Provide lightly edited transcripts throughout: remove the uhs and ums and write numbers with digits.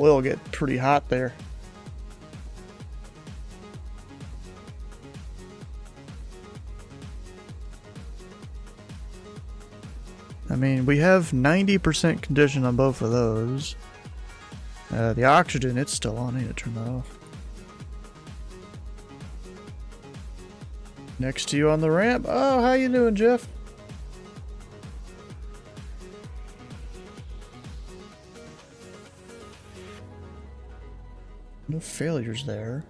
oil get pretty hot there. I mean, we have 90% condition on both of those. The oxygen, it's still on. I need to turn that off. Next to you on the ramp. Oh, how you doing, Jeff? No failures there.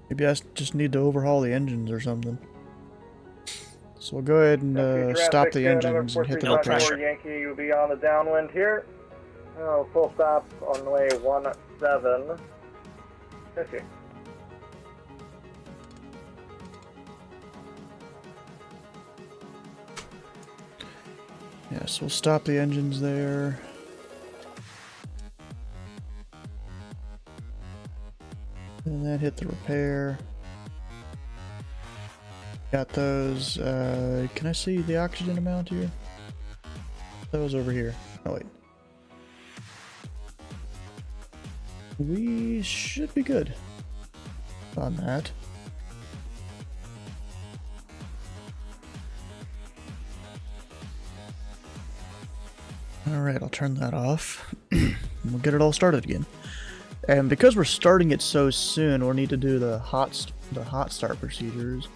Maybe I just need to overhaul the engines or something. So we'll go ahead and stop the engines and hit the repair. Yankee, you'll be on the downwind here. Oh, full stop on the way 17. Okay. Yeah, so we'll stop the engines there. And then hit the repair. Got those. Can I see the oxygen amount here? That was over here. Oh, wait. We should be good on that. Alright, I'll turn that off. We'll get it all started again. And because we're starting it so soon, we'll need to do the hot start procedures.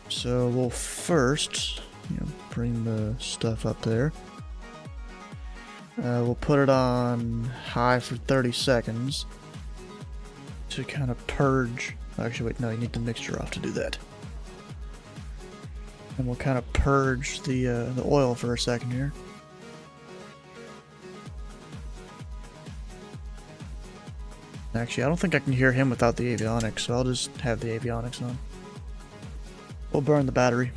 So we'll first, bring the stuff up there. We'll put it on high for 30 seconds to kind of purge. Actually, wait, no, you need the mixture off to do that. And we'll kind of purge the oil for a second here. Actually, I don't think I can hear him without the avionics, so I'll just have the avionics on. We'll burn the battery.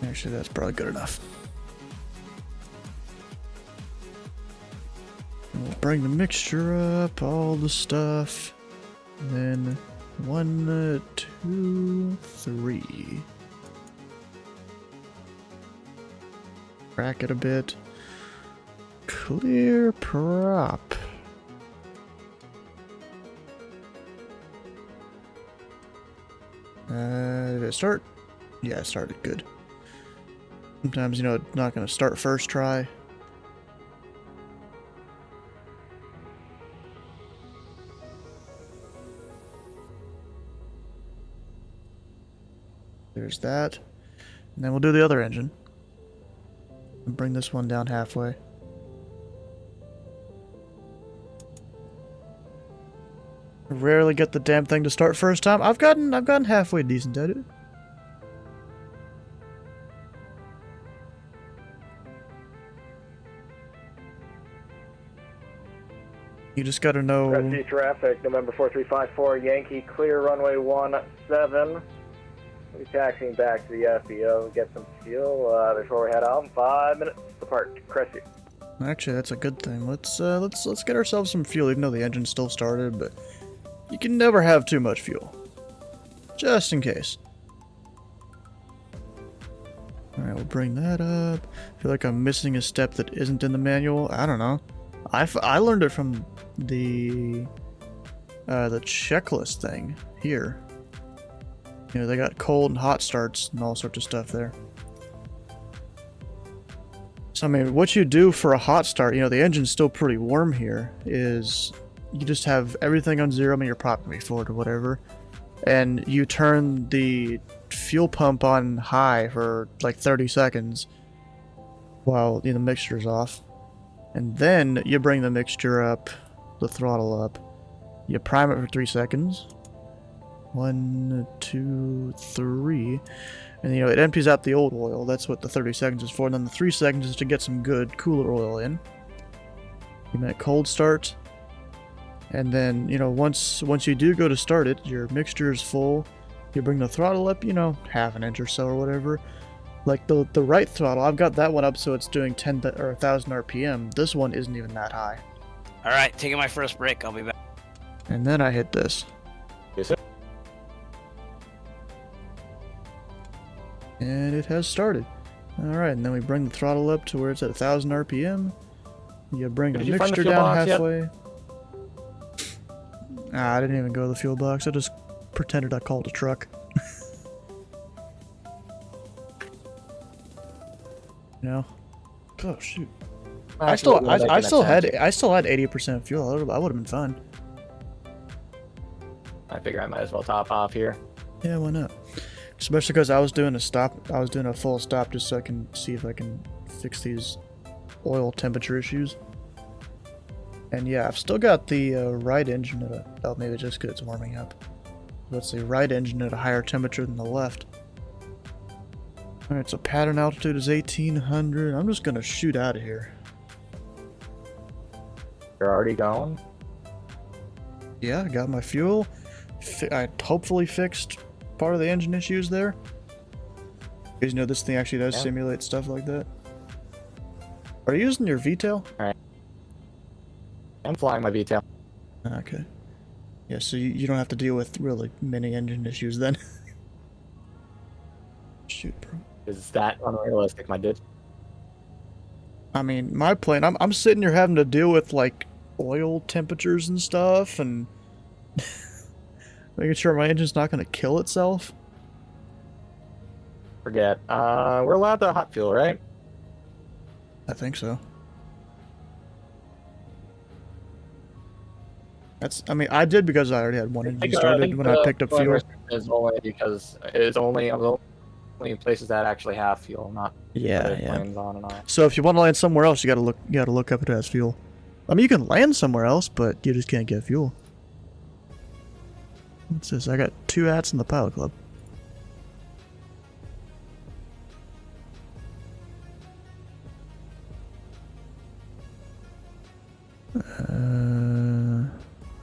Actually, that's probably good enough. And we'll bring the mixture up, all the stuff. And then 1, 2, 3. Crack it a bit. Clear prop. Did it start? Yeah, it started good. Sometimes, it's not going to start first try. There's that. And then we'll do the other engine. And bring this one down halfway. I rarely get the damn thing to start first time. I've gotten halfway decent at it. You just gotta know. Prestige traffic, November 4354, Yankee, clear runway 17. We'll be taxiing back to the FBO, get some fuel before we head out in 5 minutes. Depart, Cressy. Actually, that's a good thing. Let's get ourselves some fuel, even though the engine still started, but you can never have too much fuel. Just in case. Alright, we'll bring that up. I feel like I'm missing a step that isn't in the manual. I don't know. I learned it from the checklist thing here. They got cold and hot starts and all sorts of stuff there. So, I mean, what you do for a hot start, the engine's still pretty warm here, is you just have everything on 0, I mean, your prop can be forward or whatever, and you turn the fuel pump on high for like 30 seconds while the mixture's off. And then you bring the mixture up, the throttle up, you prime it for 3 seconds. 1, 2, 3. And it empties out the old oil. That's what the 30 seconds is for. And then the 3 seconds is to get some good cooler oil in. You make cold start. And then, once you do go to start it, your mixture is full. You bring the throttle up, half an inch or so or whatever. Like the right throttle, I've got that one up so it's doing 10 or 1,000 RPM. This one isn't even that high. Alright, taking my first break. I'll be back. And then I hit this. Yes, sir. And it has started. Alright, and then we bring the throttle up to where it's at 1,000 RPM. You bring the Did you find the mixture fuel down box yet? halfway. Ah, I didn't even go to the fuel box. I just pretended I called a truck. You know? Oh shoot. I still had 80% fuel. I would have been fine. I figure I might as well top off here. Yeah, why not? Especially because I was doing a full stop just so I can see if I can fix these oil temperature issues. And yeah, I've still got the right engine at oh, maybe just because it's warming up. Let's see, right engine at a higher temperature than the left. Alright, so pattern altitude is 1800. I'm just gonna shoot out of here. You're already going? Yeah, I got my fuel. I hopefully fixed part of the engine issues there. Because you know this thing actually does simulate stuff like that. Are you using your VTAL? Alright. I'm flying my VTAL. Okay. Yeah, so you don't have to deal with really many engine issues then. Shoot, bro. Is that unrealistic, my dude? I mean, my plane, I'm sitting here having to deal with, like, oil temperatures and stuff, and making sure my engine's not going to kill itself. Forget. We're allowed to hot fuel, right? I think so. I mean, I did because I already had one engine started when I picked up fuel. Is only because it's only places that actually have fuel, not other planes on and off. So if you want to land somewhere else, you gotta look up if it has fuel. I mean, you can land somewhere else, but you just can't get fuel. What's this? I got 2 ats in the pilot club.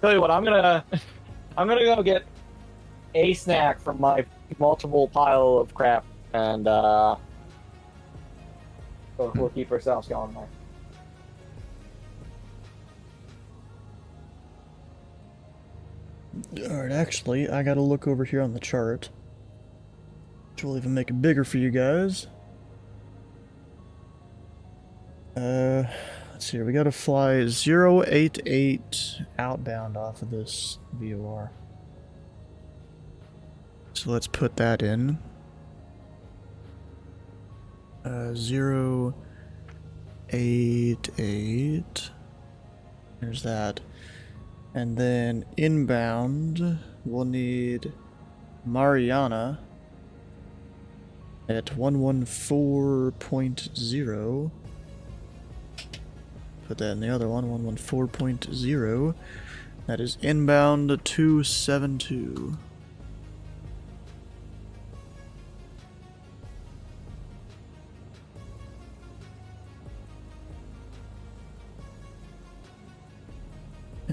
Tell you what, I'm gonna go get a snack from my multiple pile of crap, and we'll keep ourselves going there. Alright, actually, I gotta look over here on the chart. Which will even make it bigger for you guys. Let's see here. We gotta fly 088 outbound off of this VOR. So let's put that in. 088. There's that. And then inbound, we'll need Mariana at 114.0. Put that in the other one, 114.0. That is inbound 272.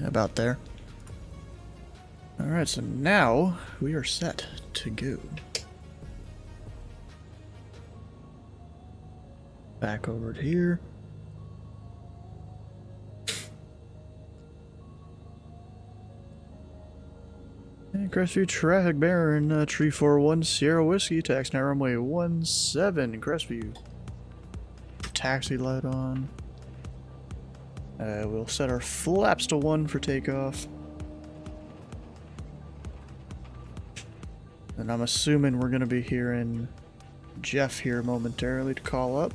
About there. Alright, so now we are set to go. Back over to here. And Crestview traffic bearer in 341 Sierra Whiskey, taxi now runway 17 Crestview. Taxi light on. We'll set our flaps to 1 for takeoff. And I'm assuming we're going to be hearing Jeff here momentarily to call up.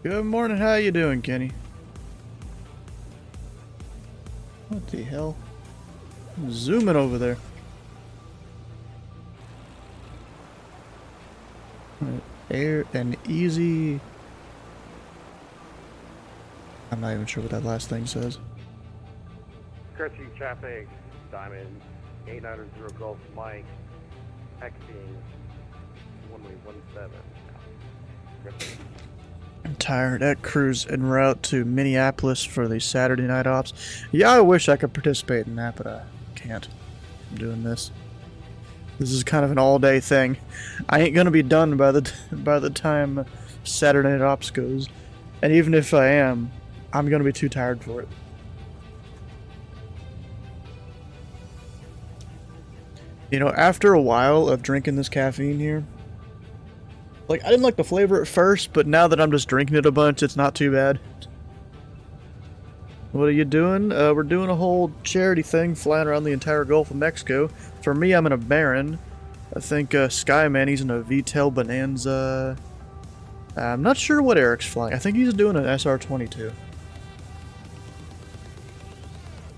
Good morning, how you doing, Kenny? What the hell? I'm zooming over there. Air and easy. I'm not even sure what that last thing says. Crestview traffic, Diamond 890 Gulf Mike, exiting runway 17. I'm tired. At cruise en route to Minneapolis for the Saturday night ops. Yeah, I wish I could participate in that, but I can't. I'm doing this. This is kind of an all-day thing. I ain't gonna be done by the time Saturday Night Ops goes, and even if I am, I'm gonna be too tired for it. You know, after a while of drinking this caffeine here, like, I didn't like the flavor at first, but now that I'm just drinking it a bunch, it's not too bad. What are you doing? We're doing a whole charity thing, flying around the entire Gulf of Mexico. For me, I'm in a Baron. I think Skyman, he's in a VTEL Bonanza. I'm not sure what Eric's flying. I think he's doing an SR-22.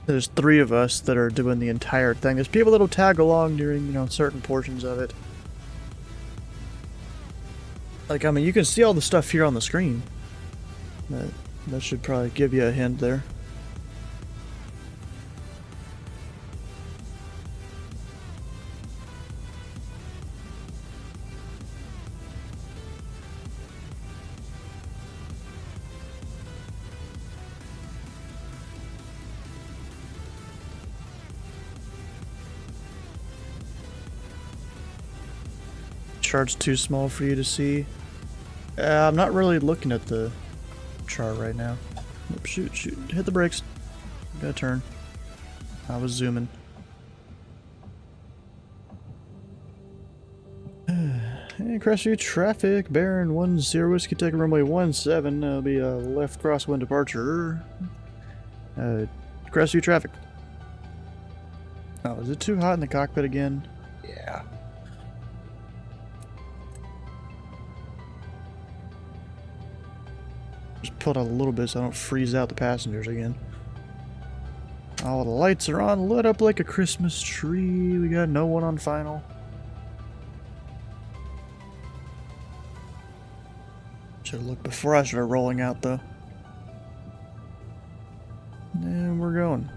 There's 3 of us that are doing the entire thing. There's people that'll tag along during, you know, certain portions of it. Like, I mean, you can see all the stuff here on the screen. That should probably give you a hint there. Chart's too small for you to see. I'm not really looking at the chart right now. Oop, shoot, hit the brakes. Gotta turn. I was zooming. Hey, Crestview traffic, Baron 10 Whiskey, take runway 17. That'll be a left crosswind departure. Crestview traffic. Oh, is it too hot in the cockpit again? Yeah. Just pull it out a little bit so I don't freeze out the passengers again. All the lights are on, lit up like a Christmas tree. We got no one on final. Should have looked before I started rolling out though. And we're going.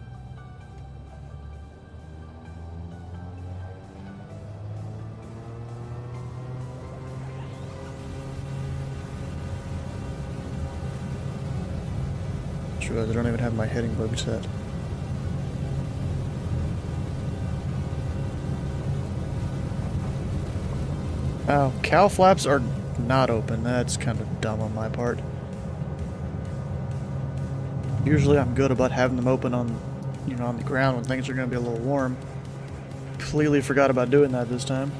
Sure, I don't even have my heading bug set. Oh, cow flaps are not open. That's kind of dumb on my part. Usually I'm good about having them open on, you know, on the ground when things are going to be a little warm. Completely forgot about doing that this time.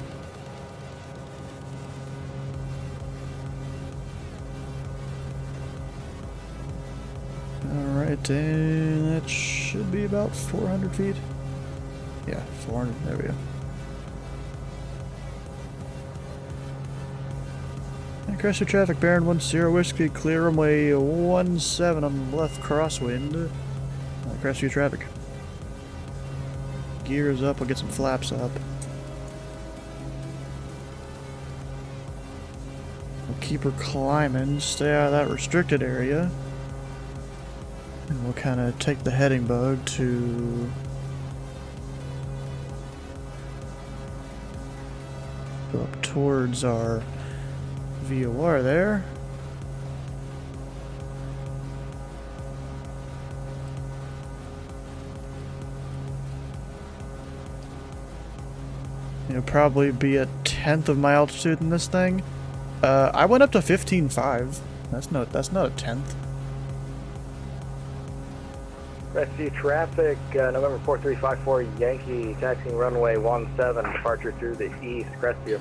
Alright, and that should be about 400 feet. Yeah, 400, there we go. And Crestview traffic, Baron 10 Whiskey, clear runway 17 on the left crosswind. Crestview traffic. Gears up, we'll get some flaps up. We'll keep her climbing, stay out of that restricted area. And we'll kind of take the heading bug to go up towards our VOR there. It'll probably be a 1/10 of my altitude in this thing. I went up to 15.5. That's not a 1/10. Rescue traffic, November 4354 Yankee, taxiing runway 17, departure through the east, Crestview.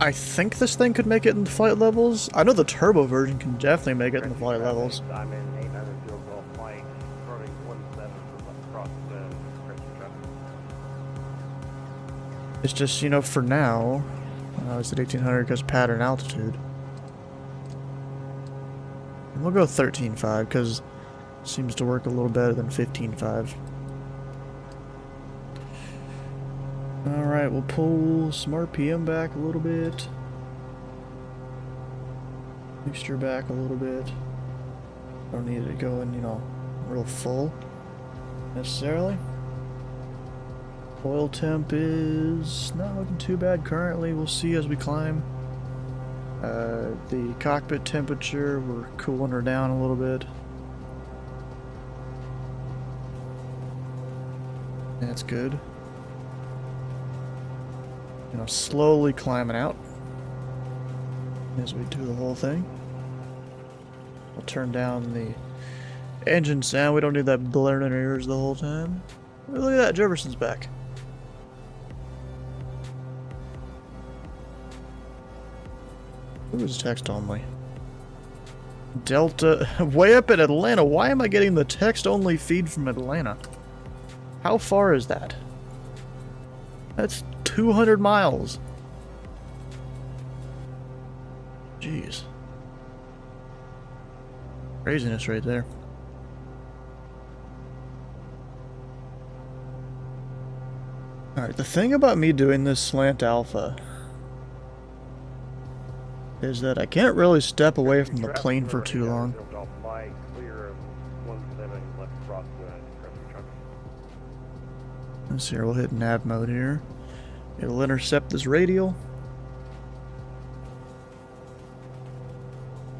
I think this thing could make it in the flight levels. I know the turbo version can definitely make it in the flight levels. I'm in 800 Golf Mike, running 17 for left cross Crestview traffic. It's just, you know, for now, it's at 1800 because pattern altitude. And we'll go 13.5 because it seems to work a little better than 15.5. Alright, we'll pull some RPM back a little bit. Mixture back a little bit. Don't need it to go in, you know, real full necessarily. Oil temp is not looking too bad currently. We'll see as we climb. The cockpit temperature, we're cooling her down a little bit. That's good. You know, slowly climbing out as we do the whole thing. We'll turn down the engine sound. We don't need that blaring in our ears the whole time. Oh, look at that, Jefferson's back. It was text only. Delta, way up in Atlanta. Why am I getting the text only feed from Atlanta? How far is that? That's 200 miles. Jeez. Craziness right there. Alright, the thing about me doing this slant alpha is that I can't really step away from the plane for too long. Off Mike, clear of 17 left crosswind, Crescent Truck. Let's see here, we'll hit nav mode here. It'll intercept this radial.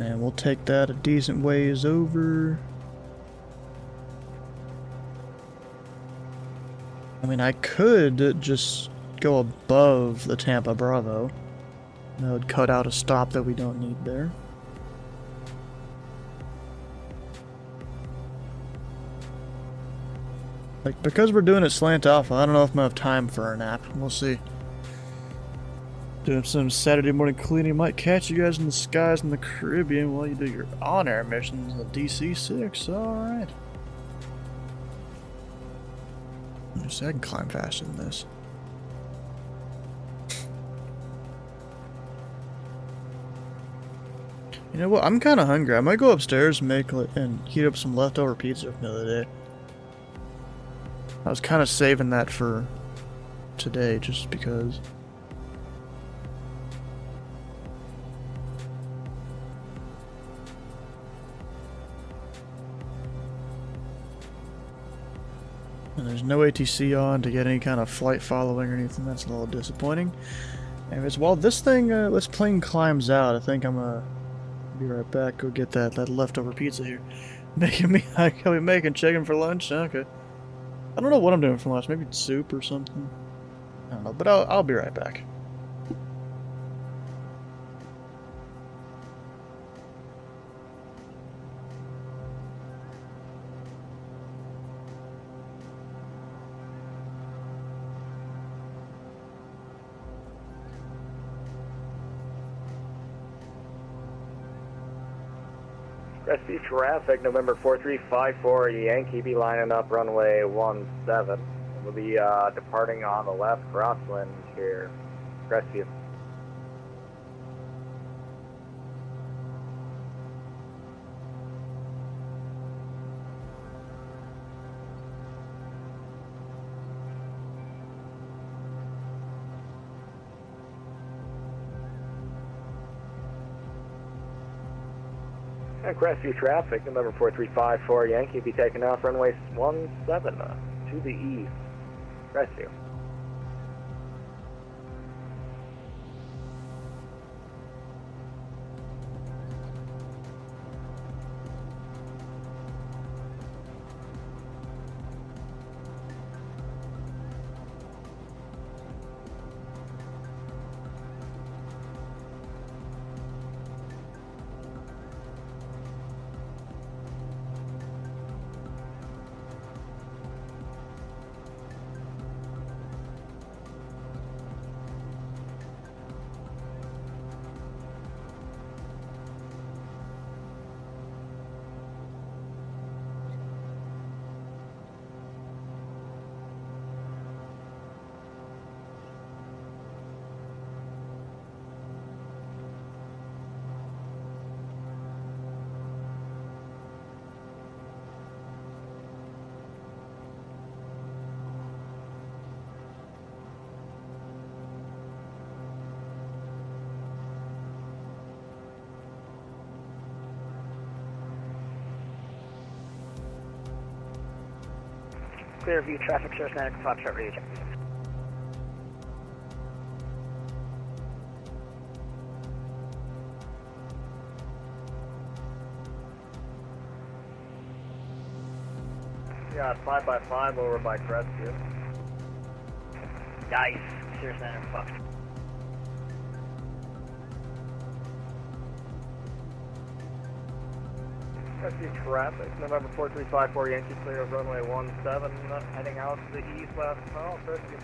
And we'll take that a decent ways over. I mean, I could just go above the Tampa Bravo. That would cut out a stop that we don't need there. Like, because we're doing it slant alpha, I don't know if I'm gonna have time for a nap. We'll see. Doing some Saturday morning cleaning. Might catch you guys in the skies in the Caribbean while you do your on-air missions in the DC-6. Alright. I can climb faster than this. You know what? I'm kind of hungry. I might go upstairs and heat up some leftover pizza from the other day. I was kind of saving that for today, just because. And there's no ATC on to get any kind of flight following or anything. That's a little disappointing. Anyways, while this plane climbs out, I think I'm gonna be right back. Go get that leftover pizza here. I'll be making chicken for lunch. Okay. I don't know what I'm doing for lunch. Maybe soup or something. I don't know, but I'll be right back. Rescue traffic, November 4354, Yankee, be lining up runway 17. We'll be departing on the left crosswind here. Rescue. And Crestview traffic, November 4354, Yankee, be taking off runway 17 to the east. Crestview. Clearview traffic, Sierra Santa Foxtrot region. Yeah, 5x5 over by Crestview. Nice, Sierra Santa Foxtrot. Rescue traffic, November 4354 Yankee clear of runway 17, heading out to the east last mile, rescue.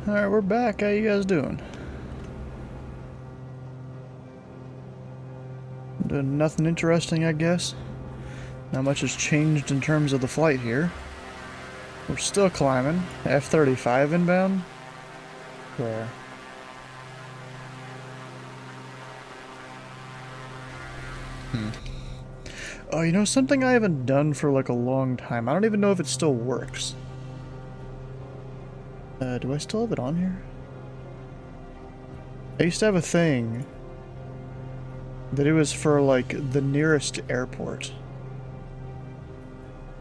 Alright, we're back. How you guys doing? Doing nothing interesting, I guess. Not much has changed in terms of the flight here. We're still climbing. F-35 inbound. Where? Oh, you know, something I haven't done for like a long time. I don't even know if it still works. Do I still have it on here? I used to have a thing that it was for like the nearest airport.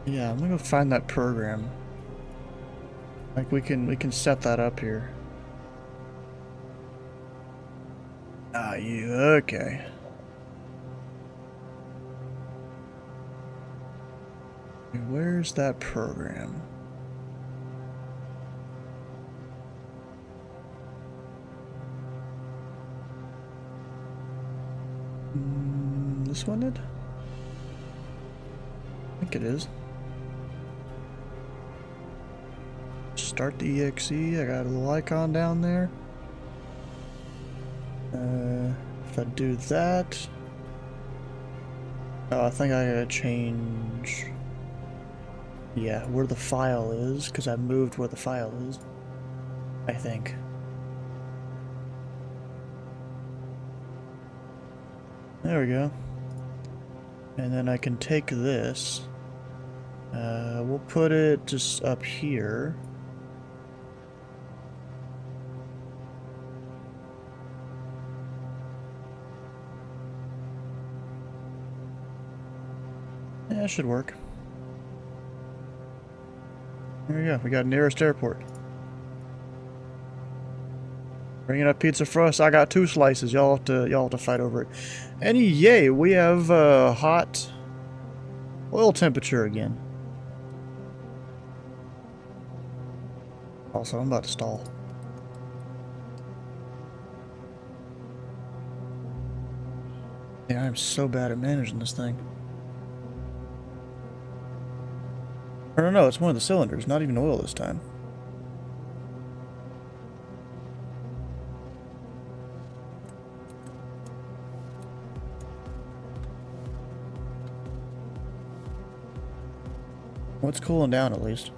Yeah, I'm gonna go find that program. Like we can set that up here. Ah, you okay? Where's that program? This one it? I think it is. Start the EXE. I got a little icon down there. If I do that, oh, I think I gotta change. Yeah, where the file is, because I moved where the file is. I think. There we go. And then I can take this. We'll put it just up here. Yeah, that should work. There we go. We got nearest airport. Bringing up pizza for us. I got 2 slices. Y'all have to fight over it. And yay, we have hot oil temperature again. Also, I'm about to stall. Yeah, I'm so bad at managing this thing. Or no, it's one of the cylinders, not even oil this time. Well, it's cooling down at least.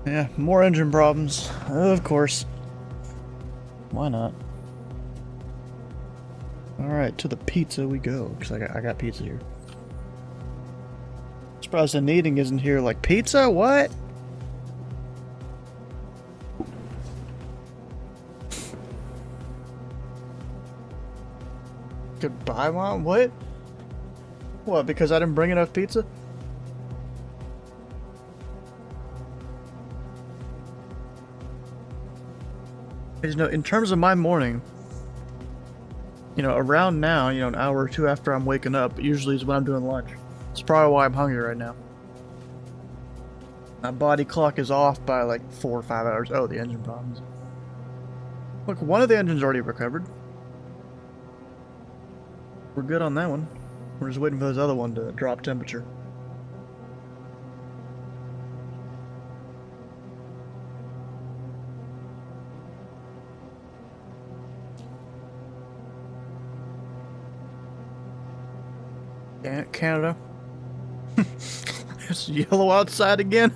Yeah, more engine problems. Of course. Why not? Alright, to the pizza we go. Because I got pizza here. Surprised the kneading isn't here. Like, pizza? What? Goodbye, Mom? What? What, because I didn't bring enough pizza? You know, in terms of my morning, you know, around now, you know, an hour or two after I'm waking up, usually is when I'm doing lunch. It's probably why I'm hungry right now. My body clock is off by like 4 or 5 hours. Oh, the engine problems. Look, one of the engines already recovered. We're good on that one. We're just waiting for this other one to drop temperature. Canada. It's yellow outside again.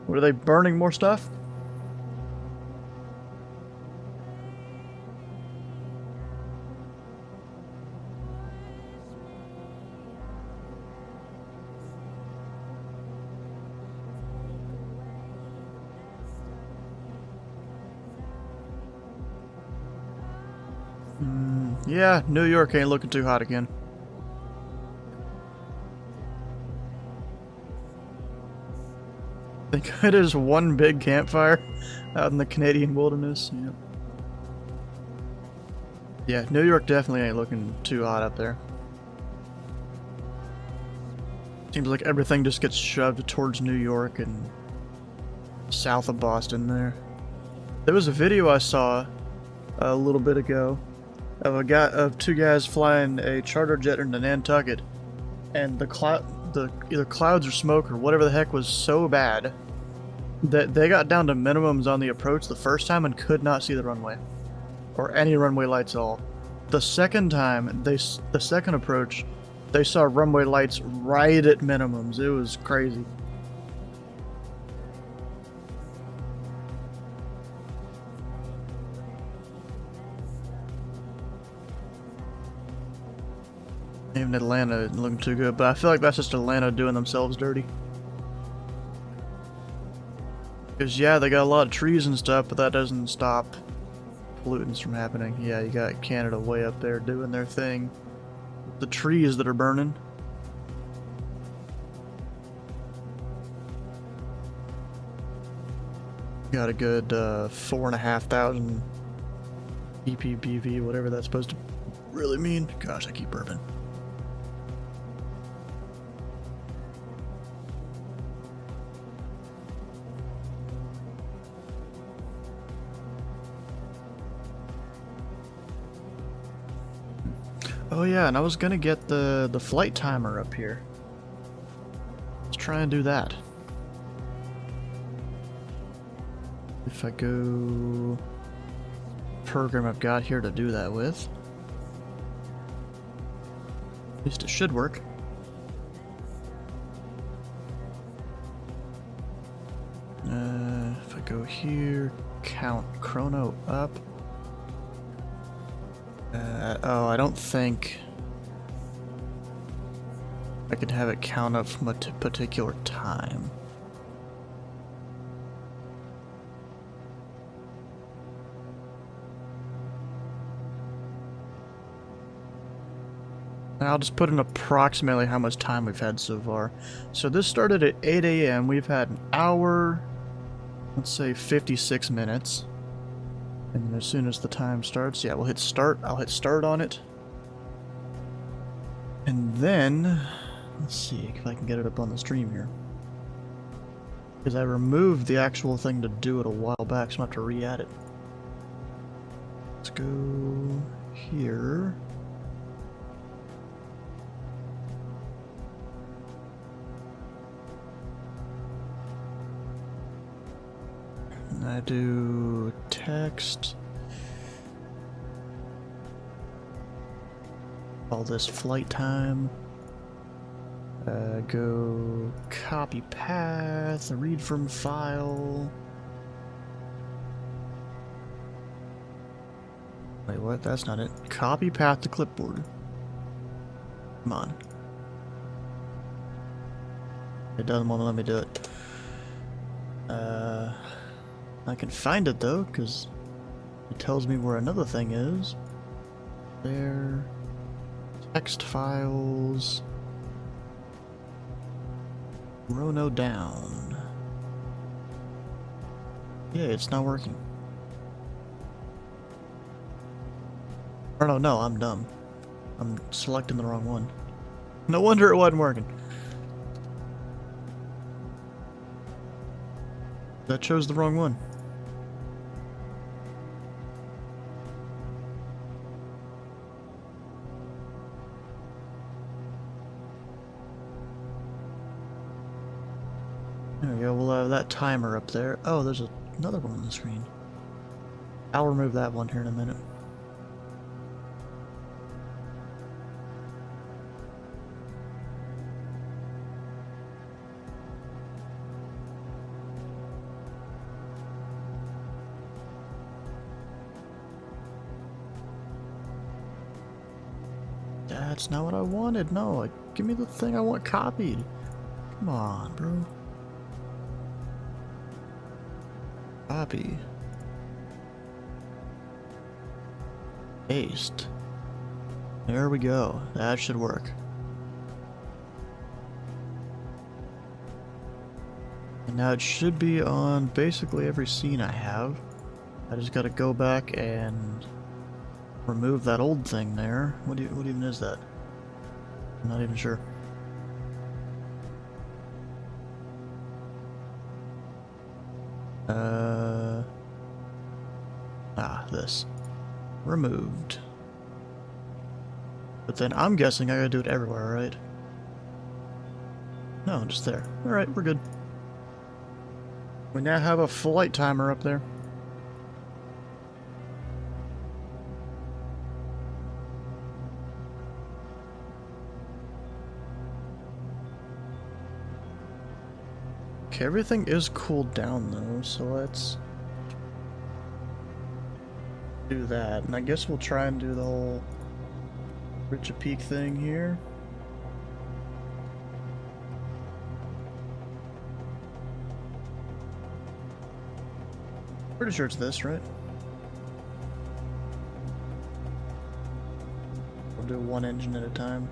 What, are they burning more stuff? Yeah, New York ain't looking too hot again. I think it is one big campfire out in the Canadian wilderness. Yeah. Yeah, New York definitely ain't looking too hot up there. Seems like everything just gets shoved towards New York and south of Boston there. There was a video I saw a little bit ago of two guys flying a charter jet into Nantucket, and the either clouds or smoke or whatever the heck was so bad that they got down to minimums on the approach the first time and could not see the runway or any runway lights at all. The second time, the second approach, they saw runway lights right at minimums. It was crazy. Even Atlanta isn't looking too good, but I feel like that's just Atlanta doing themselves dirty. Because, yeah, they got a lot of trees and stuff, but that doesn't stop pollutants from happening. Yeah, you got Canada way up there doing their thing. The trees that are burning. Got a good 4,500 EPBV, whatever that's supposed to really mean. Gosh, I keep burping. Oh yeah, and I was gonna get the flight timer up here. Let's try and do that. If I go program I've got here to do that with. At least it should work. If I go here, count chrono up. Oh, I don't think I can have it count up from a particular time. I'll just put in approximately how much time we've had so far. So this started at 8 a.m. We've had an hour, let's say 56 minutes. And then as soon as the time starts, yeah, we'll hit start. I'll hit start on it. And then, let's see if I can get it up on the stream here. Because I removed the actual thing to do it a while back, so I'm going to have to re-add it. Let's go here. And I do text. All this flight time. Go copy path, read from file. Wait, what? That's not it. Copy path to clipboard. Come on. It doesn't want to let me do it. I can find it though, because it tells me where another thing is. There. Text files. Rono down. Yeah, it's not working. Or no, I'm dumb. I'm selecting the wrong one. No wonder it wasn't working. That chose the wrong one. There we go, we'll have that timer up there. Oh, there's another one on the screen. I'll remove that one here in a minute. That's not what I wanted. No, give me the thing I want copied. Come on, bro. Copy. Paste. There we go. That should work. And now it should be on basically every scene I have. I just gotta go back and remove that old thing there. What even is that? I'm not even sure. This. Removed. But then I'm guessing I gotta do it everywhere, right? No, just there. Alright, we're good. We now have a flight timer up there. Okay, everything is cooled down though, so let's do that. And I guess we'll try and do the whole Richard Peak thing here. Pretty sure it's this, right? We'll do one engine at a time.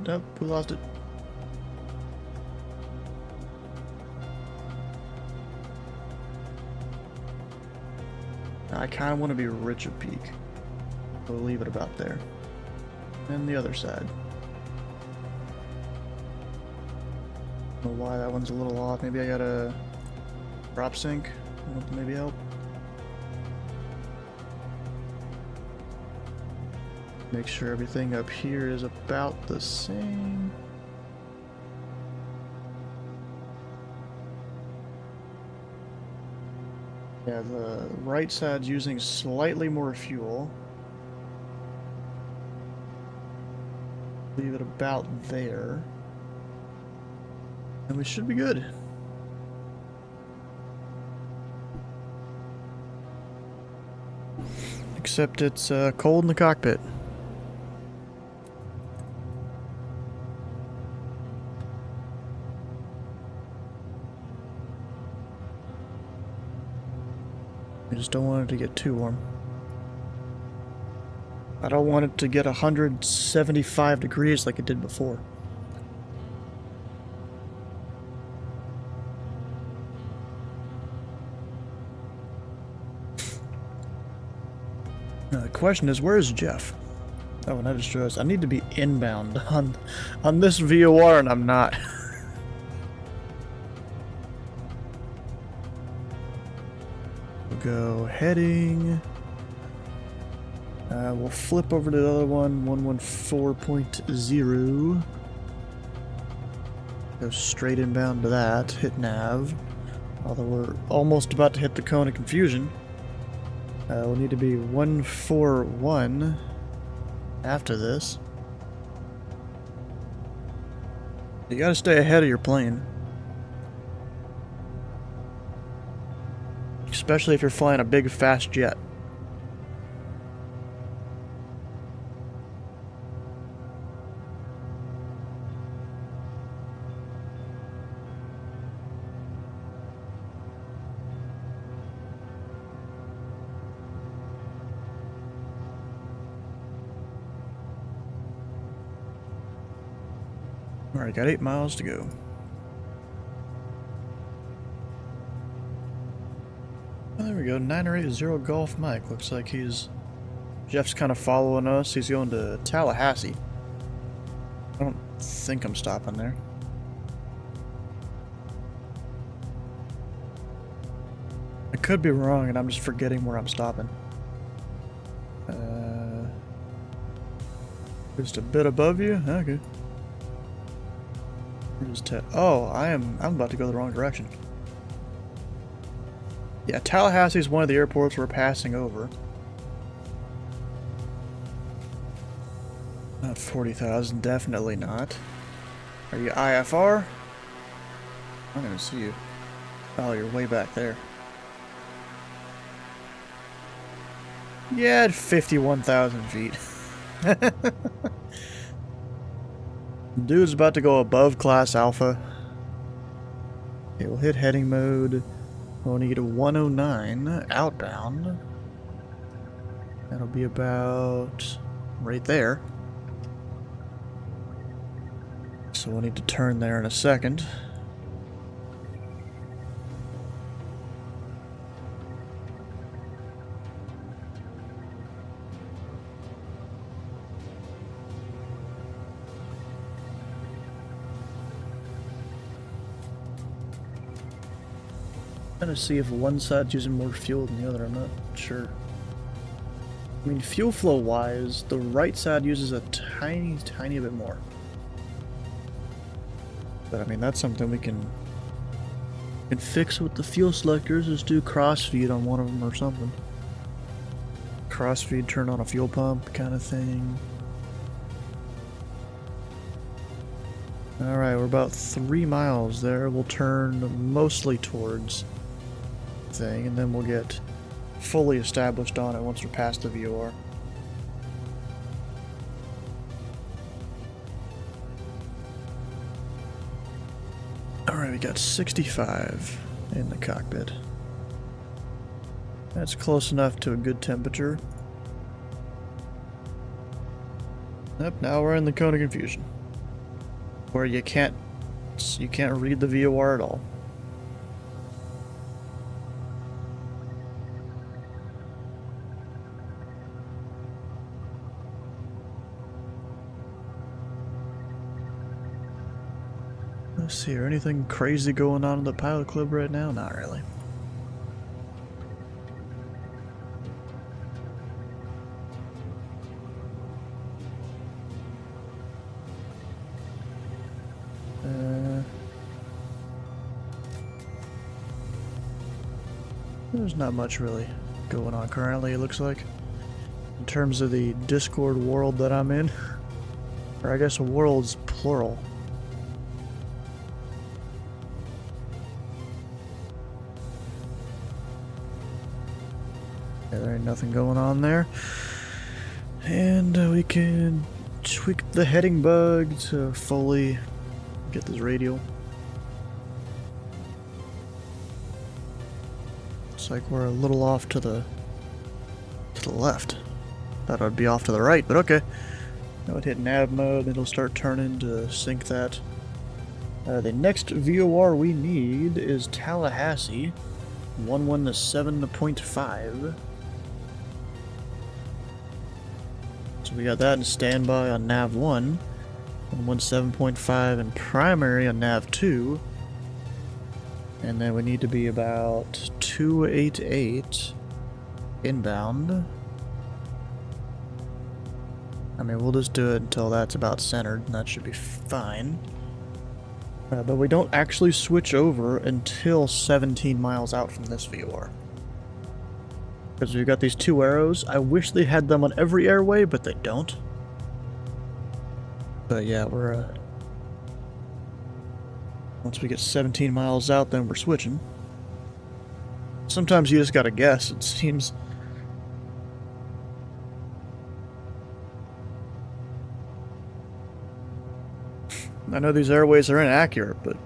Nope, we lost it. I kind of want to be Richard Peak. We'll leave it about there. And the other side. I don't know why that one's a little off. Maybe I gotta drop sync. Maybe help. Make sure everything up here is about the same. Yeah, the right side's using slightly more fuel. Leave it about there. And we should be good. Except it's cold in the cockpit. I just don't want it to get too warm. I don't want it to get 175 degrees like it did before. question is, where is Jeff? Oh, and I just realized I need to be inbound on this VOR, and I'm not. We'll go heading. We'll flip over to the other one, 114.0. Go straight inbound to that, hit nav. Although we're almost about to hit the cone of confusion. We'll need to be 141 after this. You gotta stay ahead of your plane. Especially if you're flying a big, fast jet. Alright, got 8 miles to go. Oh, there we go, 980 Golf Mike. Looks like Jeff's kind of following us. He's going to Tallahassee. I don't think I'm stopping there. I could be wrong and I'm just forgetting where I'm stopping. Just a bit above you? Okay. Oh, I'm about to go the wrong direction. Yeah, Tallahassee is one of the airports we're passing over. Not 40,000, definitely not. Are you IFR? I don't even see you. Oh, you're way back there. Yeah, at 51,000 feet. Dude's about to go above class alpha. Okay, we'll hit heading mode. We'll need a 109 outbound. That'll be about right there. So we'll need to turn there in a second. Trying to see if one side's using more fuel than the other. I'm not sure. I mean, fuel flow wise, the right side uses a tiny bit more. But I mean, that's something we can fix with the fuel selectors. Just do crossfeed on one of them or something. Crossfeed, turn on a fuel pump kind of thing. Alright, we're about 3 miles there. We'll turn mostly towards thing, and then we'll get fully established on it once we're past the VOR. Alright, we got 65 in the cockpit. That's close enough to a good temperature. Yep, now we're in the cone of confusion, where you can't read the VOR at all. Let's see, are anything crazy going on in the pilot club right now? Not really. There's not much really going on currently, it looks like. In terms of the Discord world that I'm in. Or I guess a world's plural. Yeah, there ain't nothing going on there. And we can tweak the heading bug to fully get this radial. Looks like we're a little off to the left. Thought I'd be off to the right, but okay. Now I'd hit nav mode, it'll start turning to sync that. The next VOR we need is Tallahassee, 117.5. So we got that in standby on nav 1, 117.5 and primary on nav 2. And then we need to be about 288 inbound. I mean, we'll just do it until that's about centered, and that should be fine. But we don't actually switch over until 17 miles out from this VOR. Because we've got these two arrows. I wish they had them on every airway, but they don't. But yeah, we're... once we get 17 miles out, then we're switching. Sometimes you just gotta guess, it seems. I know these airways are inaccurate, but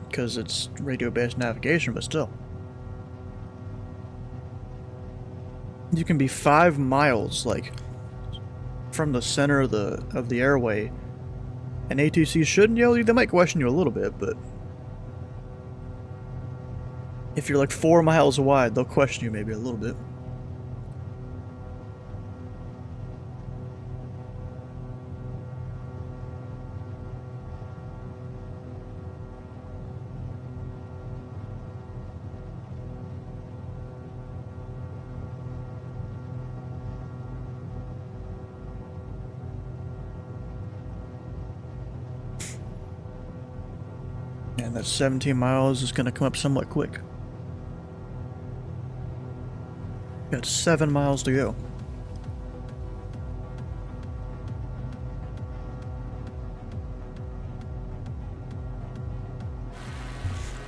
because it's radio-based navigation, but still. You can be 5 miles, like, from the center of the airway, and ATC shouldn't yell you. They might question you a little bit, but if you're like 4 miles wide, they'll question you maybe a little bit. And that 17 miles is going to come up somewhat quick. Got 7 miles to go.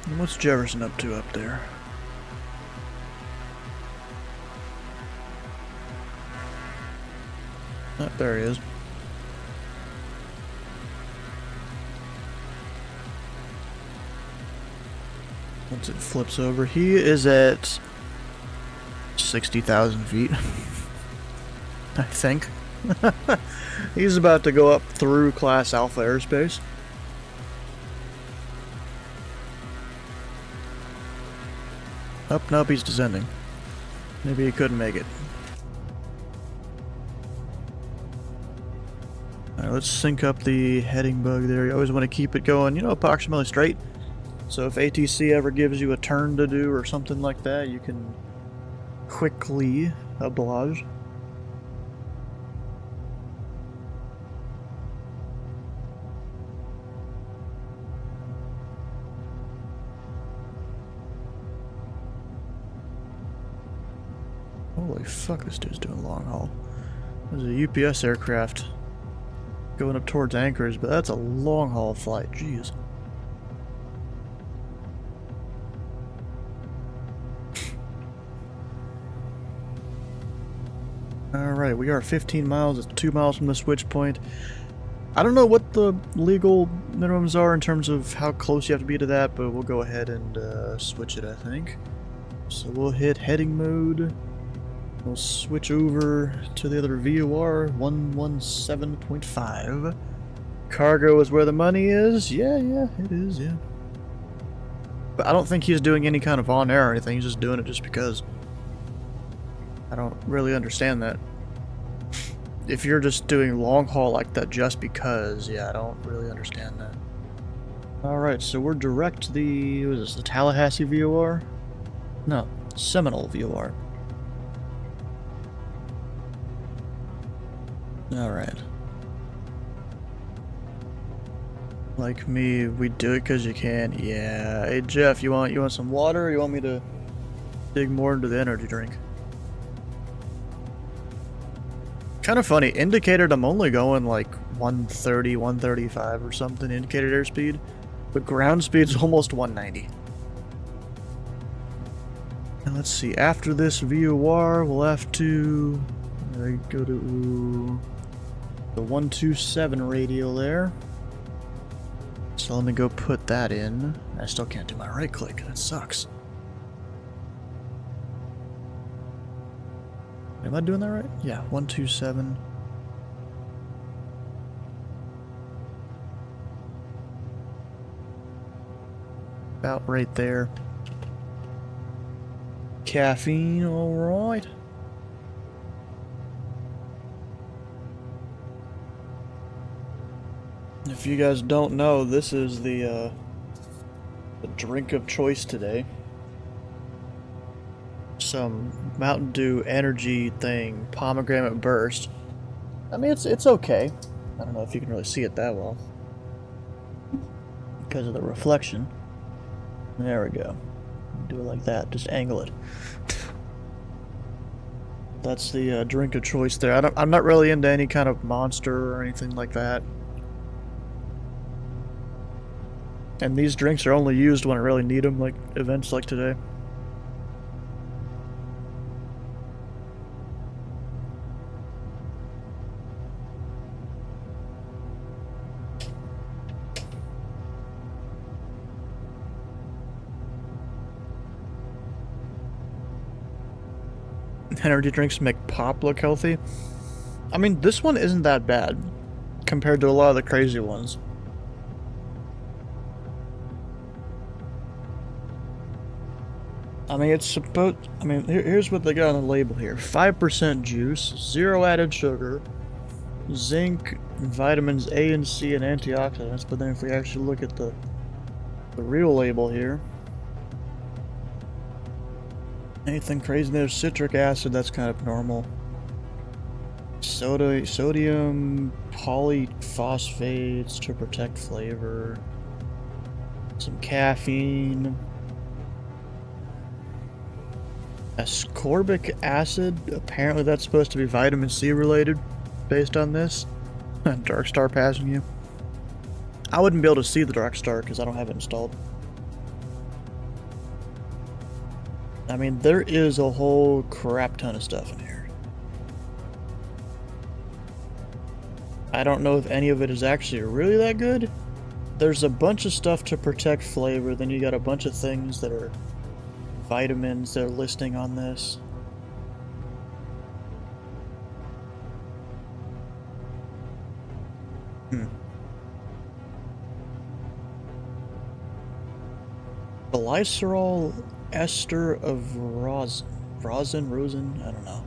And what's Jefferson up to up there? Oh, there he is. Once it flips over, he is at 60,000 feet. I think. He's about to go up through Class Alpha airspace. Oh, nope, he's descending. Maybe he couldn't make it. Alright, let's sync up the heading bug there. You always want to keep it going, you know, approximately straight. So if ATC ever gives you a turn to do or something like that, you can quickly oblige. Holy fuck, this dude's doing long haul. There's a UPS aircraft going up towards Anchorage, but that's a long haul flight, jeez. Alright, we are 15 miles, it's 2 miles from the switch point. I don't know what the legal minimums are in terms of how close you have to be to that, but we'll go ahead and switch it, I think. So we'll hit heading mode. We'll switch over to the other VOR, 117.5. Cargo is where the money is. Yeah, it is, yeah. But I don't think he's doing any kind of on-air or anything, he's just doing it just because. I don't really understand that. If you're just doing long haul like that just because, yeah, I don't really understand that. Alright, so we're direct to the, what is this, the Tallahassee VOR? No, Seminole VOR. Alright. Like me, we do it because you can. Yeah. Hey Jeff, you want some water, or you want me to dig more into the energy drink? Kind of funny, indicated I'm only going like 130, 135 or something, indicated airspeed, but ground speed's almost 190. And let's see, after this VOR, we'll have to go to the 127 radial there. So let me go put that in. I still can't do my right click, that sucks. Am I doing that right? Yeah, 127. About right there. Caffeine, alright. If you guys don't know, this is the drink of choice today. Some Mountain Dew energy thing, pomegranate burst. I mean, it's okay. I don't know if you can really see it that well because of the reflection. There we go. Do it like that. Just angle it. That's the drink of choice there. I'm not really into any kind of Monster or anything like that. And these drinks are only used when I really need them, like events like today. Energy drinks make pop look healthy. I mean, this one isn't that bad compared to a lot of the crazy ones. I mean, it's supposed... I mean, here's what they got on the label here. 5% juice, 0 added sugar, zinc, vitamins A and C, and antioxidants. But then if we actually look at the real label here... anything crazy, there's citric acid, that's kind of normal. Sodium polyphosphates to protect flavor. Some caffeine. Ascorbic acid, apparently that's supposed to be vitamin C related, based on this. Dark Star passing you. I wouldn't be able to see the Dark Star because I don't have it installed. I mean, there is a whole crap ton of stuff in here. I don't know if any of it is actually really that good. There's a bunch of stuff to protect flavor, then you got a bunch of things that are vitamins that are listing on this. Glycerol ester of rosin, I don't know.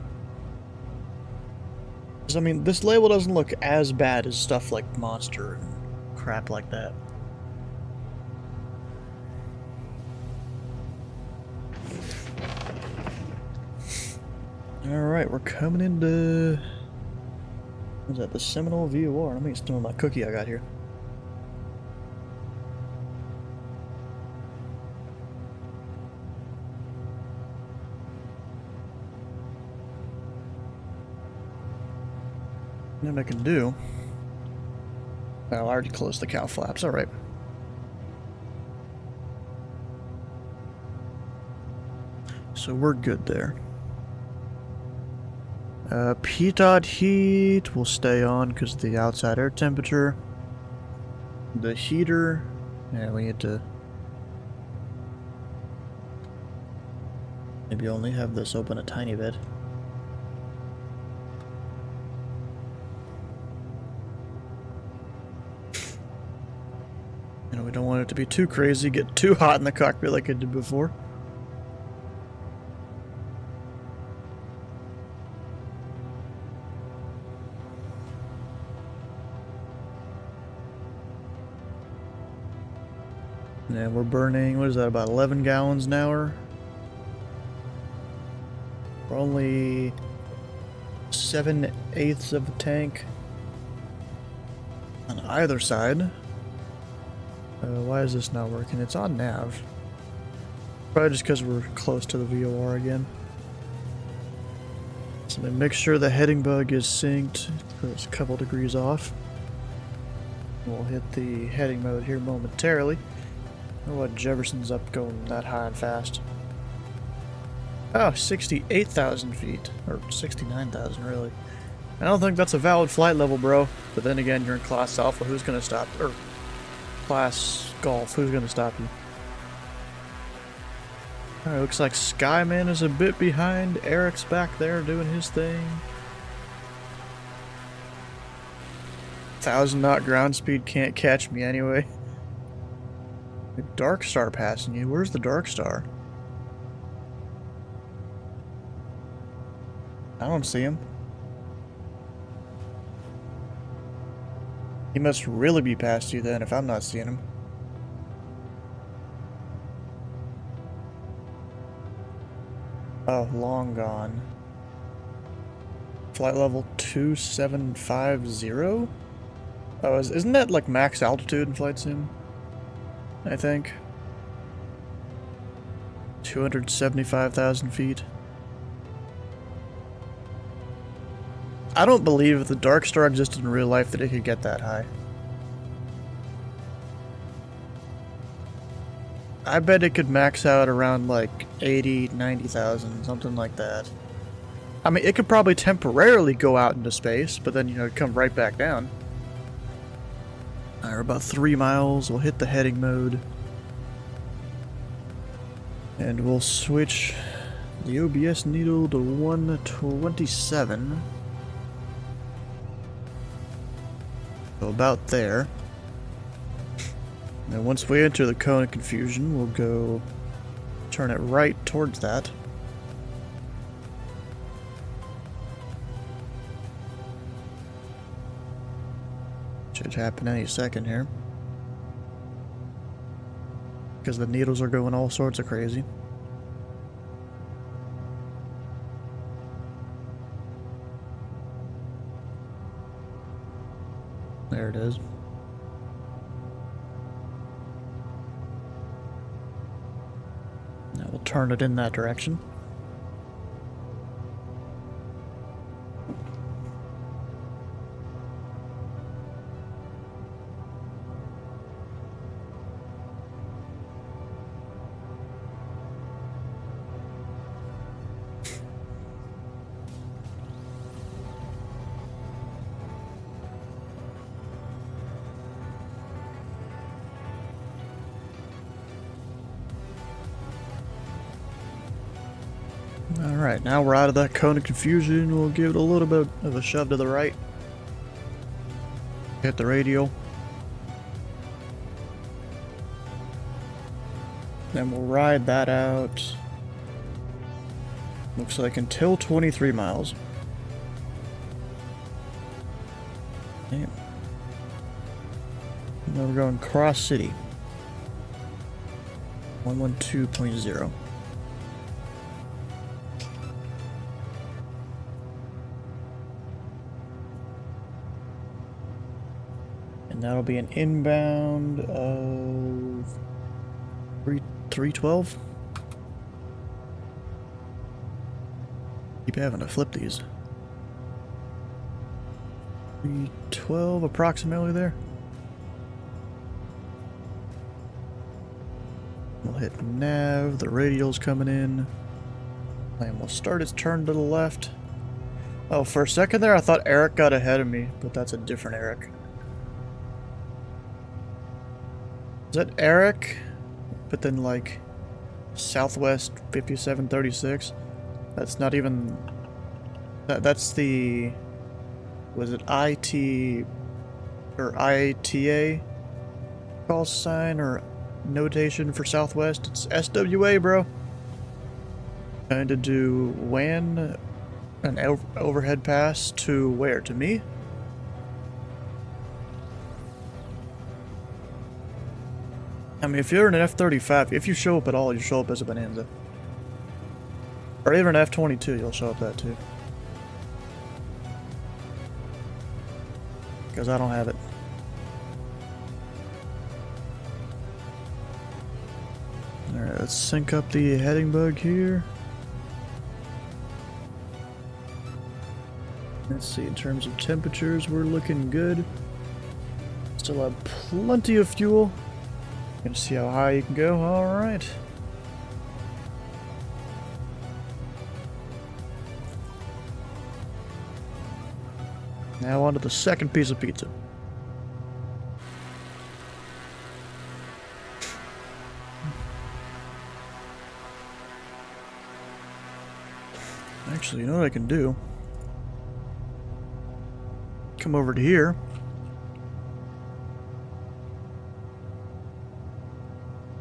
'Cause, I mean, this label doesn't look as bad as stuff like Monster and crap like that. Alright, we're coming into... what's that, the Seminole VOR? Let me steal my cookie I got here. What I can do... oh, I already closed the cow flaps, alright. So we're good there. Pitot heat will stay on because of the outside air temperature. The heater, yeah, we need to maybe only have this open a tiny bit. You know, we don't want it to be too crazy, get too hot in the cockpit like it did before. And we're burning, what is that, about 11 gallons an hour? We're only 7/8 of the tank on either side. Why is this not working? It's on nav. Probably just because we're close to the VOR again. So then make sure the heading bug is synced. It's a couple degrees off. We'll hit the heading mode here momentarily. Oh, what, Jefferson's up going that high and fast. Oh, 68,000 feet. Or 69,000, really. I don't think that's a valid flight level, bro. But then again, you're in Class Alpha, who's gonna stop? Or Class Golf, who's gonna stop you? Alright, looks like Skyman is a bit behind. Eric's back there doing his thing. 1,000 knot ground speed can't catch me anyway. The Dark Star passing you. Where's the Dark Star? I don't see him. He must really be past you then if I'm not seeing him. Oh, long gone. Flight level 2750? Oh, isn't that like max altitude in Flight Sim? I think. 275,000 feet. I don't believe if the Dark Star existed in real life that it could get that high. I bet it could max out around like 80, 90,000, something like that. I mean, it could probably temporarily go out into space, but then, you know, come right back down. Alright, we're about 3 miles. We'll hit the heading mode. And we'll switch the OBS needle to 127. So about there. And once we enter the cone of confusion, we'll go turn it right towards that. Should happen any second here. Because the needles are going all sorts of crazy. There it is. Now we'll turn it in that direction. Alright, now we're out of that cone of confusion. We'll give it a little bit of a shove to the right. Hit the radial. Then we'll ride that out. Looks like until 23 miles. Okay. Now we're going cross city. 112.0. And that'll be an inbound of 312. Keep having to flip these. 312 approximately there. We'll hit nav, the radial's coming in. And we'll start its turn to the left. Oh, for a second there I thought Eric got ahead of me, but that's a different Eric. Is that Eric? But then like Southwest 5736? That's not even... That's the... Was it IT... or IATA call sign or notation for Southwest? It's SWA, bro. Trying to do WAN, an overhead pass to where? To me? I mean, if you're in an F-35, if you show up at all, you show up as a Bonanza. Or even an F-22, you'll show up that too. Because I don't have it. Alright, let's sync up the heading bug here. Let's see, in terms of temperatures, we're looking good. Still have plenty of fuel. Gonna see how high you can go. Alright. Now on to the second piece of pizza. Actually, you know what I can do? Come over to here.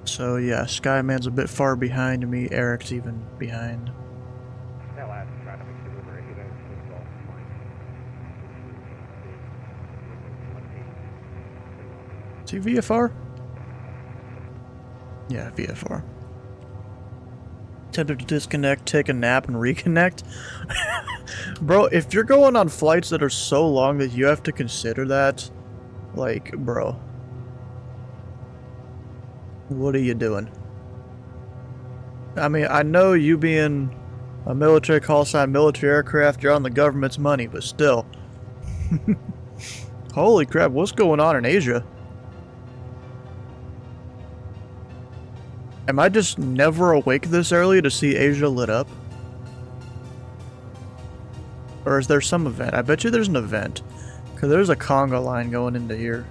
So yeah, Skyman's a bit far behind me, Eric's even behind. Now last traffic delivery, you know, he VFR? Yeah, VFR. Tempted to disconnect, take a nap, and reconnect. Bro, if you're going on flights that are so long that you have to consider that, like, bro, what are you doing? I mean, I know you being a military call sign, military aircraft, you're on the government's money, but still. Holy crap, what's going on in Asia? Am I just never awake this early to see Asia lit up? Or is there some event? I bet you there's an event. Because there's a conga line going into here.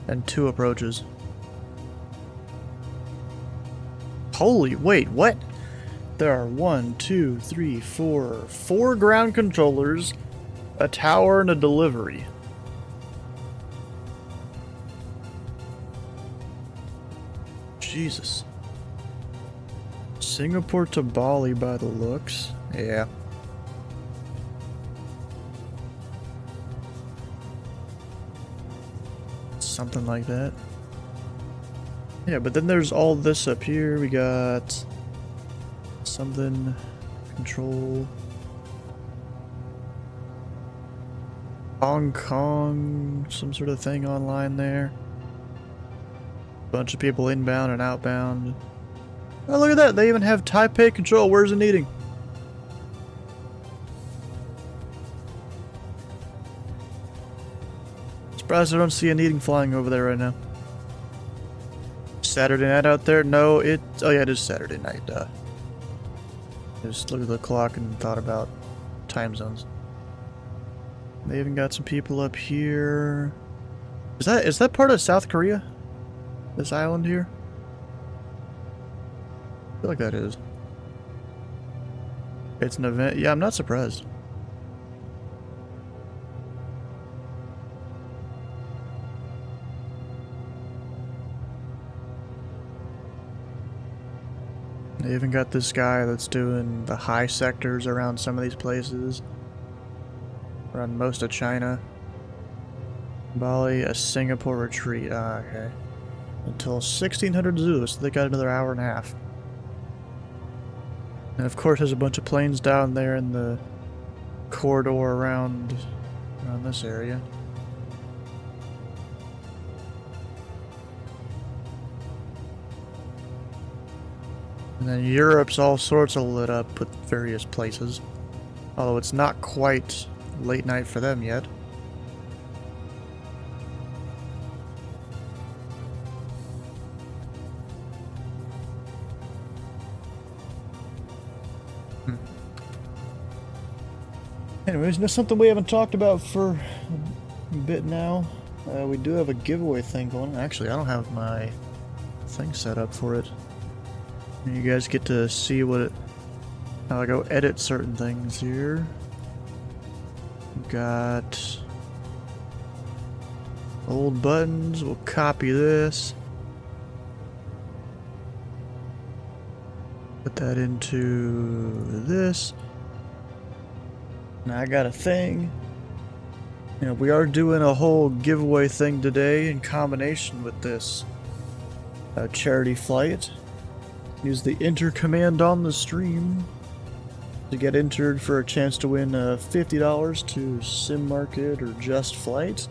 And 2 approaches. Holy, wait, what? There are 1, 2, 3, 4 ground controllers, a tower, and a delivery. Jesus. Singapore to Bali by the looks. Yeah. Something like that. Yeah, but then there's all this up here. We got something control Hong Kong, some sort of thing online there. Bunch of people inbound and outbound. Oh, look at that! They even have Taipei control. Where's the needing? Surprised I don't see a needing flying over there right now. Saturday night out there? No, oh yeah, it is Saturday night. Just looked at the clock and thought about time zones. They even got some people up here. Is that part of South Korea? This island here? I feel like that is. It's an event. Yeah, I'm not surprised. They even got this guy that's doing the high sectors around some of these places. Around most of China. Bali, a Singapore retreat. Ah, okay. Until 1600 Zulu, so they got another hour and a half. And of course there's a bunch of planes down there in the corridor around this area. And then Europe's all sorts of lit up with various places. Although it's not quite late night for them yet. Anyways, there's something we haven't talked about for a bit now. We do have a giveaway thing going. Actually, I don't have my thing set up for it. You guys get to see how I go edit certain things here. We've got old buttons. We'll copy this. Put that into this. Now I got a thing. You know, we are doing a whole giveaway thing today in combination with this charity flight. Use the enter command on the stream to get entered for a chance to win $50 to Sim Market or Just Flight.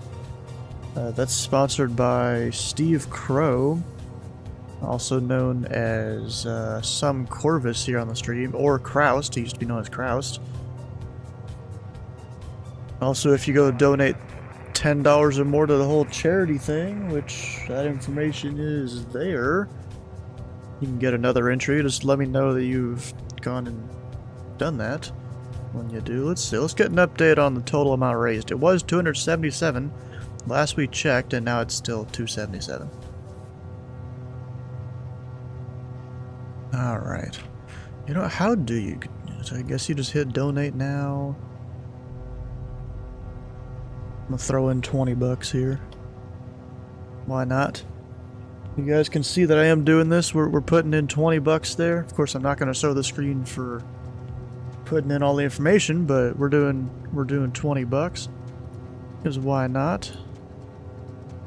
That's sponsored by Steve Crow, also known as some Corvus here on the stream, or Kraust. He used to be known as Kraust. Also, if you go donate $10 or more to the whole charity thing, which that information is there, you can get another entry. Just let me know that you've gone and done that when you do. Let's see. Let's get an update on the total amount raised. It was 277 last we checked, and now it's still 277. Alright. You know, how do you... So I guess you just hit donate now. I'm gonna throw in 20 bucks here. Why not? You guys can see that I am doing this. We're putting in 20 bucks there. Of course, I'm not going to show the screen for putting in all the information, but we're doing 20 bucks. Because why not?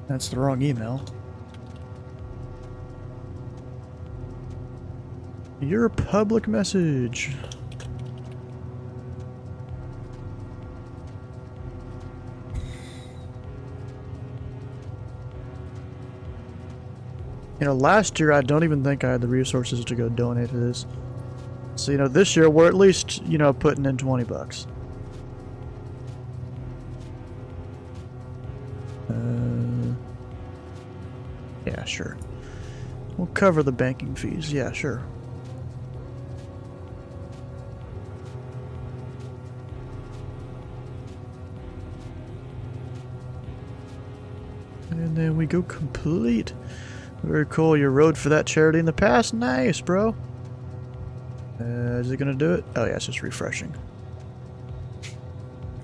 That's the wrong email. Your public message. You know, last year I don't even think I had the resources to go donate to this. So, you know, this year we're at least, you know, putting in 20 bucks. Yeah, sure. We'll cover the banking fees. Yeah, sure. And then we go complete. Very cool. You rode for that charity in the past. Nice, bro. Is it gonna do it? Oh yeah, it's just refreshing.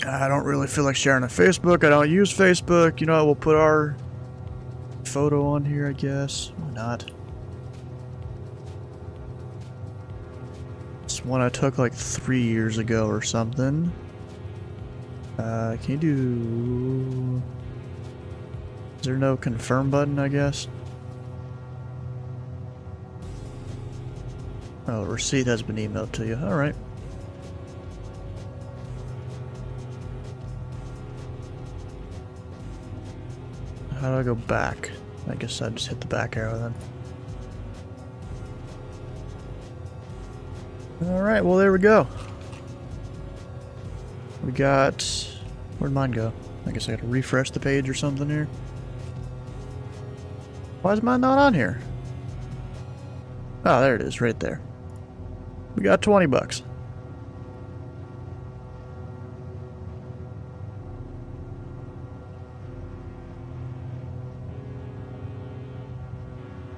I don't really feel like sharing on Facebook. I don't use Facebook. You know, we'll put our photo on here, I guess. Why not? It's one I took like 3 years ago or something. Can you do... Is there no confirm button, I guess? Oh, receipt has been emailed to you. Alright. How do I go back? I guess I just hit the back arrow then. Alright, well there we go. We got... Where'd mine go? I guess I gotta refresh the page or something here. Why is mine not on here? Oh, there it is, right there. We got 20 bucks.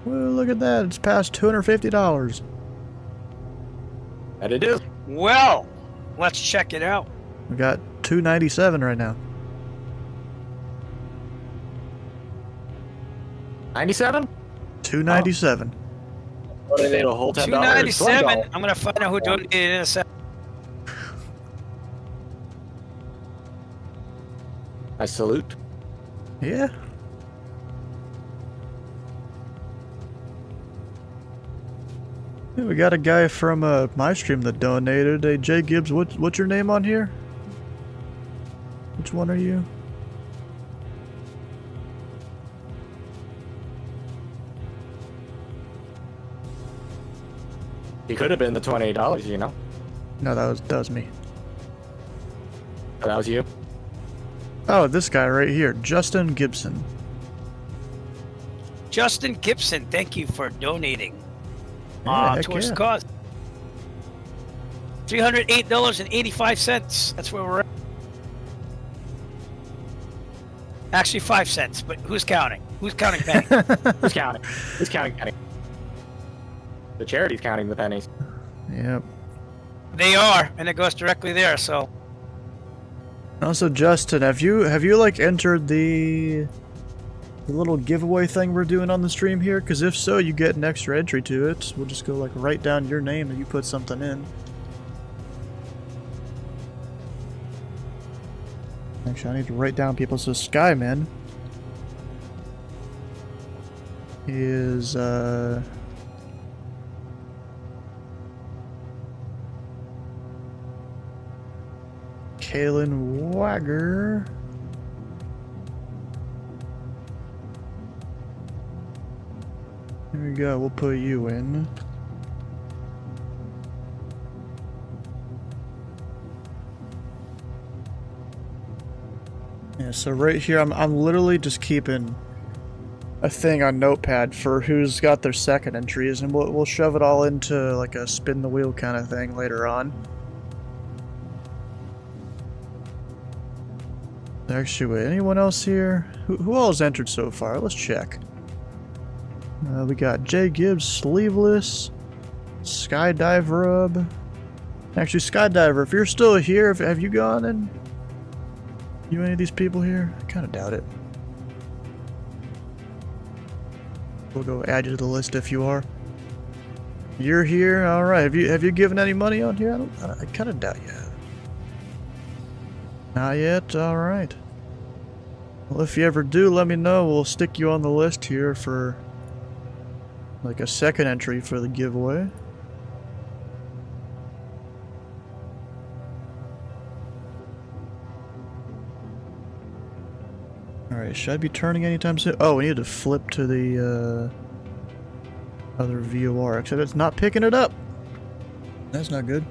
Well, look at that. It's past $250. And it is. Well, let's check it out. We got $297 right now. 97? $297. What are they to hold $10? $297. I'm gonna find out who donated in a second. I salute. Yeah. Yeah, we got a guy from my stream that donated. Hey, Jay Gibbs, what's your name on here? Which one are you? He could have been the $28, you know? No, that was me. Oh, that was you? Oh, this guy right here, Justin Gibson. Justin Gibson, thank you for donating Yeah, heck towards yeah. the cause. $308.85. That's where we're at. Actually, 5 cents, but who's counting? Who's counting pennies? Who's counting? Who's counting pennies? The charity's counting the pennies. Yep. They are, and it goes directly there. So Also, Justin, have you like entered the little giveaway thing we're doing on the stream here? Because if so, you get an extra entry to it. We'll just go like write down your name and you put something in. Actually, I need to write down people. So Skyman is Kalen Wagger. Here we go, we'll put you in. Yeah, so right here, I'm literally just keeping a thing on Notepad for who's got their second entries, and we'll shove it all into like a spin the wheel kind of thing later on. Actually, wait, anyone else here? Who all has entered so far? Let's check. We got Jay Gibbs, Sleeveless, Skydive Rub. Actually, Skydiver, if you're still here, have you gone and... You any of these people here? I kind of doubt it. We'll go add you to the list if you are. You're here? Alright, have you given any money on here? I kind of doubt you have. Not yet? Alright. Well, if you ever do, let me know. We'll stick you on the list here for like a second entry for the giveaway. Alright, should I be turning anytime soon? Oh, we need to flip to the other VOR, except it's not picking it up. That's not good.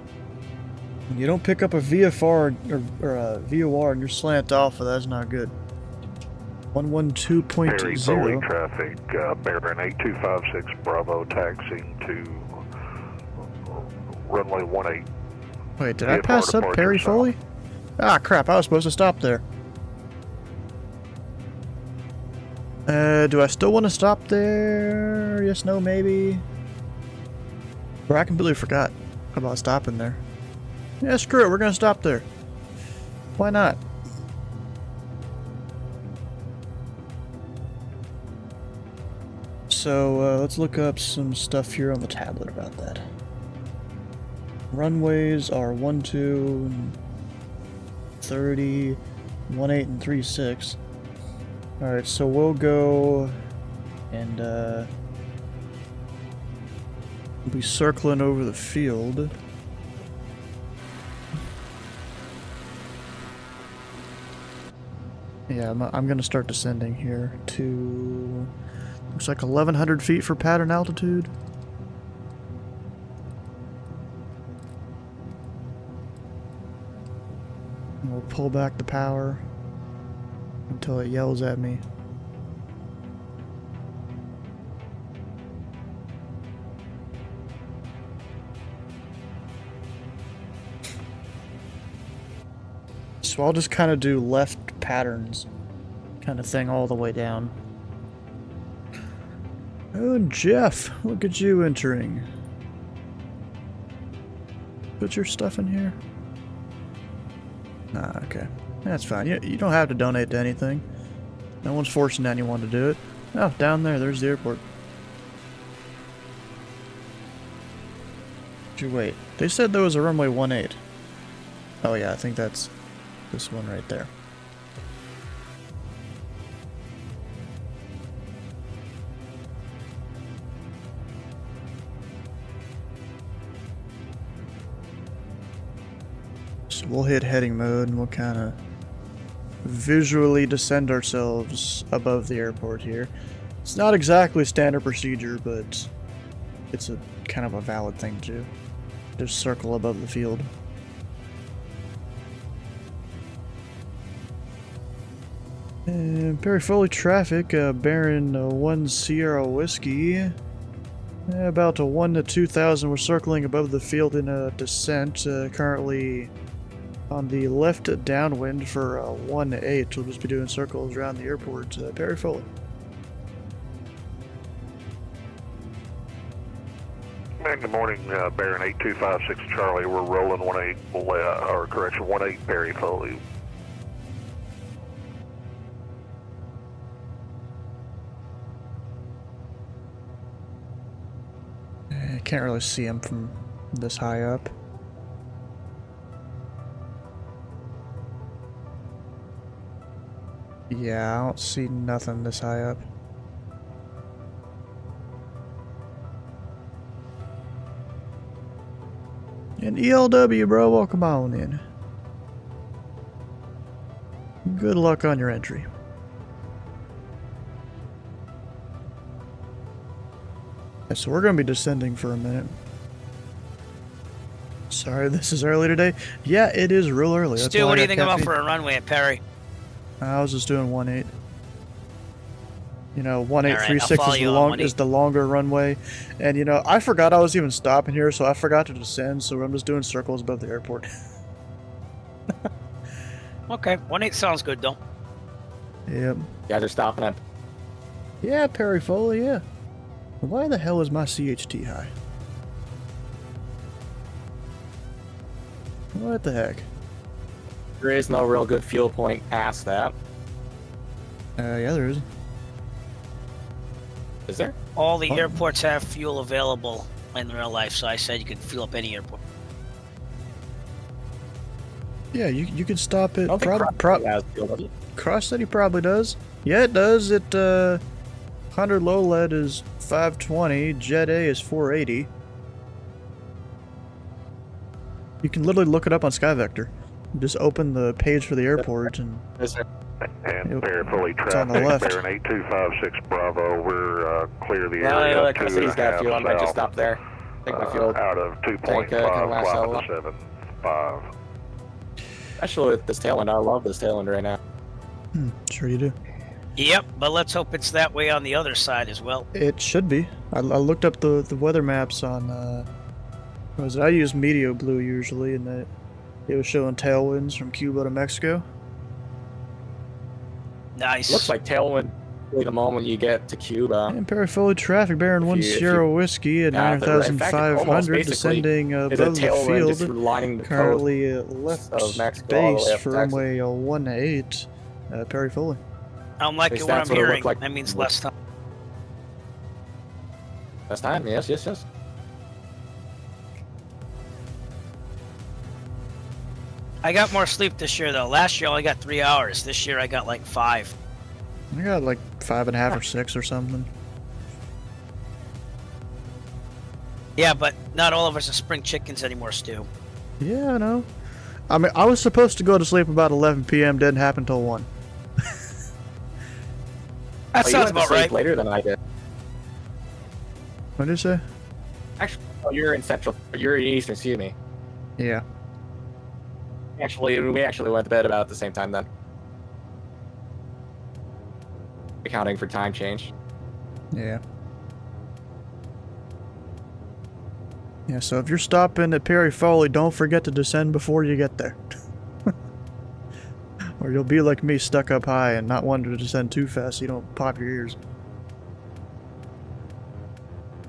When you don't pick up a VFR or a VOR and you're slant alpha, that's not good. 112.0. Perry Foley traffic, bearing 8256 Bravo, taxiing to runway 18. Wait, did I pass up Perry Foley? Ah, crap, I was supposed to stop there. Do I still want to stop there? Yes, no, maybe? Or I completely forgot about stopping there. Yeah, screw it, we're gonna stop there. Why not? So, let's look up some stuff here on the tablet about that. Runways are 12, 30, 18, and 36. Alright, so we'll go and we'll be circling over the field. Yeah, I'm gonna start descending here to, looks like 1100 feet for pattern altitude. And we'll pull back the power until it yells at me. So I'll just kind of do left patterns kind of thing all the way down. Oh, Jeff, look at you entering. Put your stuff in here. Ah, okay. That's fine. You don't have to donate to anything. No one's forcing anyone to do it. Oh, down there's the airport. Wait, they said there was a runway 18. Oh yeah, I think that's this one right there. So we'll hit heading mode and we'll kind of visually descend ourselves above the airport here. It's not exactly standard procedure, but it's a kind of a valid thing to do. Just circle above the field. And Perry Foley traffic, bearing 1 Sierra Whiskey. About a 1 to 2,000. We're circling above the field in a descent. Currently on the left downwind for 18. We'll just be doing circles around the airport. Perry Foley. Man, good morning, bearing 8256 Charlie. We're rolling 18, or correction, 18 Perry Foley. I can't really see him from this high up. Yeah, I don't see nothing this high up. And ELW, bro, welcome on in. Good luck on your entry. Yeah, so we're going to be descending for a minute. Sorry, this is early today. Yeah, it is real early. Stu, what do you think about for a runway at Perry? I was just doing 18. You know, Alright, 1836 is the longer runway. And you know, I forgot I was even stopping here, so I forgot to descend, so I'm just doing circles above the airport. Okay, 18 sounds good though. Yep. Yeah, they're stopping at. Yeah, Perry Foley, yeah. Why the hell is my CHT high? What the heck? There is no real good fuel point past that. Yeah, there is. Is there? All the airports have fuel available in real life, so I said you could fuel up any airport. Yeah, you could stop at I don't think Cross has fuel, does it? Cross City probably does. Yeah, it does. It 100 low lead is 520. Jet A is 480. You can literally look it up on SkyVector. You just open the page for the airport and Is there? And Yep. Bear fully It's on the traffic, left. Baron 8256 Bravo, we're clear of the Well, area yeah, up to City's got fuel. I might just south, stop there. Take my fuel. out of Tank, 2.5, can last how climb long? to 7.5. Especially with this tailwind. I love this tailwind right now. Sure you do. Yep, but let's hope it's that way on the other side as well. It should be. I looked up the weather maps on. What was it? I use Meteor Blue usually, and it was showing tailwinds from Cuba to Mexico. Nice. Looks like tailwind the moment you get to Cuba. And Perifolic traffic, Baron If 10 you- Whiskey at Yeah, in fact, it almost 9,500, basically descending is a above the tailwind just field. lining the coast Currently left of Mexico all the way base up to for Texas. runway 18, Perry Foley. I don't like At it least when that's I'm what it looked hearing. like. That means less time. That's time. Yes, yes, yes. I got more sleep this year, though. Last year I only got 3 hours. This year I got like 5. I got like 5.5 or 6 or something. Yeah, but not all of us are spring chickens anymore, Stu. Yeah, I know. I mean, I was supposed to go to sleep about 11 p.m. Didn't happen till 1. That Oh, you sounds went to about sleep right. later than I did. What did you say? Actually, oh, you're in Central. You're in Eastern. Excuse me. Yeah. Actually, we actually went to bed about the same time then. Accounting for time change. Yeah. Yeah, so if you're stopping at Perry Foley, don't forget to descend before you get there. Or you'll be like me, stuck up high and not wanting to descend too fast so you don't pop your ears.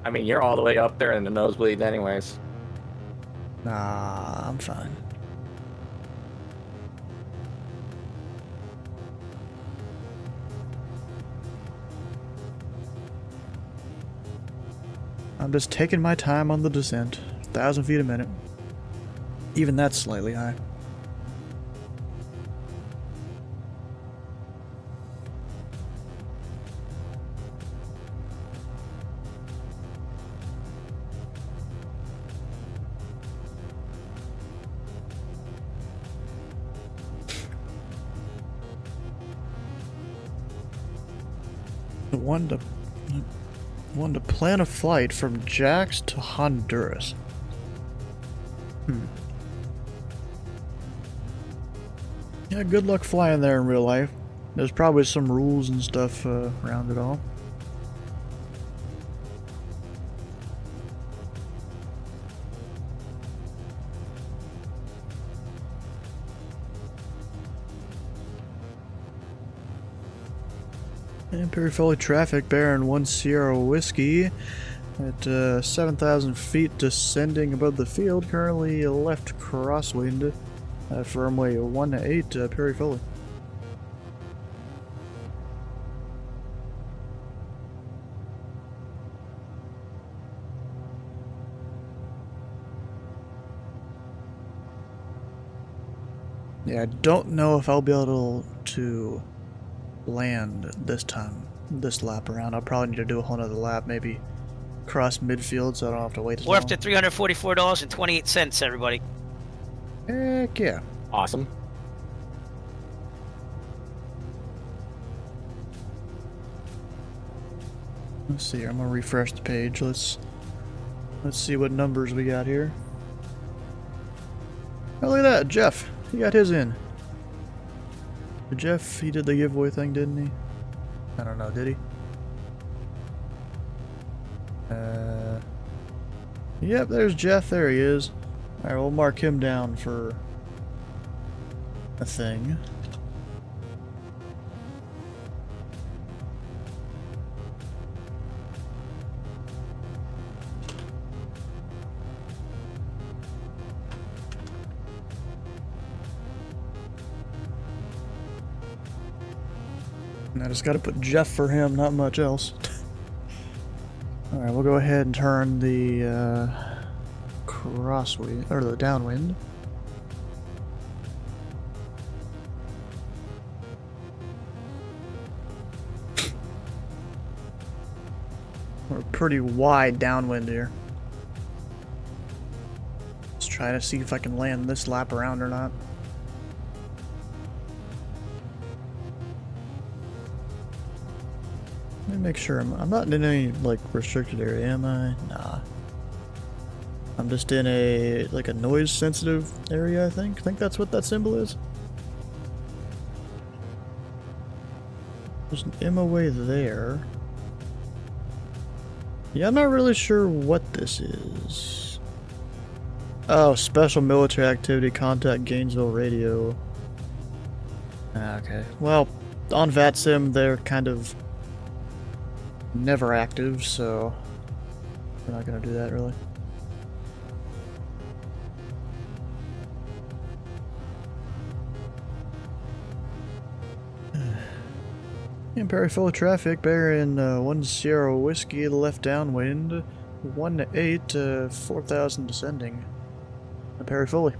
I mean, you're all the way up there in the nosebleeds anyways. Nah, I'm fine. I'm just taking my time on the descent. 1,000 feet a minute. Even that's slightly high. Wanted to plan a flight from Jax to Honduras. Yeah, good luck flying there in real life. There's probably some rules and stuff around it all. And Perifolic traffic, Baron 1 Sierra Whiskey at 7,000 feet descending above the field, currently left crosswind for runway 18 Perifolic. Yeah, I don't know if I'll be able to land this time, this lap around. I'll probably need to do a whole nother lap, maybe cross midfield so I don't have to wait as We're long. up to $344.28, everybody. Heck yeah. Awesome. Let's see here, I'm gonna refresh the page. Let's see what numbers we got here. Oh, look at that, Jeff. He got his in. Jeff, he did the giveaway thing, didn't he? I don't know, did he? Yep, there's Jeff. There he is. Alright, we'll mark him down for a thing. And I just gotta put Jeff for him, not much else. Alright, we'll go ahead and turn the crosswind, or the downwind. We're pretty wide downwind here. Let's try to see if I can land this lap around or not. me make sure I'm not in any like restricted area, am I? Nah. I'm just in a like a noise sensitive area, I think. I think that's what that symbol is. There's an MOA there. Yeah, I'm not really sure what this is. Oh, special military activity, contact Gainesville radio. Okay. Well, on VATSIM, they're kind of never active, so we're not gonna do that really. Perry full of traffic, bearing 1 Sierra Whiskey, left downwind, 18, 4000 descending. Perry fully.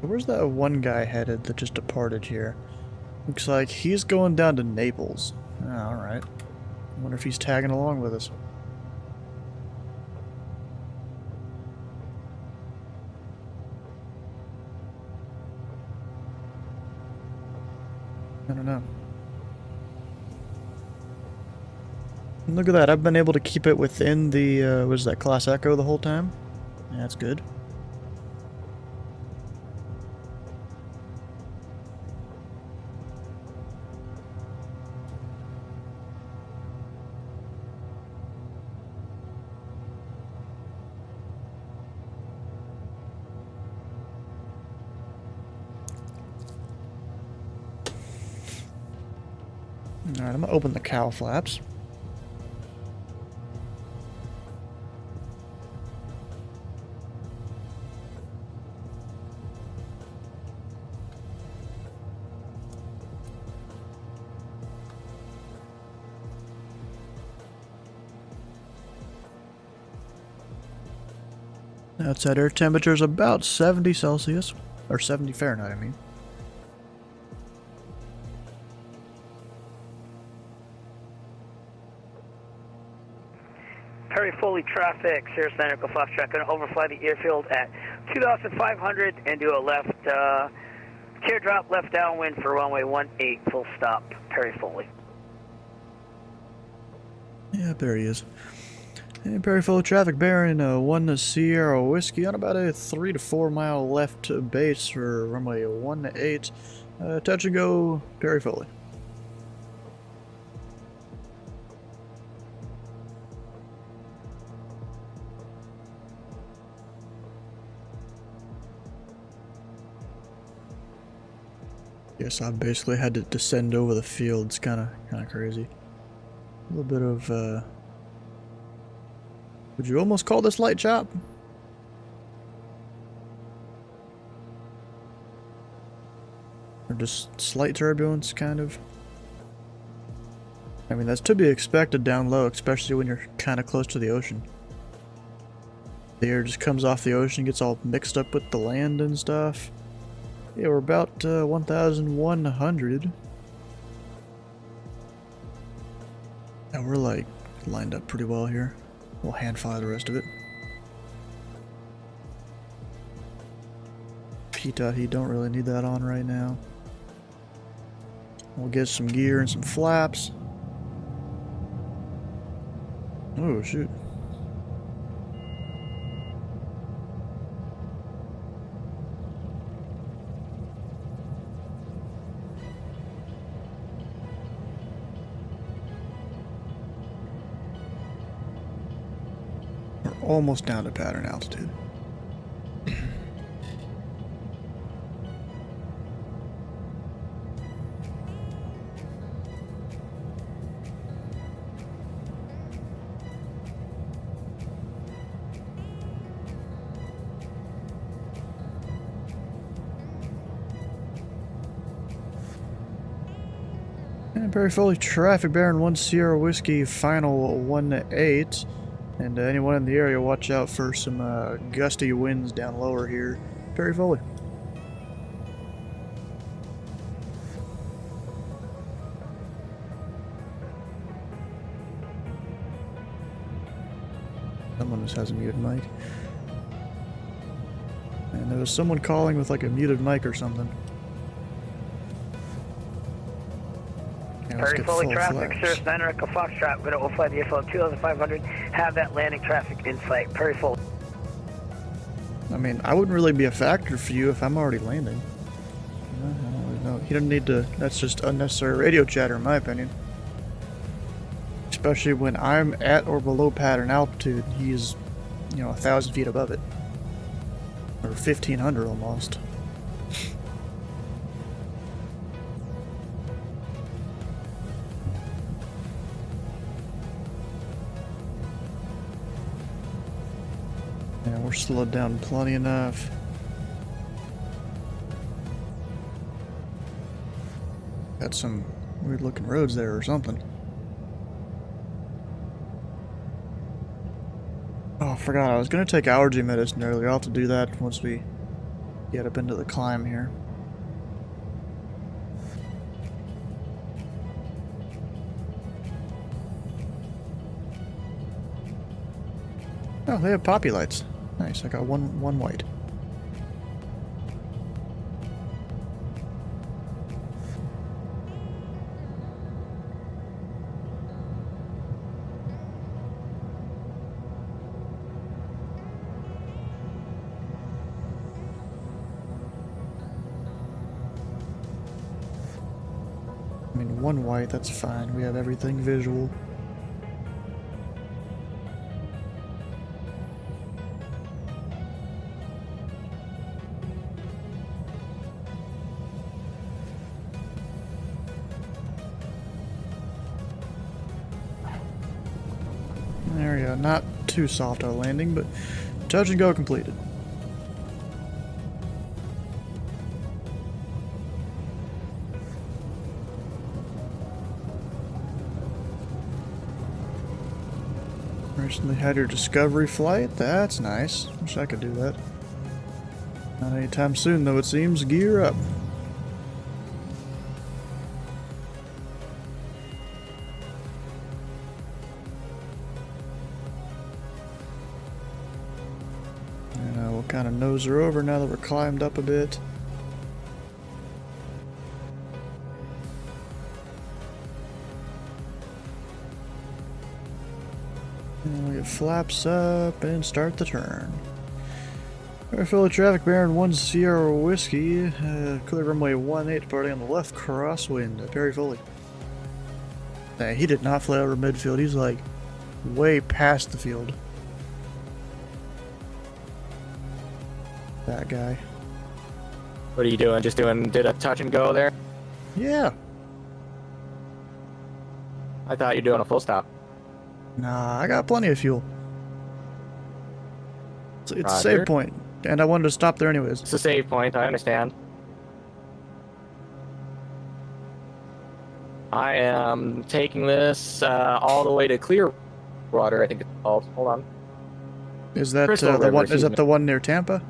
Where's that one guy headed that just departed here? Looks like he's going down to Naples. Oh, alright. I wonder if he's tagging along with us. I don't know. Look at that, I've been able to keep it within the, what is that, Class Echo the whole time? Yeah, that's good. Alright, I'm gonna open the cowl flaps. Outside air temperature is about 70 Celsius, or 70 Fahrenheit, I mean. Perry Foley traffic, Sierra Center, Echo Foxtrot, going to overfly the airfield at 2,500 and do a left teardrop left downwind for runway 18, full stop, Perry Foley. Yeah, there he is. And Perry full of traffic, bearing 1 Sierra Whiskey on about a 3 to 4 mile left base for runway 18. Touch and go, Perry Foley. Yes, I basically had to descend over the field. It's kind of crazy. A little bit of, would you almost call this light chop? Or just slight turbulence, kind of? I mean, that's to be expected down low, especially when you're kind of close to the ocean. The air just comes off the ocean, gets all mixed up with the land and stuff. Yeah, we're about 1,100. And we're like lined up pretty well here. We'll hand fire the rest of it. PTOT heat, don't really need that on right now. We'll get some gear and some flaps. Oh shoot. Almost down to pattern altitude. And Perry Foley traffic, bearing 1 Sierra Whiskey, final 18. And anyone in the area, watch out for some gusty winds down lower here. Perry Foley. Someone just has a muted mic. And there was someone calling with like a muted mic or something. Yeah, let's Very get fully full traffic, flaps. Cirrus 9 Echo Foxtrot. We're going to overfly the airfield 2500. Have that landing traffic in sight. Very full. I mean, I wouldn't really be a factor for you if I'm already landing. No, he doesn't need to. That's just unnecessary radio chatter, in my opinion. Especially when I'm at or below pattern altitude, he's, 1,000 feet above it, or 1,500 almost. Yeah, we're slowed down plenty enough. Got some weird looking roads there or something. Oh, I forgot I was gonna take allergy medicine earlier. I'll have to do that once we get up into the climb here. Oh, they have poppy lights. Nice, I got one white. I mean, one white, that's fine. We have everything visual. There we go. Not too soft a landing, but touch and go completed. Recently had your discovery flight. That's nice. Wish I could do that. Not anytime soon, though, it seems. Gear up. And we'll kind of nose her over now that we're climbed up a bit. And we get flaps up and start the turn. Airfield traffic bearing 1 Sierra Whiskey, clear runway 18 departing on the left crosswind, very fully. Nah, he did not fly over midfield, he's like way past the field. That guy. What are you doing? Did a touch and go there? Yeah. I thought you were doing a full stop. Nah, I got plenty of fuel. It's a Roger. save point, and I wanted to stop there anyways. It's a save point, I understand. I am taking this all the way to Clearwater, I think it's called. Hold on. Is that Crystal the River, one? Is excuse that me. the one near Tampa?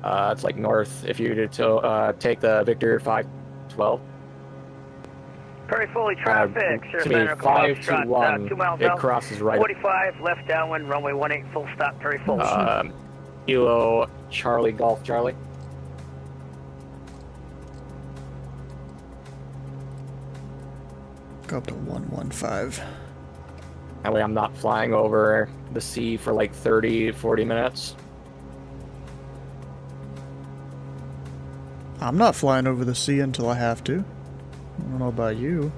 It's like north if you were to take the Victor 512. Very fully traffic, Cirrus to 9 me, Echo Foxtrot. 521, 2 miles it out. crosses right 45 left downwind, runway 18 full stop. Very full. Kilo Charlie Golf Charlie. Go up to 115. That way I'm not flying over the sea for like 30, 40 minutes. I'm not flying over the sea until I have to. I don't know about you.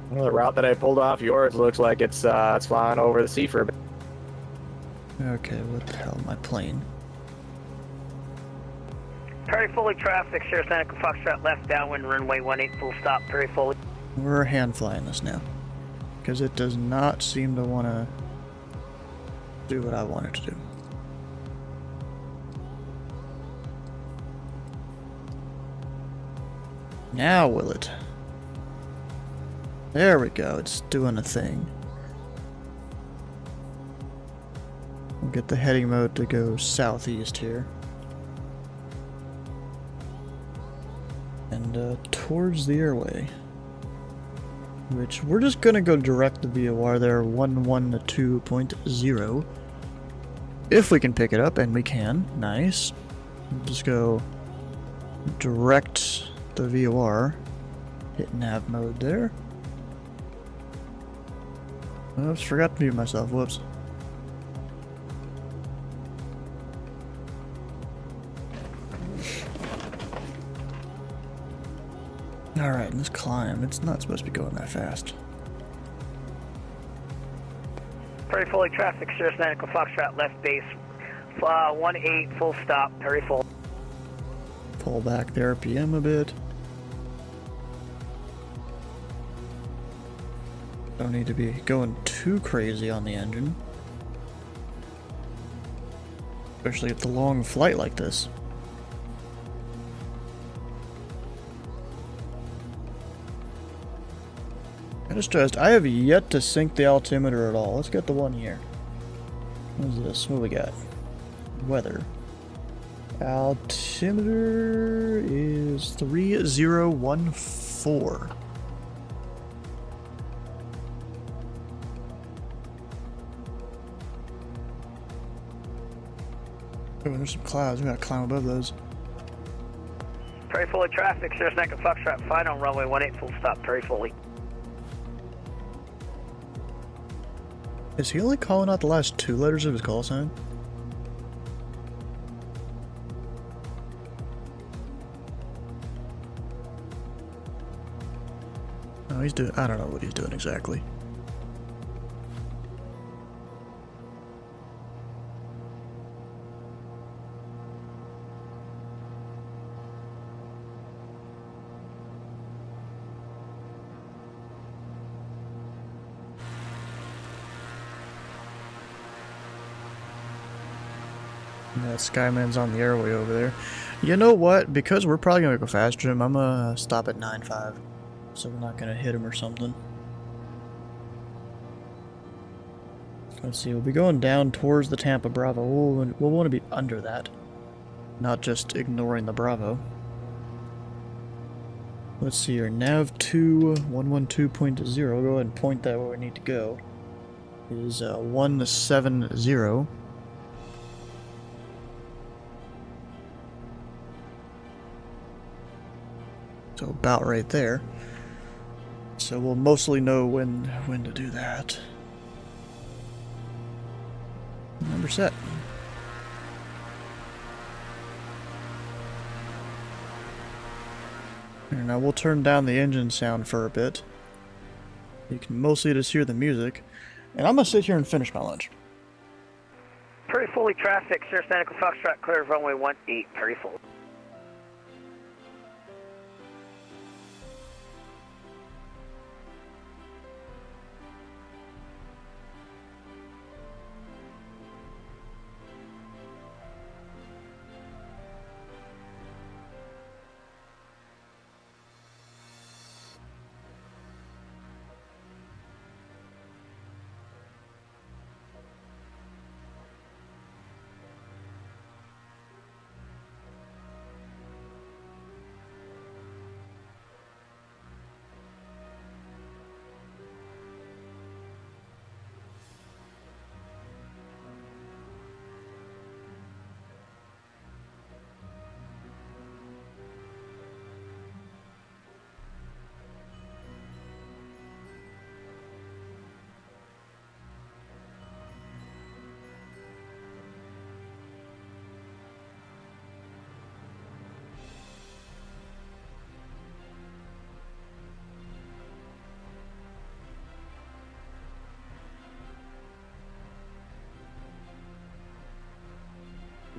Well, the route that I pulled off yours looks like it's flying over the sea for a bit. Okay, what the hell, my plane? Very fully traffic, Cirrus 9 Echo Foxtrot left downwind, runway 18 full stop. Very fully. We're hand flying this now. Because it does not seem to want to do what I want it to do. Now will it? There we go, it's doing a thing. We'll get the heading mode to go southeast here. And towards the airway. Which, we're just gonna go direct to VOR there, 112.0. if we can pick it up, and we can. Nice. Just go direct the VOR. Hit nav mode there. Oops, forgot to mute myself. Whoops. Alright, let's climb. It's not supposed to be going that fast. Prairie Foley traffic, Cirrus 9 Echo Foxtrot, left base, 18, full stop, Prairie Foley. Pull back the RPM a bit. Don't need to be going too crazy on the engine. Especially at the long flight like this. I just stressed, I have yet to sync the altimeter at all. Let's get the one here. What is this? What do we got? Weather. Altimeter is 3014. Oh, and there's some clouds. We gotta climb above those. Prairie Foley traffic, Cirrus 9 Echo Foxtrot, fine on runway 18, full stop, Prairie Foley. Is he only calling out the last 2 letters of his call sign? No, he's doing. I don't know what he's doing exactly. That Skyman's on the airway over there. You know what? Because we're probably gonna go faster than him, I'm gonna stop at 9.5. So we're not gonna hit him or something. Let's see, we'll be going down towards the Tampa Bravo. We'll want to be under that, not just ignoring the Bravo. Let's see here, nav 2, 112.0, go ahead and point that where we need to go. Is 170. So about right there. So we'll mostly know when to do that. Number set. And now we'll turn down the engine sound for a bit. You can mostly just hear the music. And I'm gonna sit here and finish my lunch. Prairie Foley traffic, Cirrus 9 Echo Foxtrot, clear of runway 18, Prairie Foley.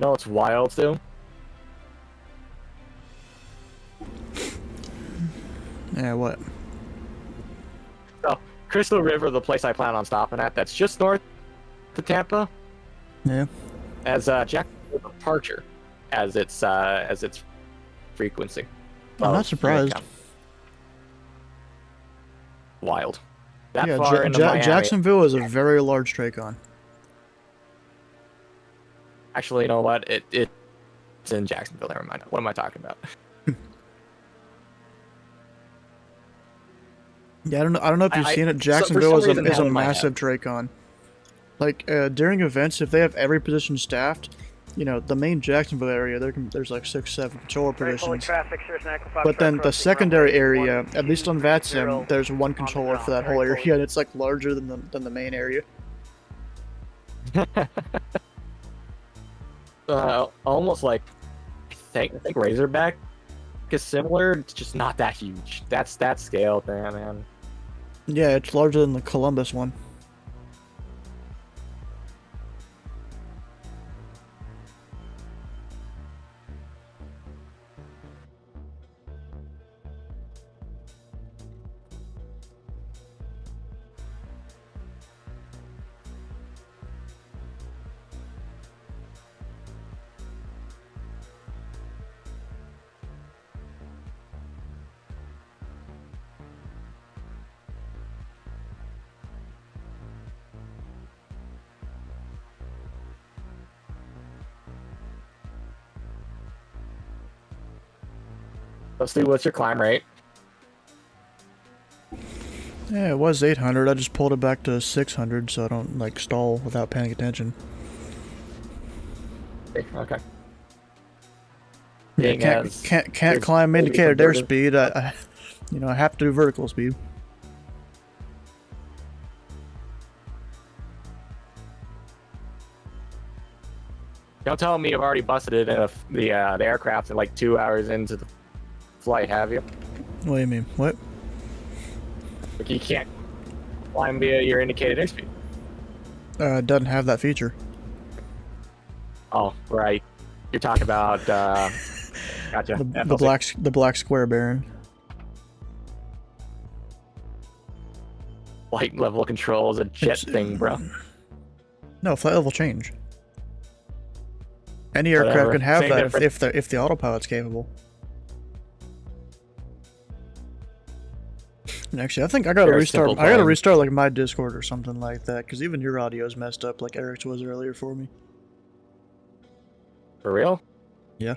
No, it's wild too. Yeah, what? So, Crystal River, the place I plan on stopping at, that's just north of Tampa, Yeah. as Jacksonville departure as its frequency. I'm not of surprised. Midtown. Wild. That Yeah, far into Miami. Jacksonville is a very large Tracon. Actually, you know what? It's in Jacksonville. Never mind. What am I talking about? Yeah, I don't know if you've seen it. for Jacksonville some is reason a Helen might massive Tracon. Like during events, if they have every position staffed, you know, the main Jacksonville area, there's like 6, 7 controller Very fully positions. traffic, Sirius Echo Foxtrot But then the crossing secondary runway area, at least on 1230 VATSIM, there's one on the controller for ground. that whole Very area, and it's like larger than the main area. Almost like I think Razorback is similar. It's just not that huge. That's that scale thing, man. Yeah, it's larger than the Columbus one. Let's see, what's your climb rate? Yeah, it was 800. I just pulled it back to 600 so I don't like stall without paying attention. Okay. Yeah, Being as can't there's climb maybe indicated converted- airspeed. I have to do vertical speed. Don't tell me you've already busted it in the aircraft in like 2 hours into the flight, have you? What do you mean? What? Like you can't climb via your indicated airspeed. It doesn't have that feature. Oh, right. You're talking about gotcha. The black square Baron. Flight level control is a jet thing, bro. No, flight level change. Any aircraft Whatever. can have Same that difference. if the autopilot's capable. And actually, I think I gotta Very restart. simple I gotta plan. restart like my Discord or something like that, because even your audio is messed up, like Eric's was earlier for me. For real? Yeah.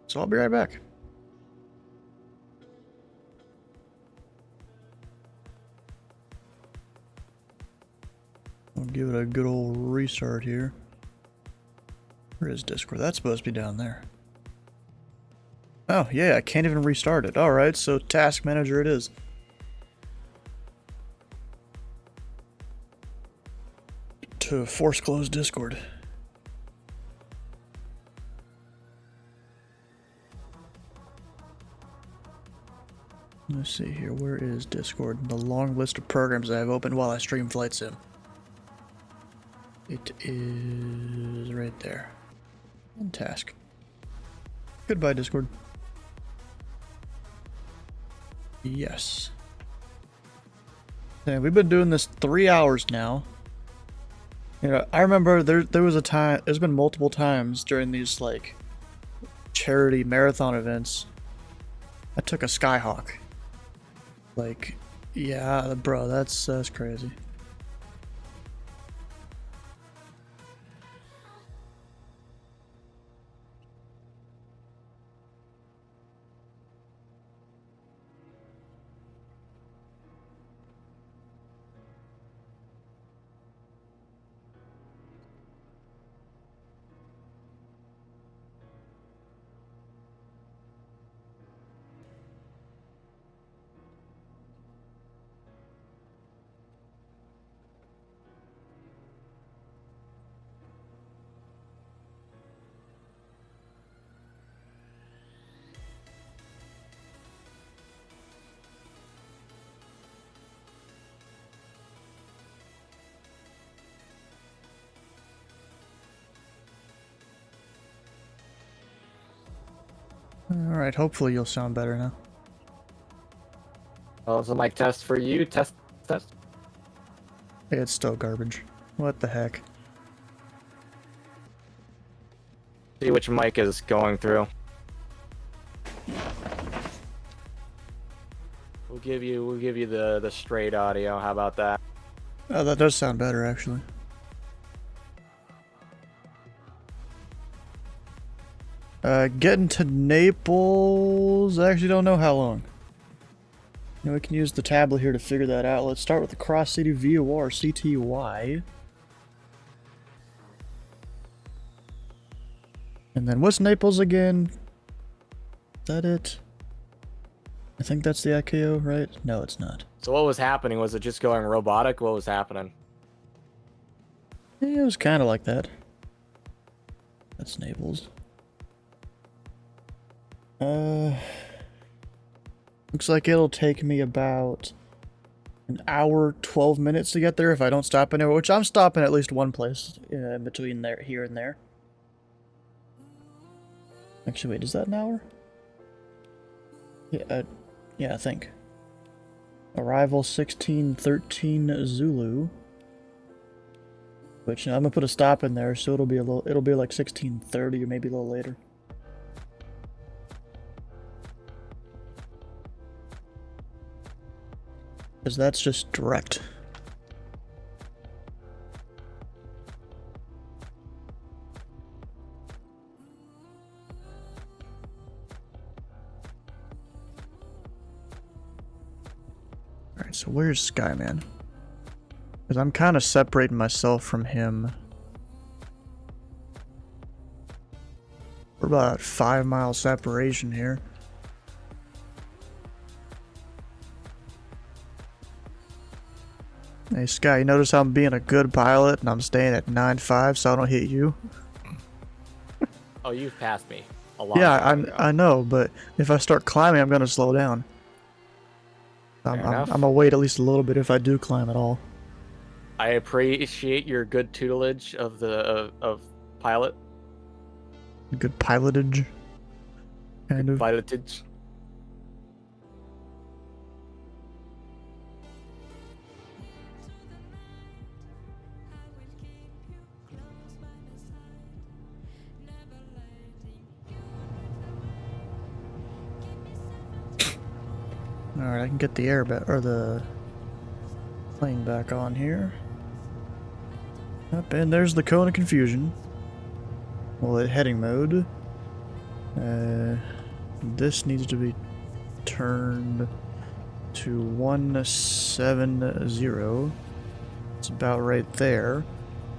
So I'll be right back. I'll give it a good old restart here. Where is Discord? That's supposed to be down there. Oh, yeah, I can't even restart it. Alright, so Task Manager it is. To force close Discord. Let's see here, where is Discord? The long list of programs I have open while I stream Flight Sim. It is right there. And task. Goodbye, Discord. Yes. Yeah, we've been doing this 3 hours now. You know, I remember there was a time, there's been multiple times during these, like, charity marathon events, I took a Skyhawk. Like, yeah, bro, that's crazy. Alright, hopefully you'll sound better now. Oh, so mic test for you. Test. It's still garbage. What the heck? See which mic is going through. We'll give you the straight audio. How about that? Oh, that does sound better, actually. Getting to Naples, I actually don't know how long. Now we can use the tablet here to figure that out. Let's start with the Cross City VOR CTY. And then what's Naples again? Is that it? I think that's the IKO, right? No, it's not. So what was happening? Was it just going robotic? What was happening? Yeah, it was kind of like that. That's Naples. Looks like it'll take me about an hour, 12 minutes to get there if I don't stop anywhere, which I'm stopping at least one place in between there, here and there. Actually, wait, is that an hour? Yeah, I think. Arrival 1613 Zulu. Which, I'm gonna put a stop in there, so it'll be like 1630 or maybe a little later. Because that's just direct. Alright, so where's Skyman? Because I'm kind of separating myself from him. We're about a 5-mile separation here. Hey Sky, you notice how I'm being a good pilot and I'm staying at 9.5 so I don't hit you? Oh, you've passed me a lot. Yeah, I know, but if I start climbing, I'm gonna slow down. I'm gonna wait at least a little bit if I do climb at all. I appreciate your good tutelage of the of pilot. Good pilotage, kind of. Pilotage. Alright, I can get the air back, or the plane back on here. Yep, and there's the cone of confusion. Well, at heading mode. This needs to be turned to 170. It's about right there.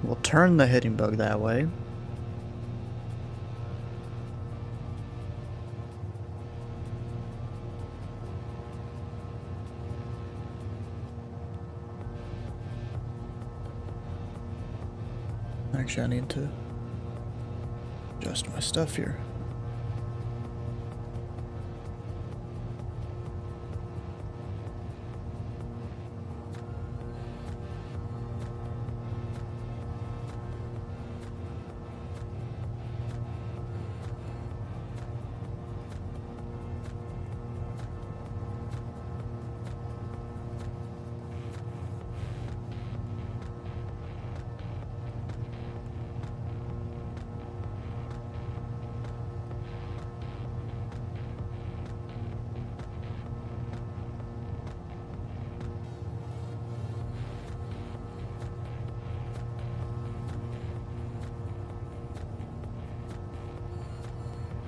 We'll turn the heading bug that way. Actually, I need to adjust my stuff here.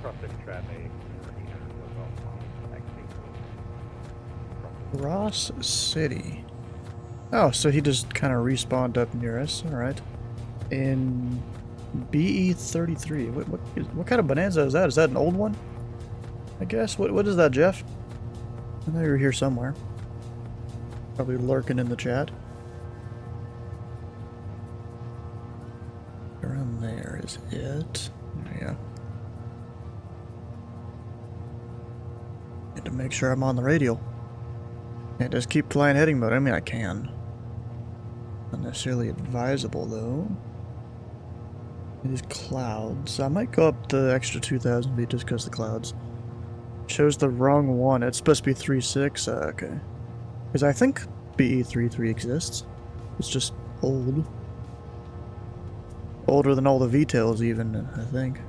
Cross city traffic. Ross City. Oh, so he just kind of respawned up near us. All right. In BE33. What kind of bonanza is that? Is that an old one? I guess. What is that, Jeff? I know you're here somewhere. Probably lurking in the chat. Around there is it. There you go. Need to make sure I'm on the radio. Can't just keep flying heading mode. I mean, I can. Not necessarily advisable, though. These clouds. I might go up the extra 2,000 feet just because the clouds. Shows the wrong one. It's supposed to be 3.6. Okay. Because I think BE33 exists. It's just old. Older than all the VTOLs, even, I think.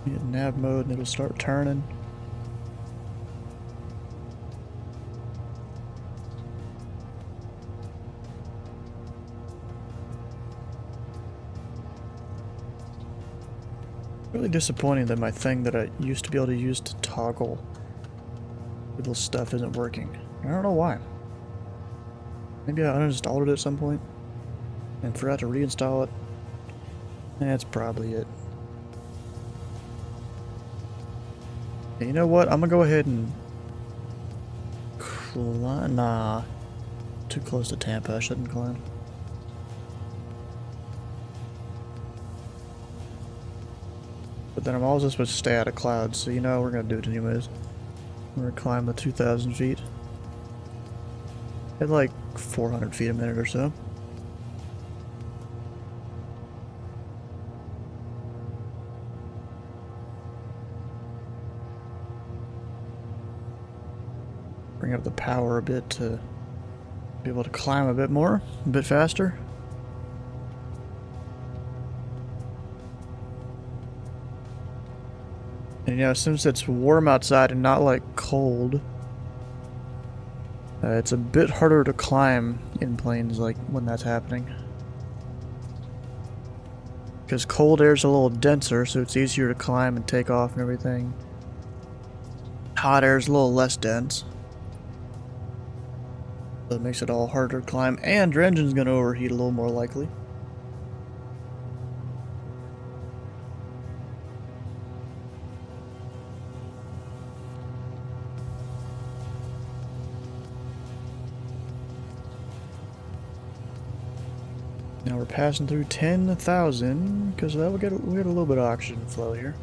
Hit nav mode and it'll start turning. Really disappointing that my thing that I used to be able to use to toggle little stuff isn't working. I don't know why. Maybe I uninstalled it at some point and forgot to reinstall it. That's probably it. You know what? I'm gonna go ahead and climb. Nah, too close to Tampa. I shouldn't climb. But then I'm also supposed to stay out of clouds, so you know we're gonna do it anyways. We're gonna climb the 2,000 feet at like 400 feet a minute or so. Bring up the power a bit to be able to climb a bit more, a bit faster. And you know, since it's warm outside and not like cold, it's a bit harder to climb in planes like when that's happening. Because cold air is a little denser, so it's easier to climb and take off and everything. Hot air is a little less dense. So it makes it all harder to climb, and your engine's going to overheat a little more likely. Now we're passing through 10,000, because that we get a little bit of oxygen flow here.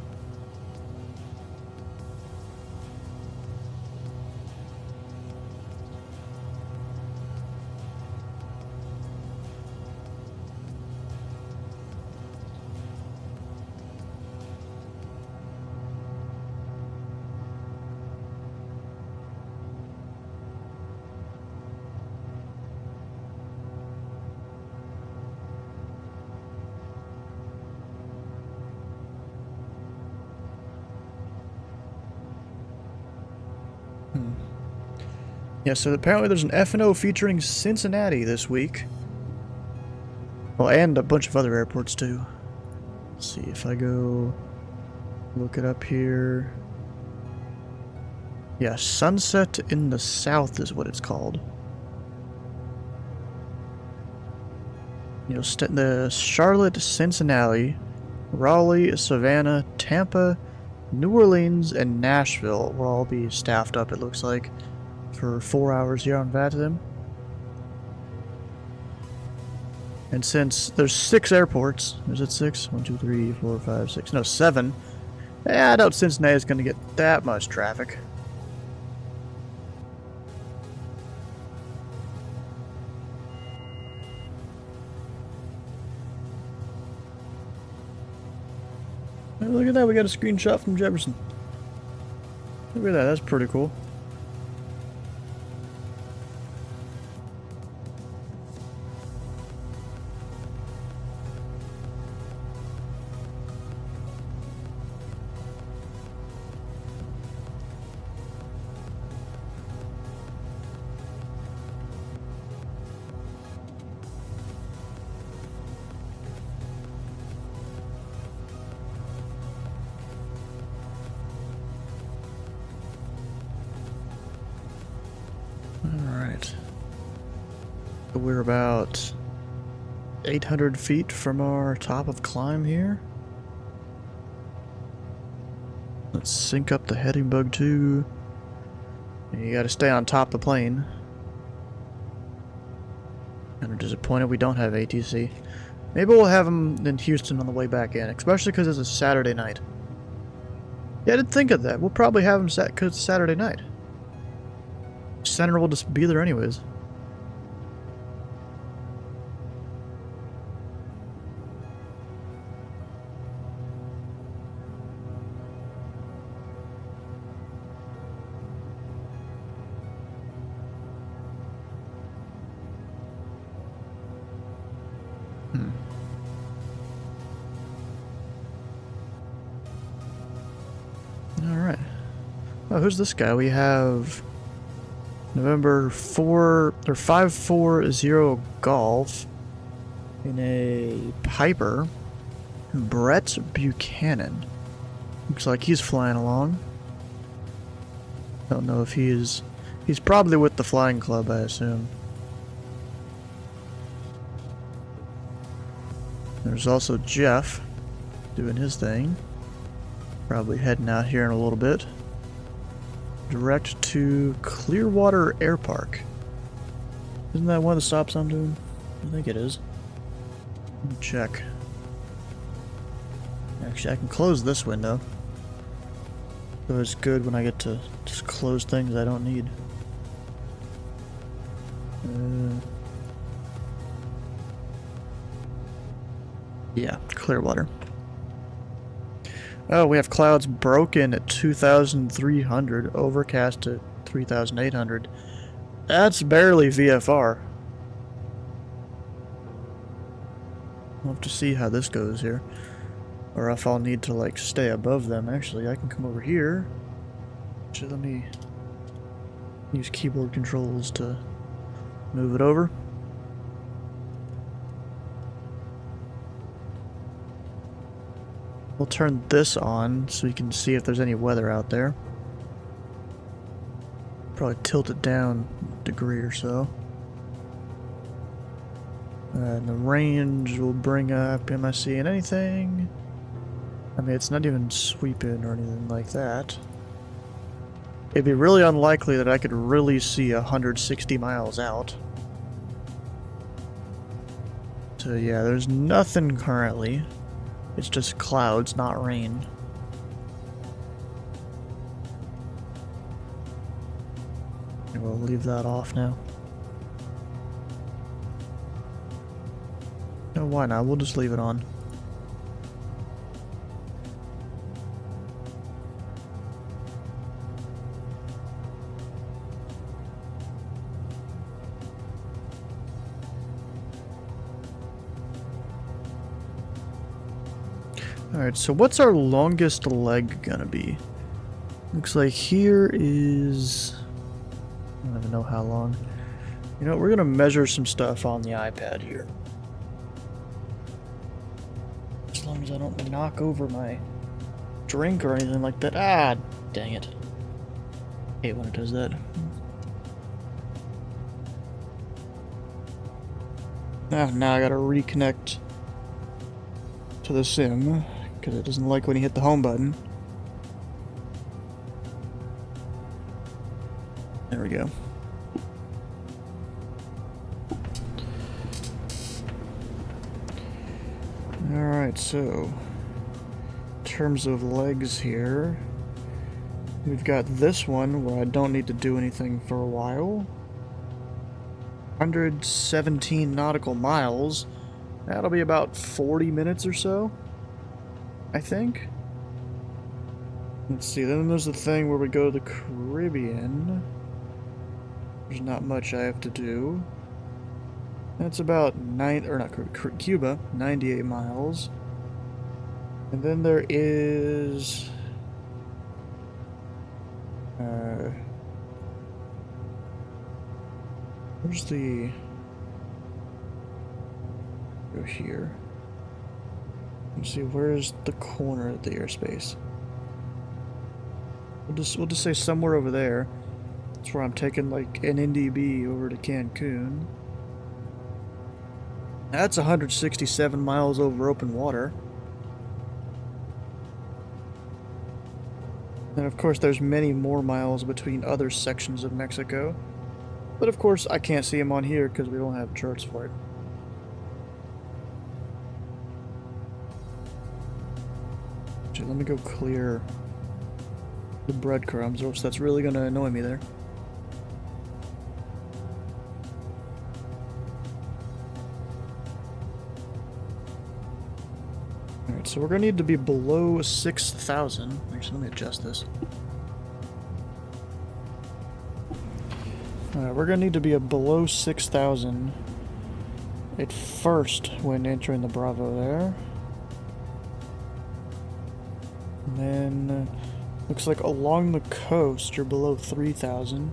Yeah, so apparently there's an F&O featuring Cincinnati this week. Well, and a bunch of other airports too. Let's see if I go look it up here. Yeah, Sunset in the South is what it's called. You know, the Charlotte, Cincinnati, Raleigh, Savannah, Tampa, New Orleans, and Nashville will all be staffed up, it looks like, for 4 hours here on VATSIM. And since there's 6 airports, is it 6? 1, 2, 3, 4, 5, 6. No, 7. I doubt Cincinnati is going to get that much traffic. Hey, look at that, we got a screenshot from Jefferson. Look at that, that's pretty cool. Alright. We're about 800 feet from our top of climb here. Let's sync up the heading bug too. You gotta stay on top of the plane. Kind of disappointed we don't have ATC. Maybe we'll have them in Houston on the way back in, especially because it's a Saturday night. Yeah, I didn't think of that. We'll probably have them set because it's Saturday night. Center will just be there anyways. Alright. Oh, who's this guy? We have November 540 Golf in a Piper. Brett Buchanan. Looks like he's flying along. Don't know if he's probably with the flying club, I assume. There's also Jeff doing his thing. Probably heading out here in a little bit. Direct to Clearwater Air Park. Isn't that one of the stops I'm doing? I think it is. Let me check. Actually, I can close this window. So it's good when I get to just close things I don't need. Yeah, Clearwater. Oh, we have clouds broken at 2,300, overcast at 3,800. That's barely VFR. We'll have to see how this goes here. Or if I'll need to, like, stay above them. Actually, I can come over here. Actually, let me use keyboard controls to move it over. We'll turn this on so you can see if there's any weather out there. Probably tilt it down a degree or so. And the range will bring up, am I seeing anything? I mean, it's not even sweeping or anything like that. It'd be really unlikely that I could really see 160 miles out. So yeah, there's nothing currently. It's just clouds, not rain. And we'll leave that off now. No, why not? We'll just leave it on. Alright, so what's our longest leg gonna be? Looks like here is... I don't even know how long. You know, we're gonna measure some stuff on the iPad here. As long as I don't knock over my drink or anything like that. Ah, dang it. I hate when it does that. Now I gotta reconnect to the sim, because it doesn't like when you hit the home button. There we go. Alright, so in terms of legs here, we've got this one where I don't need to do anything for a while. 117 nautical miles. That'll be about 40 minutes or so, I think. Let's see, then there's the thing where we go to the Caribbean. There's not much I have to do. That's about Cuba, 98 miles. And then there is... where's the... Go here. Let's see, where's the corner of the airspace? We'll just say somewhere over there. That's where I'm taking like an NDB over to Cancun. That's 167 miles over open water. And of course there's many more miles between other sections of Mexico. But of course I can't see them on here because we don't have charts for it. Actually, let me go clear the breadcrumbs, or else that's really going to annoy me there. Alright, so we're going to need to be below 6,000. Actually, let me adjust this. Alright, we're going to need to be below 6,000 at first when entering the Bravo there. And then, looks like along the coast, you're below 3,000.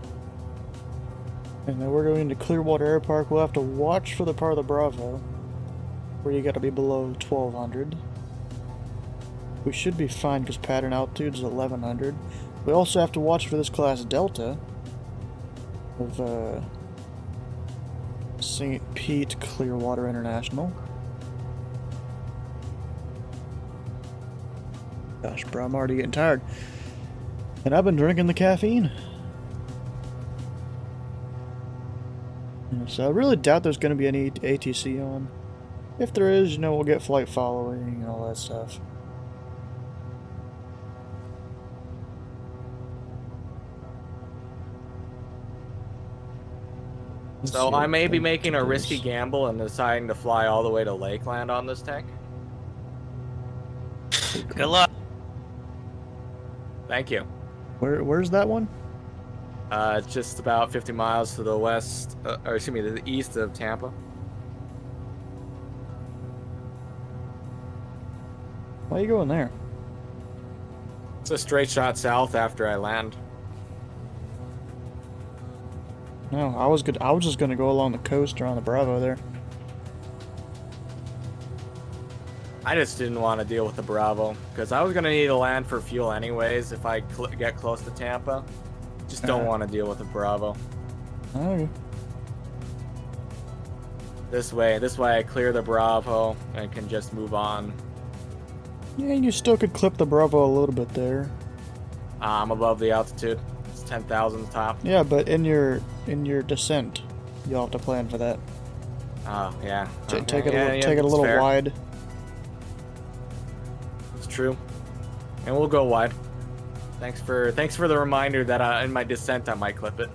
And then we're going to Clearwater Air Park. We'll have to watch for the part of the Bravo where you got to be below 1,200. We should be fine because pattern altitude is 1100. We also have to watch for this class Delta of St. Pete Clearwater International. Gosh, bro, I'm already getting tired. And I've been drinking the caffeine. So I really doubt there's going to be any ATC on. If there is, you know, we'll get flight following and all that stuff. So I may be making a risky gamble and deciding to fly all the way to Lakeland on this tank. Good luck. Thank you. Where's that one? It's just about 50 miles to the west, or excuse me, to the east of Tampa. Why are you going there? It's a straight shot south after I land. No, I was good. I was just gonna go along the coast around the Bravo there. I just didn't want to deal with the Bravo because I was gonna need to land for fuel anyways if I get close to Tampa. Just don't want to deal with the Bravo. Okay. This way I clear the Bravo and can just move on. Yeah, you still could clip the Bravo a little bit there. I'm above the altitude. It's 10,000 top. Yeah, but in your descent, you'll have to plan for that. Oh yeah. Take it a little fair. wide. It's true, and we'll go wide. Thanks for the reminder that in my descent I might clip it.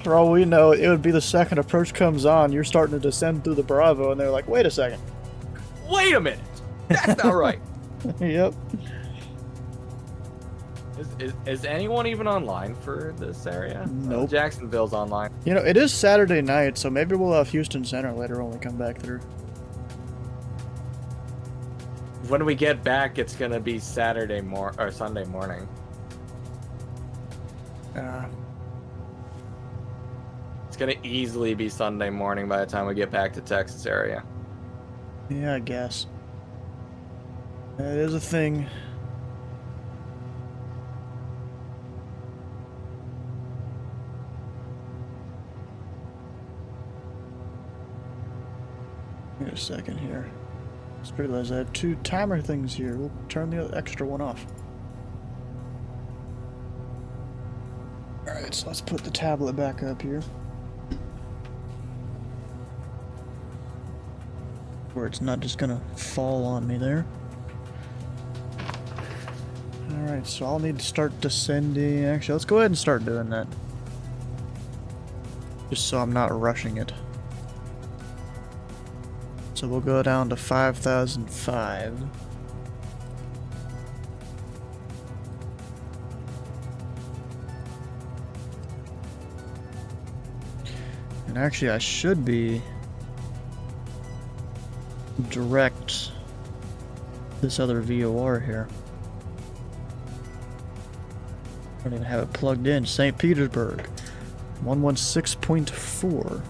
For all we know, it would be the second approach comes on, you're starting to descend through the Bravo, and they're like, "Wait a second." Wait a minute. That's not right. Yep. Is anyone even online for this area? Nope. Jacksonville's online. You know, it is Saturday night, so maybe we'll have Houston Center later when we come back through. When we get back, it's gonna be Sunday morning. It's gonna easily be Sunday morning by the time we get back to Texas area. Yeah, I guess. That is a thing. Wait a second here. Just realized I have two timer things here. We'll turn the extra one off. Alright, so let's put the tablet back up here. Where it's not just gonna fall on me there. Alright, so I'll need to start descending. Actually, let's go ahead and start doing that. Just so I'm not rushing it. So we'll go down to 5,005. And actually I should be direct this other VOR here. I don't even have it plugged in. St. Petersburg 116.4.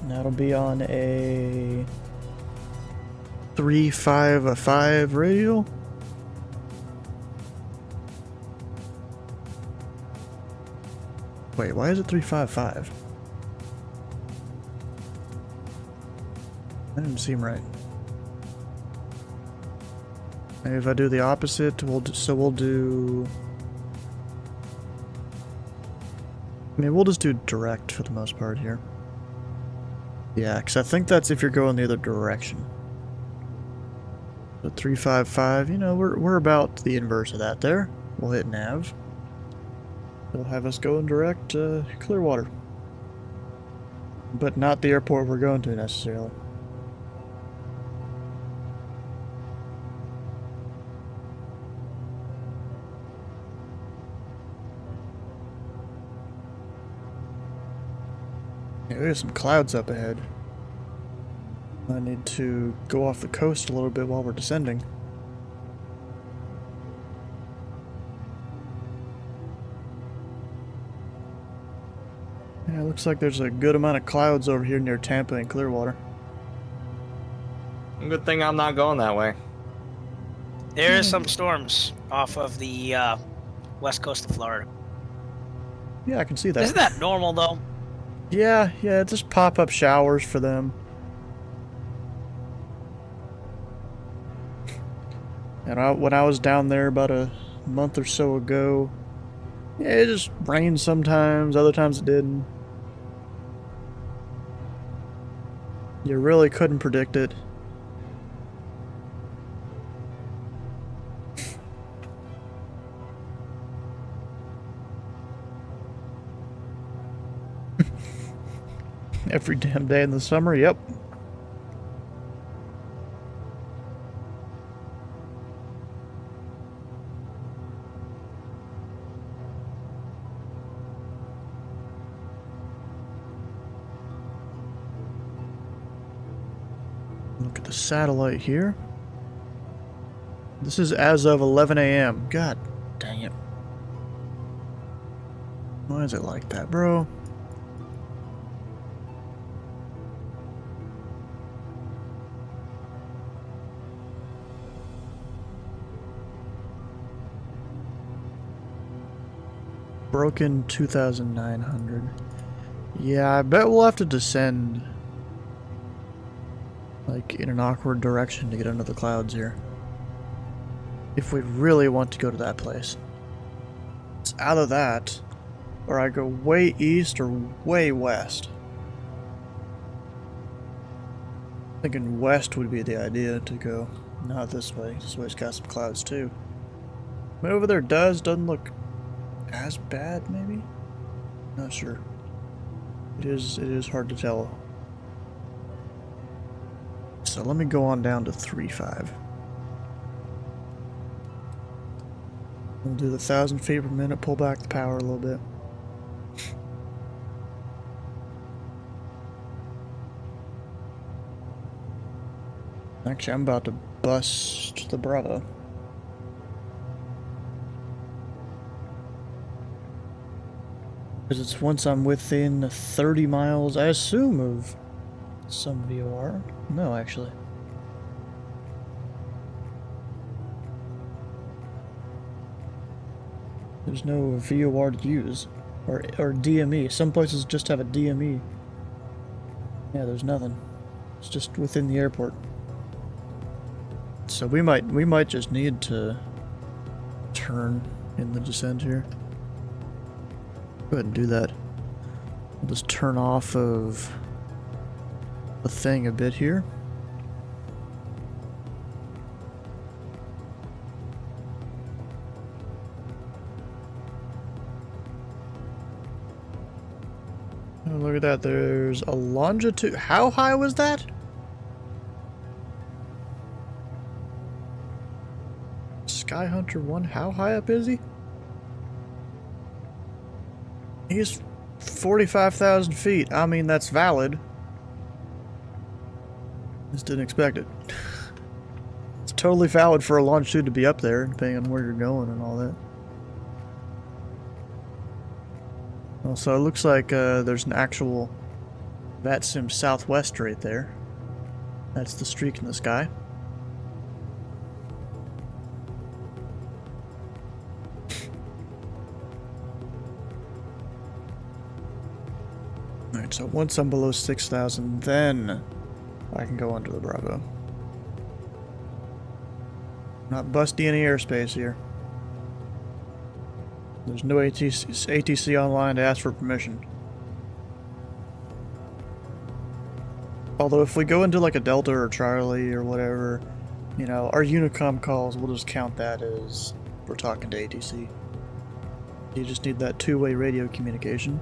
That'll be on a 355 radio. Wait, why is it 355? That didn't seem right. Maybe if I do the opposite, we'll do. I mean, we'll just do direct for the most part here. Yeah, because I think that's if you're going the other direction. So 355, you know, we're about the inverse of that there. We'll hit nav. It'll have us going direct to Clearwater. But not the airport we're going to necessarily. Yeah, there's some clouds up ahead. I need to go off the coast a little bit while we're descending. Yeah, it looks like there's a good amount of clouds over here near Tampa and Clearwater. Good thing I'm not going that way. There are some storms off of the west coast of Florida. Yeah, I can see that. Isn't that normal, though? Yeah, it's just pop-up showers for them. And when I was down there about a month or so ago, yeah, it just rained sometimes, other times it didn't. You really couldn't predict it. Every damn day in the summer, yep. Look at the satellite here. This is as of 11 a.m. God dang it. Why is it like that, bro? Broken 2,900. Yeah, I bet we'll have to descend like in an awkward direction to get under the clouds here. If we really want to go to that place. It's either that, or I go way east or way west. Thinking west would be the idea to go, not this way. This way's got some clouds too. But over there doesn't look as bad, maybe? Not sure. It is hard to tell. So let me go on down to 3.5. We'll do the 1,000 feet per minute, pull back the power a little bit. Actually, I'm about to bust the Bravo. Because it's once I'm within 30 miles, I assume, of some VOR. No, actually. There's no VOR to use. Or DME. Some places just have a DME. Yeah, there's nothing. It's just within the airport. So we might just need to turn in the descent here. Go ahead and do that. We'll just turn off of the thing a bit here. Oh, look at that. There's a longitude. How high was that? Skyhunter 1, how high up is he? He's 45,000 feet. I mean, that's valid. Just didn't expect it. It's totally valid for a longitude to be up there, depending on where you're going and all that. Also, it looks like there's an actual VATSIM Southwest right there. That's the streak in the sky. Alright, so once I'm below 6,000, then I can go under the Bravo. Not busting any airspace here. There's no ATC online to ask for permission. Although if we go into like a Delta or Charlie or whatever, you know, our Unicom calls, we'll just count that as we're talking to ATC. You just need that two-way radio communication.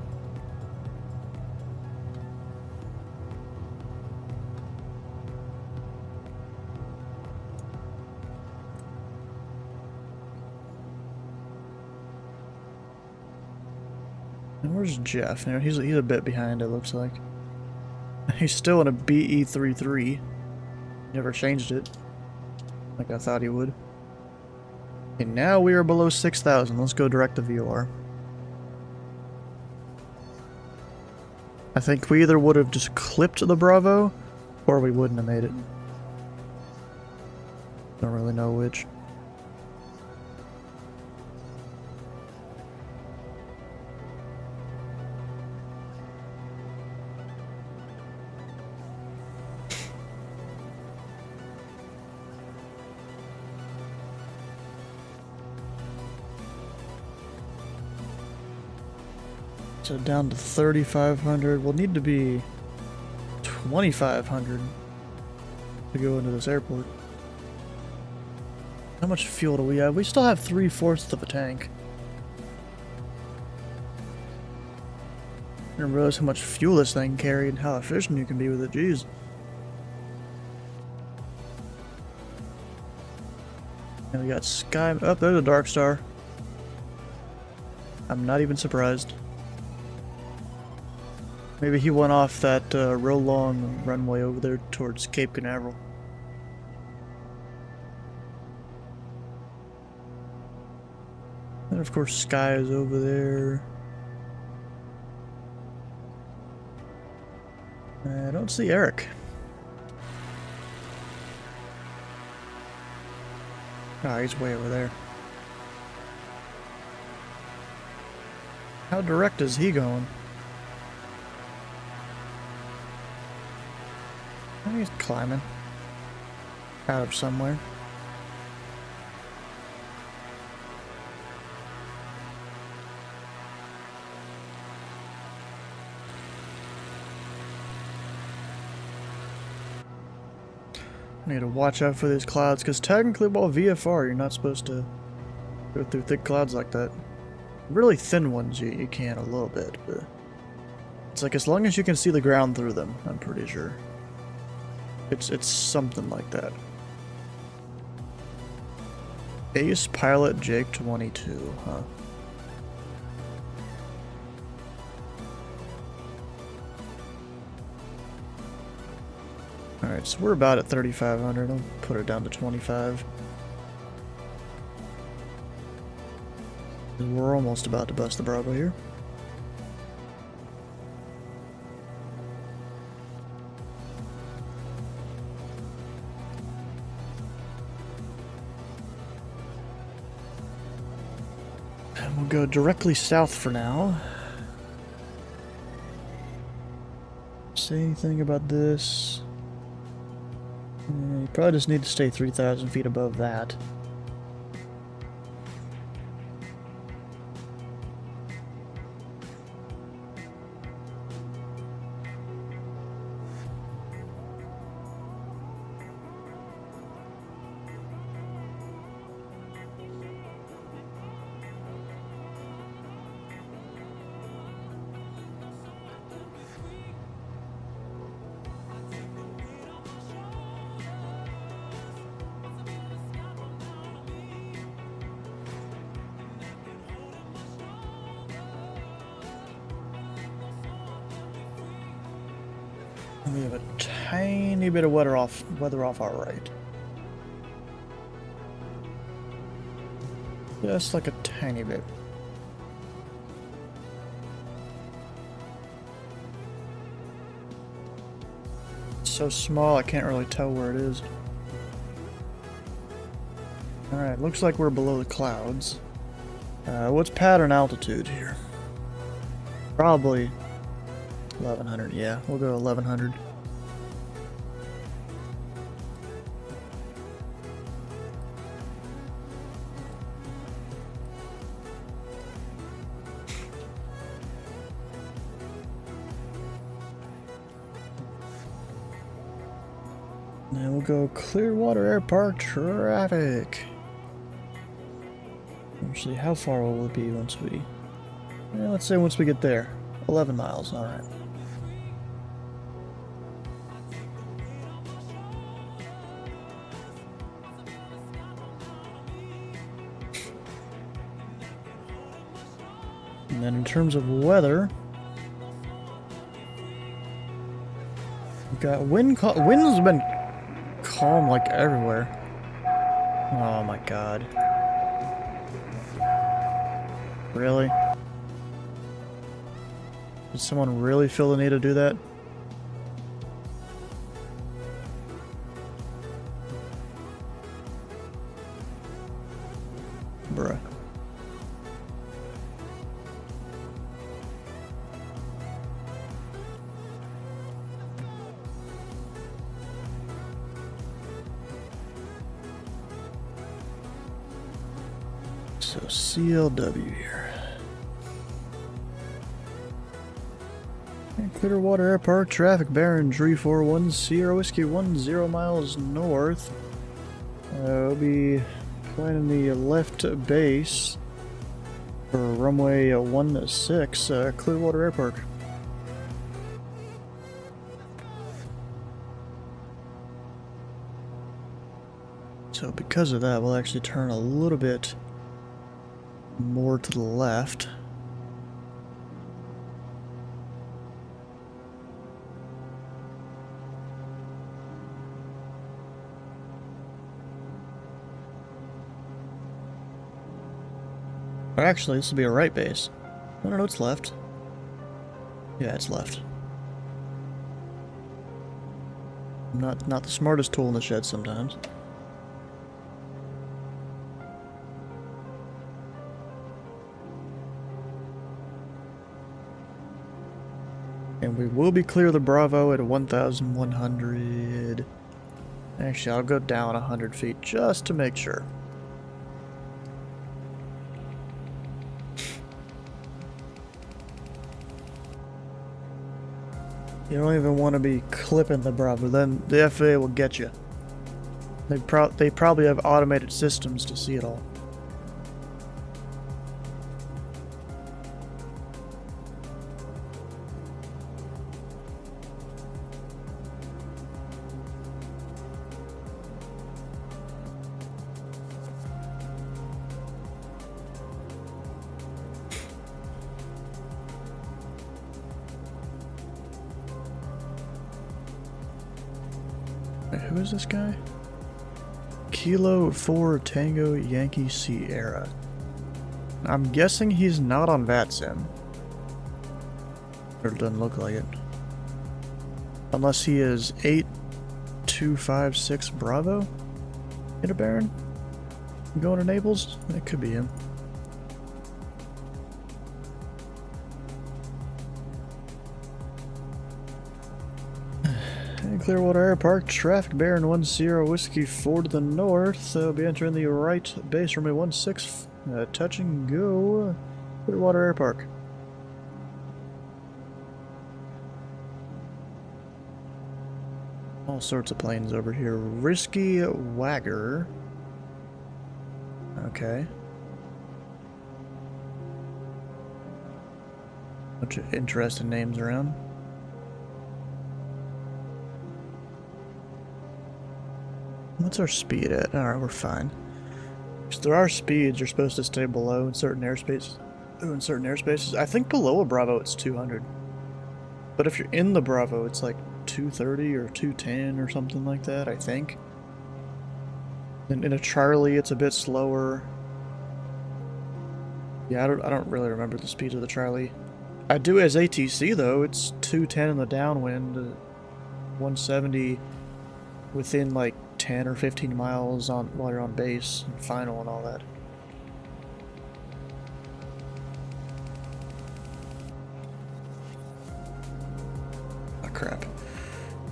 And where's Jeff? You know, he's a bit behind, it looks like. He's still in a BE33. Never changed it, like I thought he would. Okay, now we are below 6,000. Let's go direct to VOR. I think we either would have just clipped the Bravo, or we wouldn't have made it. Don't really know which. So down to 3,500. We'll need to be 2,500 to go into this airport. How much fuel do we have? We still have 3/4 of a tank. I didn't realize how much fuel this thing carried and how efficient you can be with it. Jeez. And we got Sky. Oh, there's a Dark Star. I'm not even surprised. Maybe he went off that real long runway over there towards Cape Canaveral. And of course Sky is over there. I don't see Eric. Ah, he's way over there. How direct is he going? He's climbing out of somewhere. I need to watch out for these clouds, because technically while VFR you're not supposed to go through thick clouds like that. Really thin ones you can a little bit, but it's like as long as you can see the ground through them, I'm pretty sure. It's something like that. Ace Pilot Jake 22, huh? Alright, so we're about at 3,500. I'll put it down to 25. We're almost about to bust the Bravo here. And we'll go directly south for now. Say anything about this? You probably just need to stay 3,000 feet above that. We have a tiny bit of weather off our right. Just like a tiny bit. It's so small I can't really tell where it is. Alright, looks like we're below the clouds. What's pattern altitude here? Probably 1,100, yeah, we'll go 1,100. Then we'll go Clearwater Airport traffic. Actually, how far will it be once we... Yeah, let's say once we get there. 11 miles, alright. And then in terms of weather, we've got wind's been calm like everywhere. Oh my god. Did someone really feel the need to do that? Bruh. So CLW here. And Clearwater Air Park, traffic bearing 341 Sierra Whiskey 10 miles north. We'll be planning the left base for runway 16, Clearwater Air Park. So because of that, we'll actually turn a little bit more to the left. Or actually, this will be a right base. No, it's left. Yeah, it's left. Not the smartest tool in the shed sometimes. And we will be clear of the Bravo at 1,100. Actually, I'll go down 100 feet just to make sure. You don't even want to be clipping the Bravo, then the FAA will get you. They probably have automated systems to see it all. Who is this guy? Kilo 4 Tango Yankee Sierra. I'm guessing he's not on VATSIM. Or it doesn't look like it. Unless he is 8256 Bravo? Hit a Baron? Going to Naples? That could be him. Clearwater Air Park, traffic bearing 10 Whiskey 4 to the north. We'll be entering the right base runway 16, touch and go, Clearwater Air Park. All sorts of planes over here. Risky Wagger. Okay. Bunch of interesting names around. What's our speed at? Alright, we're fine. So there are speeds you're supposed to stay below in certain airspaces. I think below a Bravo it's 200. But if you're in the Bravo, it's like 230 or 210 or something like that, I think. And in a Charlie, it's a bit slower. Yeah, I don't really remember the speeds of the Charlie. I do as ATC though. It's 210 in the downwind, 170 within like 10 or 15 miles on while you're on base and final and all that. Oh crap.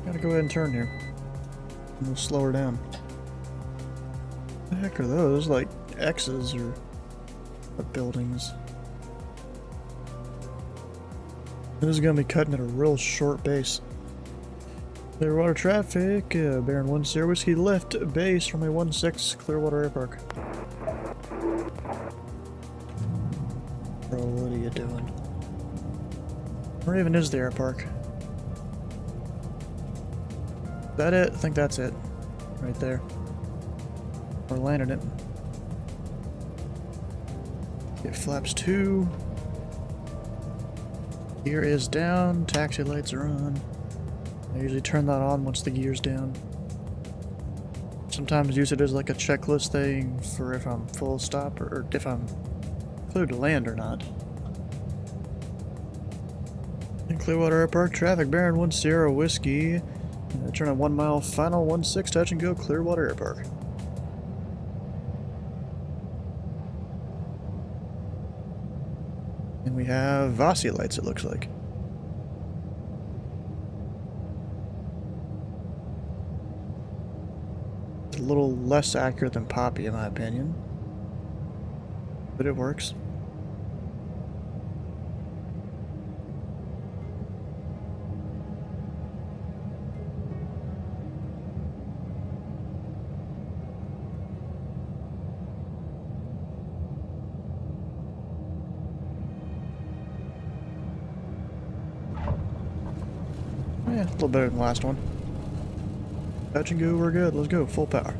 Gotta go ahead and turn here. We'll slow her down. What the heck are those? Like X's or buildings? This is gonna be cutting at a real short base. Clearwater traffic, bearing 10 Whiskey left base, runway 16, Clearwater Air Park. Bro, what are you doing? Where even is the air park? Is that it? I think that's it. Right there. We're landing it. Get flaps 2. Gear is down, taxi lights are on. I usually turn that on once the gear's down. Sometimes use it as like a checklist thing for if I'm full stop or if I'm cleared to land or not. In Clearwater Airport, traffic Baron 1 Sierra Whiskey. Turn on 1 mile, final 1-6, touch and go, Clearwater Airport. And we have Vasi lights, it looks like. It's a little less accurate than Poppy, in my opinion. But it works. Yeah, a little better than the last one. Touch and go, we're good. Let's go, full power.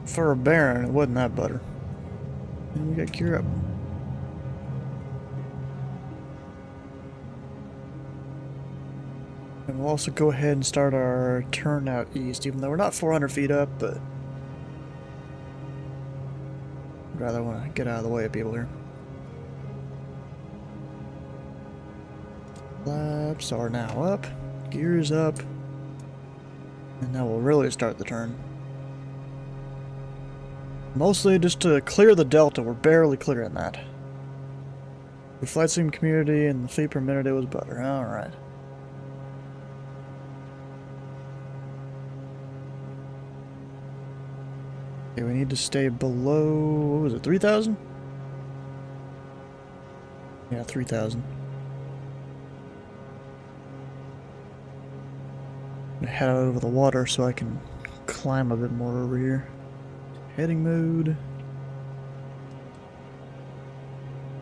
For a Baron, it wasn't that butter. And we got gear up. And we'll also go ahead and start our turn out east, even though we're not 400 feet up, but I'd rather want to get out of the way of people here. Flaps are now up, gears up, and now we'll really start the turn. Mostly just to clear the delta, we're barely clearing that. The flight sim community and the feet per minute, it was butter. Alright. Okay, we need to stay below, what was it, 3,000? Yeah, 3,000. I'm gonna head out over the water so I can climb a bit more over here. Heading mode.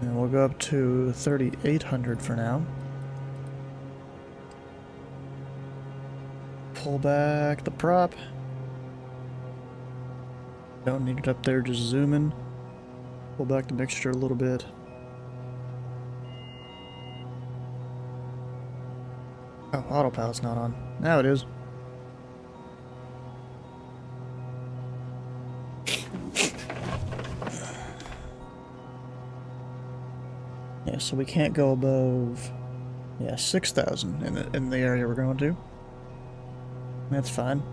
And we'll go up to 3,800 for now. Pull back the prop. Don't need it up there, just zoom in. Pull back the mixture a little bit. Oh, autopilot's not on. Now it is. Yeah, so we can't go above, yeah, 6,000 in the area we're going to. That's fine.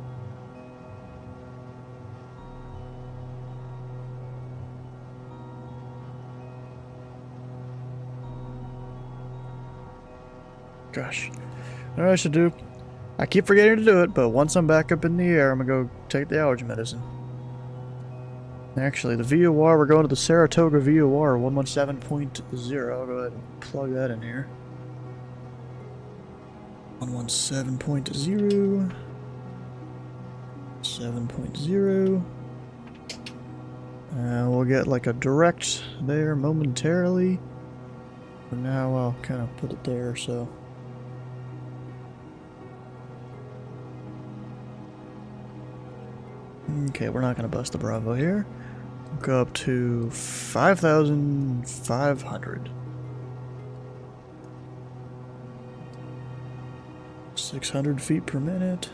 Gosh, what I should do? I keep forgetting to do it, but once I'm back up in the air, I'm gonna go take the allergy medicine. Actually, the VOR, we're going to the Saratoga VOR 117.0. I'll go ahead and plug that in here. 117.0. 7.0. We'll get like a direct there momentarily. For now, I'll kind of put it there, so. Okay, we're not going to bust the Bravo here. We'll go up to 5,500. 600 feet per minute.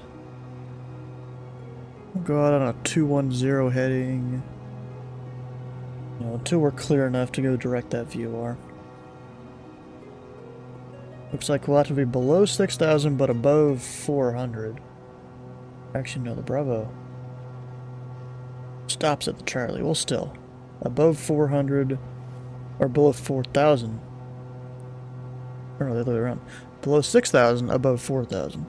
We'll go out on a 210 heading. You know, until we're clear enough to go direct that VOR. Looks like we'll have to be below 6,000 but above 400. Actually, no, the Bravo stops at the Charlie. Well, still above 400 or below 4,000. Or no, the other way around. Below 6,000, above 4,000.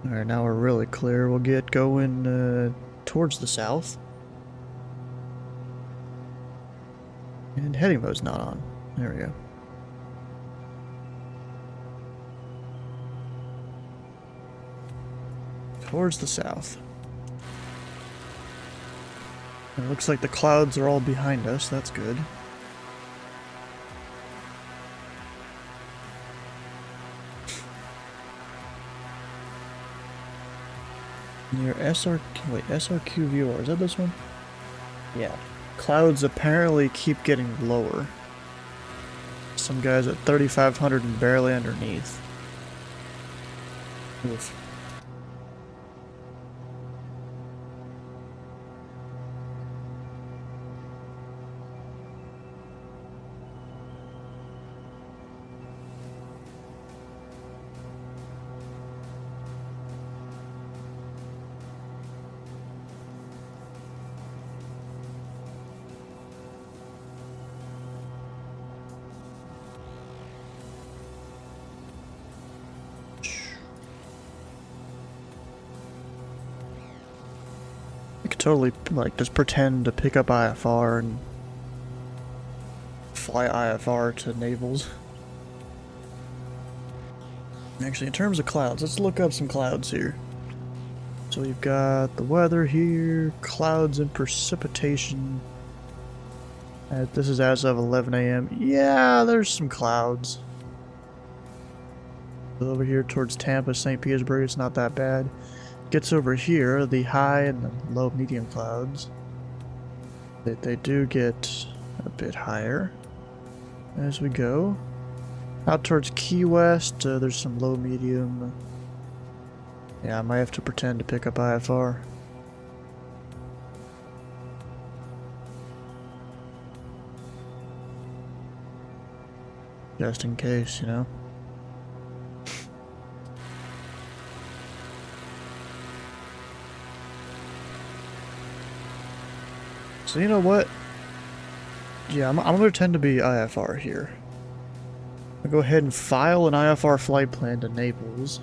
Alright, now we're really clear. We'll get going towards the south. And heading mode's not on. There we go. Towards the south. It looks like the clouds are all behind us. That's good. Near SRQ viewer. Is that this one? Yeah. Clouds apparently keep getting lower. Some guys at 3,500 and barely underneath. Oof. I could totally, like, just pretend to pick up IFR and fly IFR to Navels. Actually, in terms of clouds, let's look up some clouds here. So we've got the weather here, clouds and precipitation. This is as of 11 a.m. Yeah, there's some clouds. Over here towards Tampa, St. Petersburg, it's not that bad. Gets over here, the high and the low medium clouds. They do get a bit higher as we go. Out towards Key West, there's some low medium. Yeah, I might have to pretend to pick up IFR. Just in case, you know. So you know what? Yeah, I'm gonna pretend to be IFR here. I'll go ahead and file an IFR flight plan to Naples.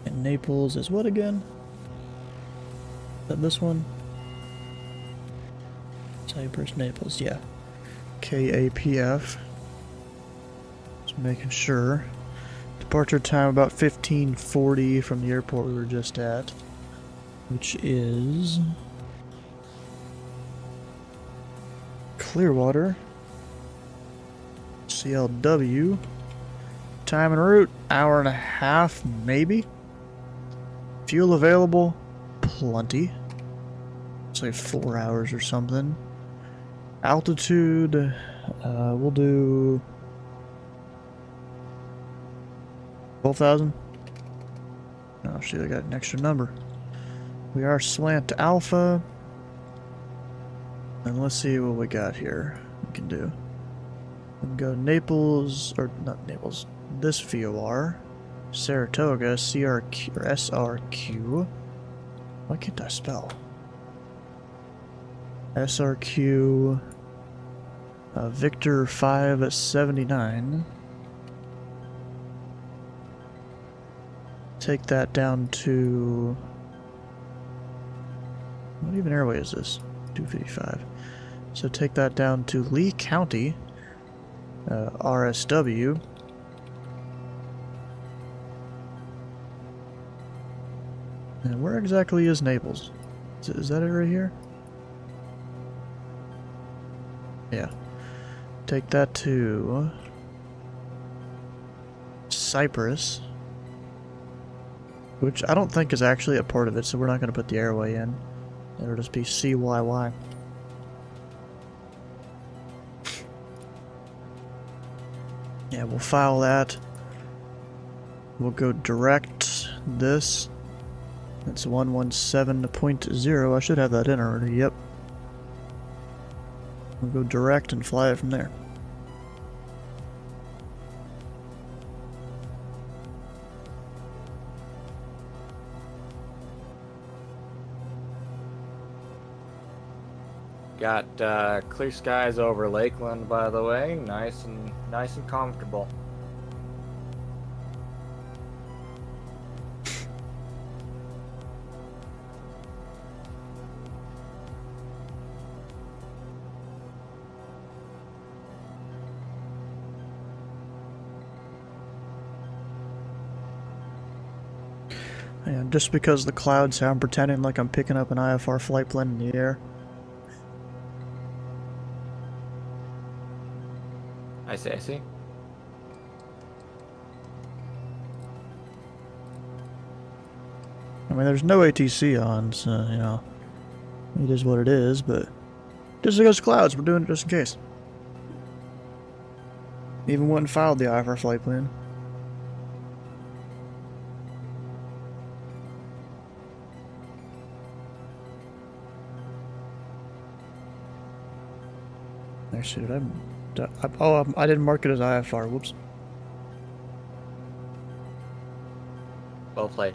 And Naples is what again? Is that this one? Cyprus, Naples, yeah. KAPF. Just making sure. Departure time about 15:40 from the airport we were just at, which is Clearwater. CLW. Time en route, hour and a half, maybe. Fuel available, plenty. Say 4 hours or something. Altitude, we'll do 12,000. Oh shit, I got an extra number. We are slant alpha. And let's see what we got here. We can do. We can go Naples, or not Naples, this VOR. Saratoga, CRQ, or SRQ. Why can't I spell? SRQ, Victor 579. Take that down to... What even airway is this? 255. So take that down to Lee County, RSW. And where exactly is Naples? Is that it right here? Yeah. Take that to Cyprus, which I don't think is actually a part of it, so we're not going to put the airway in. It'll just be CYY. Yeah, we'll file that. We'll go direct this. That's 117.0. I should have that in already, yep. We'll go direct and fly it from there. Got clear skies over Lakeland, by the way. Nice and comfortable. And just because the clouds say I'm pretending like I'm picking up an IFR flight plan in the air. I see. I mean, there's no ATC on, so, you know, it is what it is, but Just because clouds, we're doing it just in case. Even went and filed the IFR flight plan. Actually, I didn't mark it as IFR. Whoops. Well played.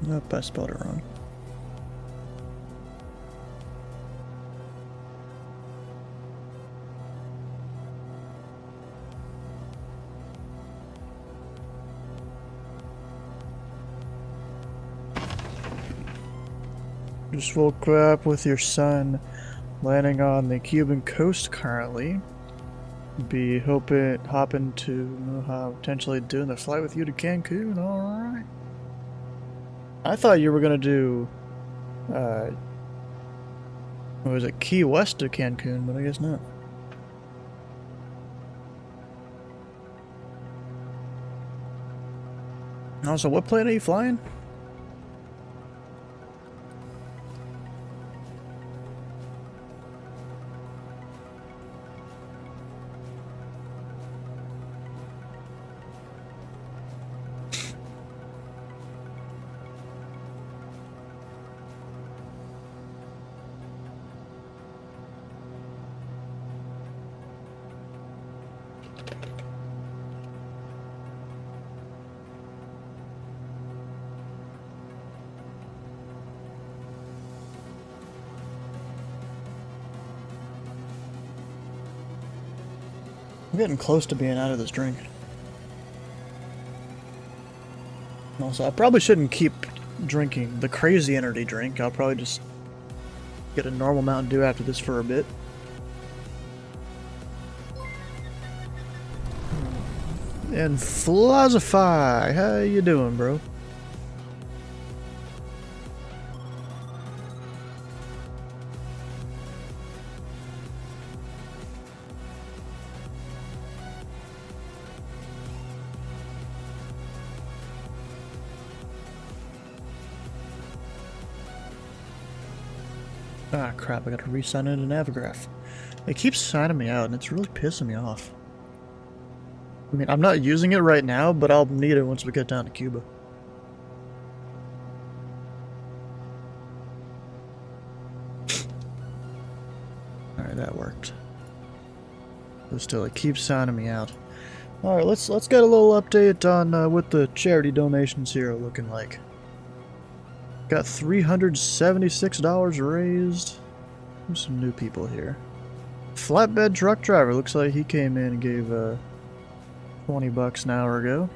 Nope, I spelled it wrong. Just woke up with your son landing on the Cuban coast currently. Be hopping to potentially doing the flight with you to Cancun. Alright. I thought you were gonna do what was it, Key West to Cancun, but I guess not. Also, what plane are you flying? I'm getting close to being out of this drink. Also, I probably shouldn't keep drinking the crazy energy drink. I'll probably just get a normal Mountain Dew after this for a bit. And Philosophy, how you doing, bro? Ah, crap, I gotta re-sign into Navigraph. It keeps signing me out, and it's really pissing me off. I mean, I'm not using it right now, but I'll need it once we get down to Cuba. Alright, that worked. But still, it keeps signing me out. Alright, let's get a little update on what the charity donations here are looking like. Got $376 raised. There's some new people here. Flatbed truck driver, looks like he came in and gave $20 an hour ago.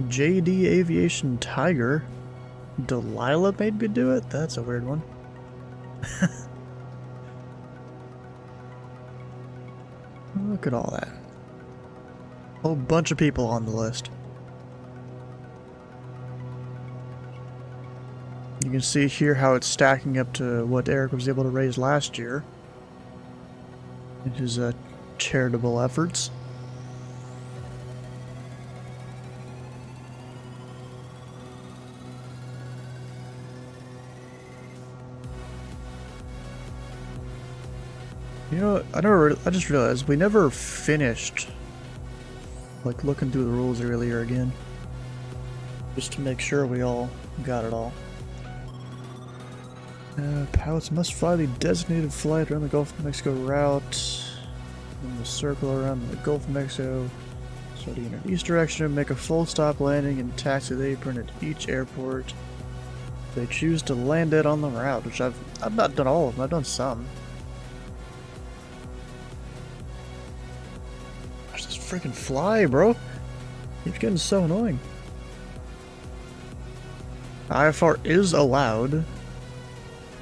JD Aviation Tiger. Delilah made me do it? That's a weird one. Look at all that. A whole bunch of people on the list. You can see here how it's stacking up to what Eric was able to raise last year in his charitable efforts. You know, I just realized we never finished like looking through the rules earlier again, just to make sure we all got it all. Pilots must fly the designated flight around the Gulf of Mexico route, in the circle around the Gulf of Mexico, starting in an east direction, make a full stop landing and taxi the apron at each airport they choose to land at on the route, which I've not done all of them, I've done some. Gosh, this freaking fly, bro! Keeps getting so annoying. IFR is allowed.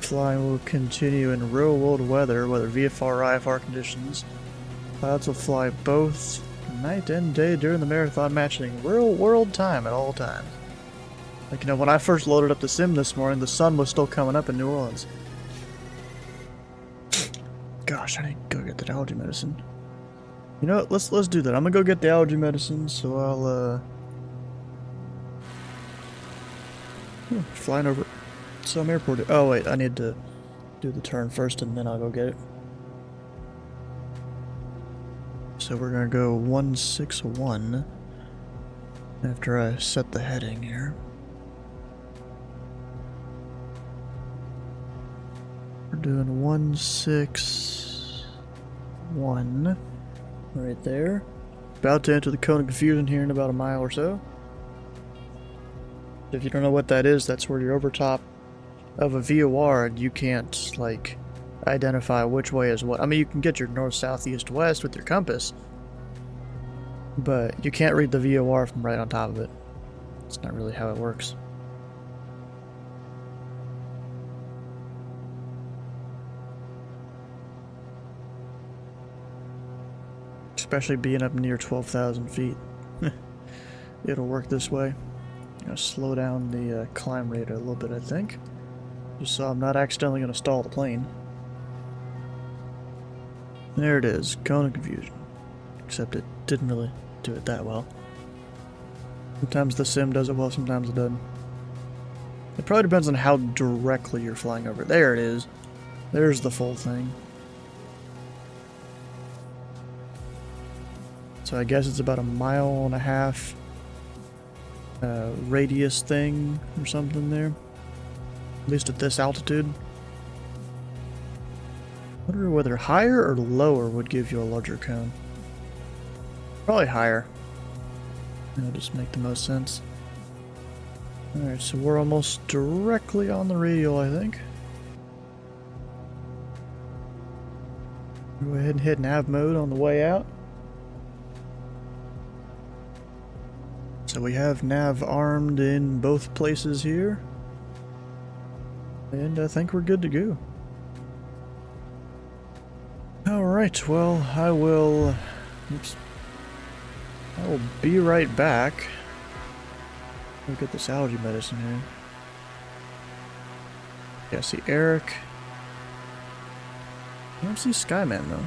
Flying will continue in real world weather, whether VFR or IFR conditions. Pilots will fly both night and day during the marathon, matching real world time at all times. Like, you know, when I first loaded up the sim this morning, the sun was still coming up in New Orleans. Gosh, I need to go get that allergy medicine. You know what? Let's do that. I'm gonna go get the allergy medicine, so I'll flying over some airport. Oh wait, I need to do the turn first and then I'll go get it. So we're gonna go 161 after I set the heading here. We're doing 161 right there. About to enter the cone of confusion here in about a mile or so. If you don't know what that is, that's where you're over top of a VOR and you can't, like, identify which way is what. I mean, you can get your north, south, east, west with your compass, but you can't read the VOR from right on top of it. It's not really how it works. Especially being up near 12,000 feet. It'll work this way. Gonna slow down the climb rate a little bit, I think. Just so I'm not accidentally gonna stall the plane. There it is, cone of confusion. Except it didn't really do it that well. Sometimes the sim does it well, sometimes it doesn't. It probably depends on how directly you're flying over. There it is. There's the full thing. So I guess it's about a 1.5 mile radius thing or something there. At least at this altitude. I wonder whether higher or lower would give you a larger cone. Probably higher. That'll just make the most sense. Alright, so we're almost directly on the radial, I think. Go ahead and hit nav mode on the way out. So we have nav armed in both places here. And I think we're good to go. Alright, well, I will be right back. Look at this allergy medicine here. Yeah, see Eric. I don't see Skyman though.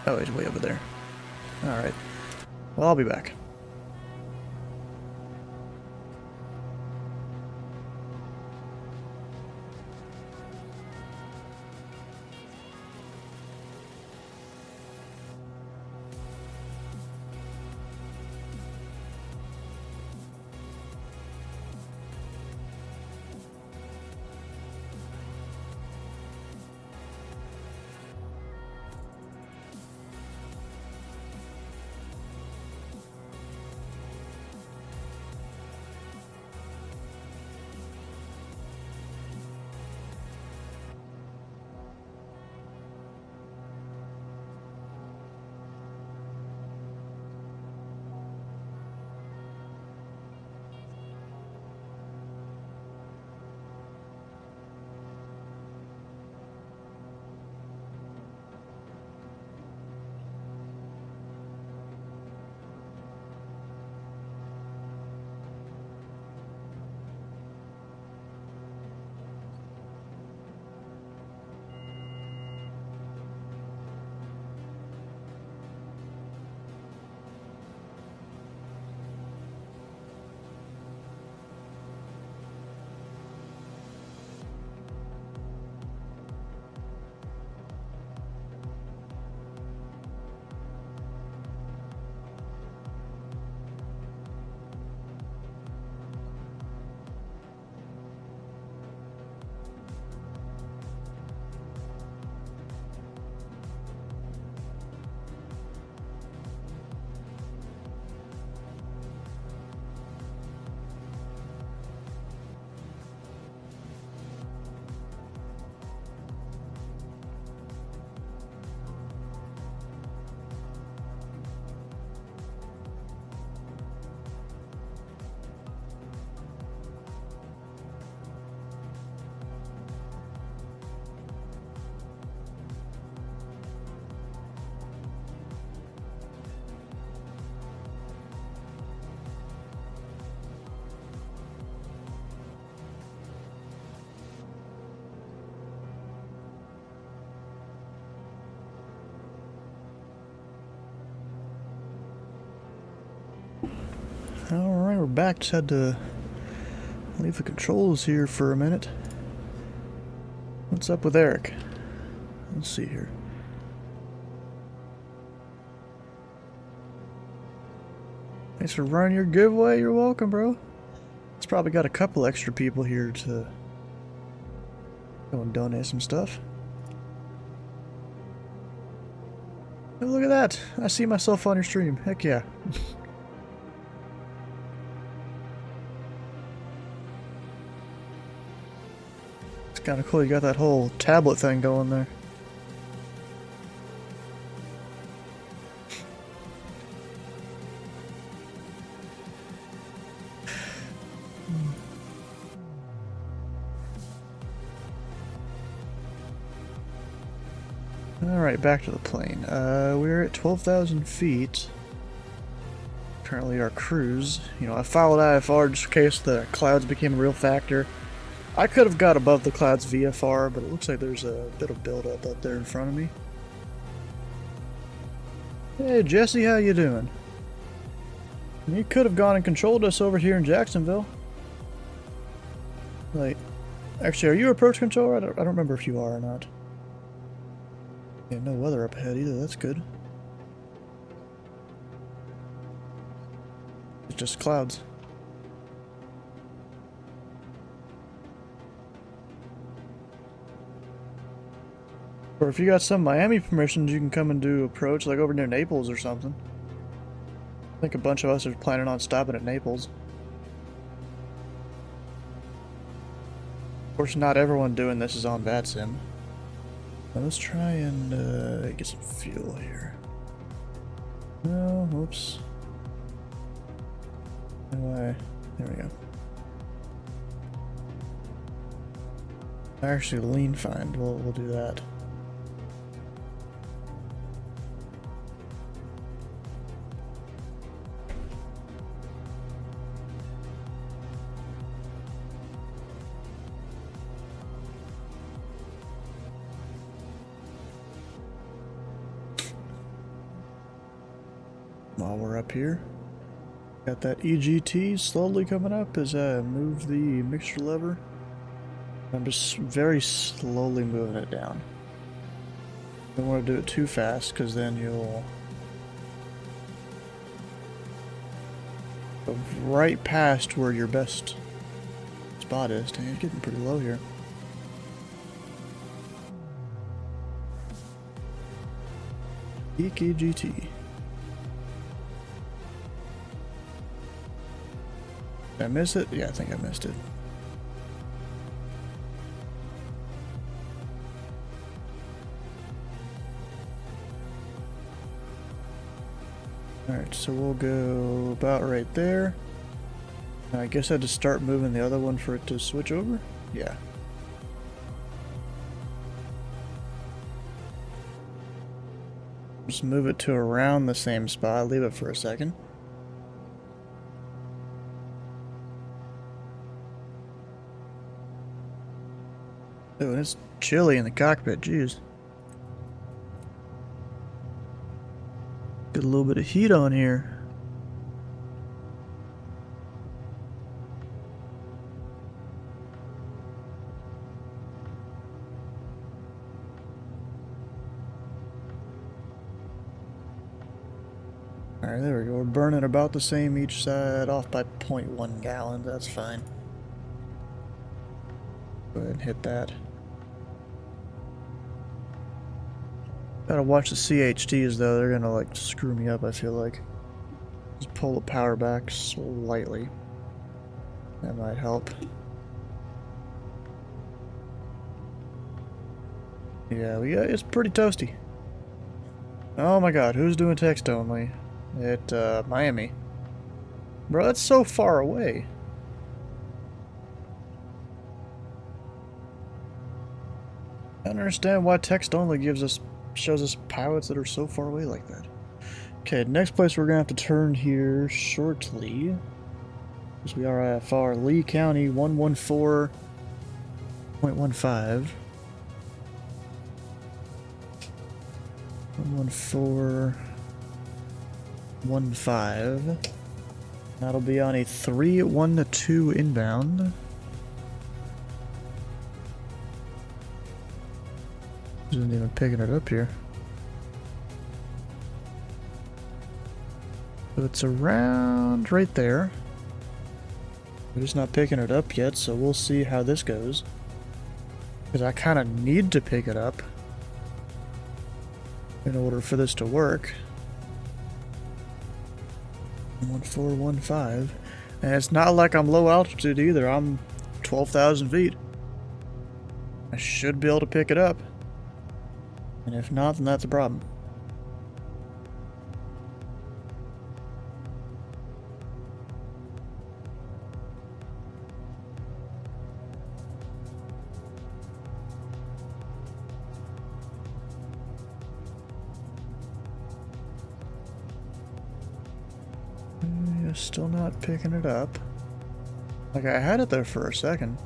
Oh, he's way over there. Alright. Well, I'll be back. Alright, we're back. Just had to leave the controls here for a minute. What's up with Eric? Let's see here. Thanks for running your giveaway. You're welcome, bro. It's probably got a couple extra people here to go and donate some stuff. Oh, look at that. I see myself on your stream. Heck yeah. It's kind of cool. You got that whole tablet thing going there. Alright, back to the plane. We're at 12,000 feet. Currently our cruise. You know, I followed IFR just in case the clouds became a real factor. I could have got above the clouds VFR, but it looks like there's a bit of buildup up there in front of me. Hey Jesse, how you doing? You could have gone and controlled us over here in Jacksonville. Like, actually, are you approach controller? I don't remember if you are or not. Yeah, no weather up ahead either, that's good. It's just clouds. Or if you got some Miami permissions, you can come and do approach, like over near Naples or something. I think a bunch of us are planning on stopping at Naples. Of course, not everyone doing this is on VATSIM. Now let's try and get some fuel here. No, whoops. Anyway, there we go. Actually, lean find. We'll do that. While we're up here, got that EGT slowly coming up as I move the mixture lever. I'm just very slowly moving it down. Don't want to do it too fast because then you'll go right past where your best spot is. Dang, it's getting pretty low here. EGT. Did I miss it? Yeah, I think I missed it. Alright, so we'll go about right there. I guess I had to start moving the other one for it to switch over? Yeah. Just move it to around the same spot, leave it for a second. Oh, and it's chilly in the cockpit, jeez. Get a little bit of heat on here. Alright, there we go. We're burning about the same each side, off by 0.1 gallons. That's fine. Go ahead and hit that. Gotta watch the CHTs though, they're gonna like screw me up, I feel like. Just pull the power back slightly. That might help. Yeah, it's pretty toasty. Oh my god, who's doing text only? At Miami. Bro, that's so far away. I don't understand why text only shows us pilots that are so far away like that. Okay, next place we're gonna have to turn here shortly. Because we are at far Lee County 114.15. 114.15. That'll be on a 3-1-2 inbound. Isn't even picking it up here. So it's around right there. We're just not picking it up yet, so we'll see how this goes. Because I kind of need to pick it up in order for this to work. 1415. And it's not like I'm low altitude either. I'm 12,000 feet. I should be able to pick it up. And if not, then that's a problem. Still not picking it up. Like I had it there for a second.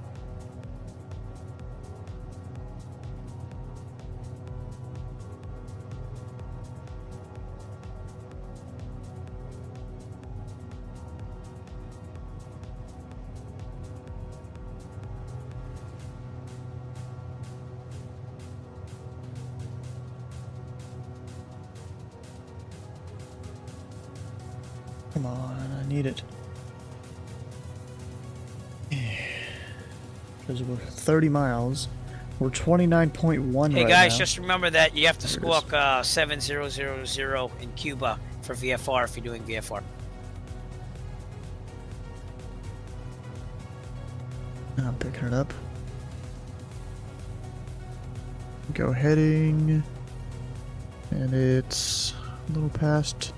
Come on, I need it. Because we're 30 miles. We're 29.1 Hey right guys, now. just remember that you have to There it squawk 7000 in Cuba for VFR if you're doing VFR. I'm picking it up. Go heading. And it's a little past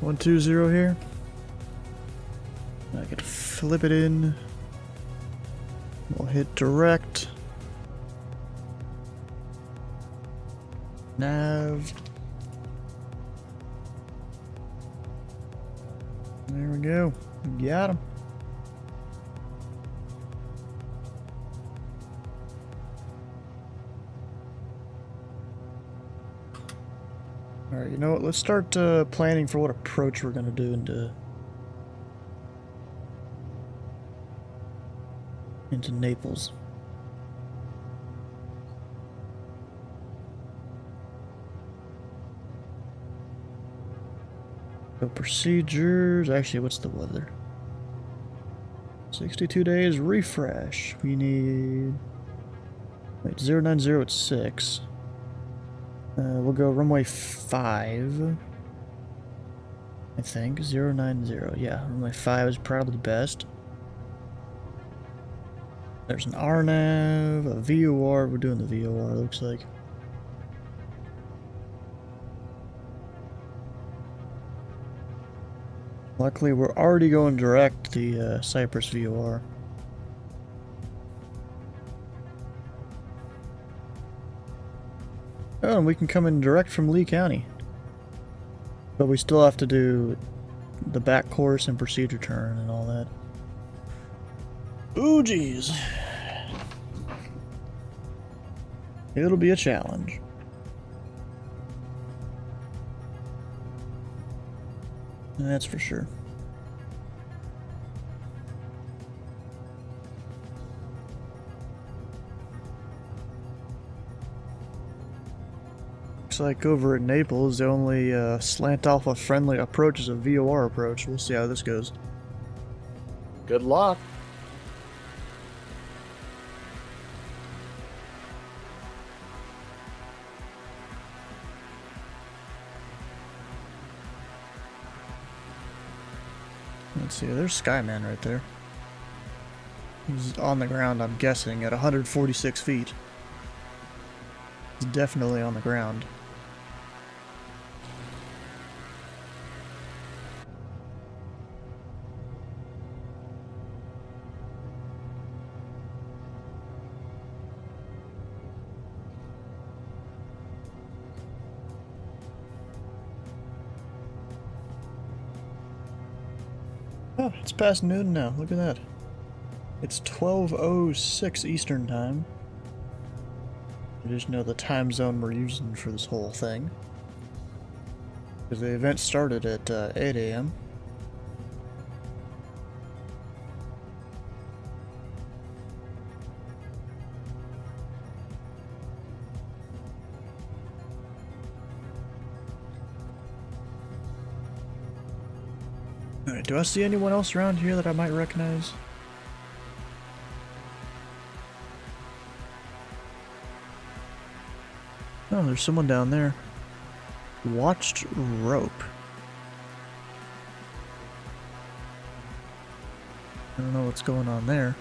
120 here. I could flip it in. We'll hit direct. Nav. There we go. Got him. Alright, you know what? Let's start planning for what approach we're going to do into Naples. So procedures. Actually, what's the weather? 62 days refresh. We need. Wait, 090 at 6. We'll go runway 5. I think 090. Yeah, runway 5 is probably the best. There's an RNAV, a VOR. We're doing the VOR, looks like. Luckily, we're already going direct the Cyprus VOR. Oh, and we can come in direct from Lee County. But we still have to do the back course and procedure turn and all that. Ooh, geez. It'll be a challenge. That's for sure. Looks like over at Naples, the only slant alpha friendly approach is a VOR approach. We'll see how this goes. Good luck. Let's see, there's Skyman right there. He's on the ground, I'm guessing, at 146 feet. He's definitely on the ground. Oh, it's past noon now. Look at that. It's 12:06 Eastern Time. I just know the time zone we're using for this whole thing. Because the event started at 8 a.m. Alright, do I see anyone else around here that I might recognize? Oh, there's someone down there. Watched rope. I don't know what's going on there.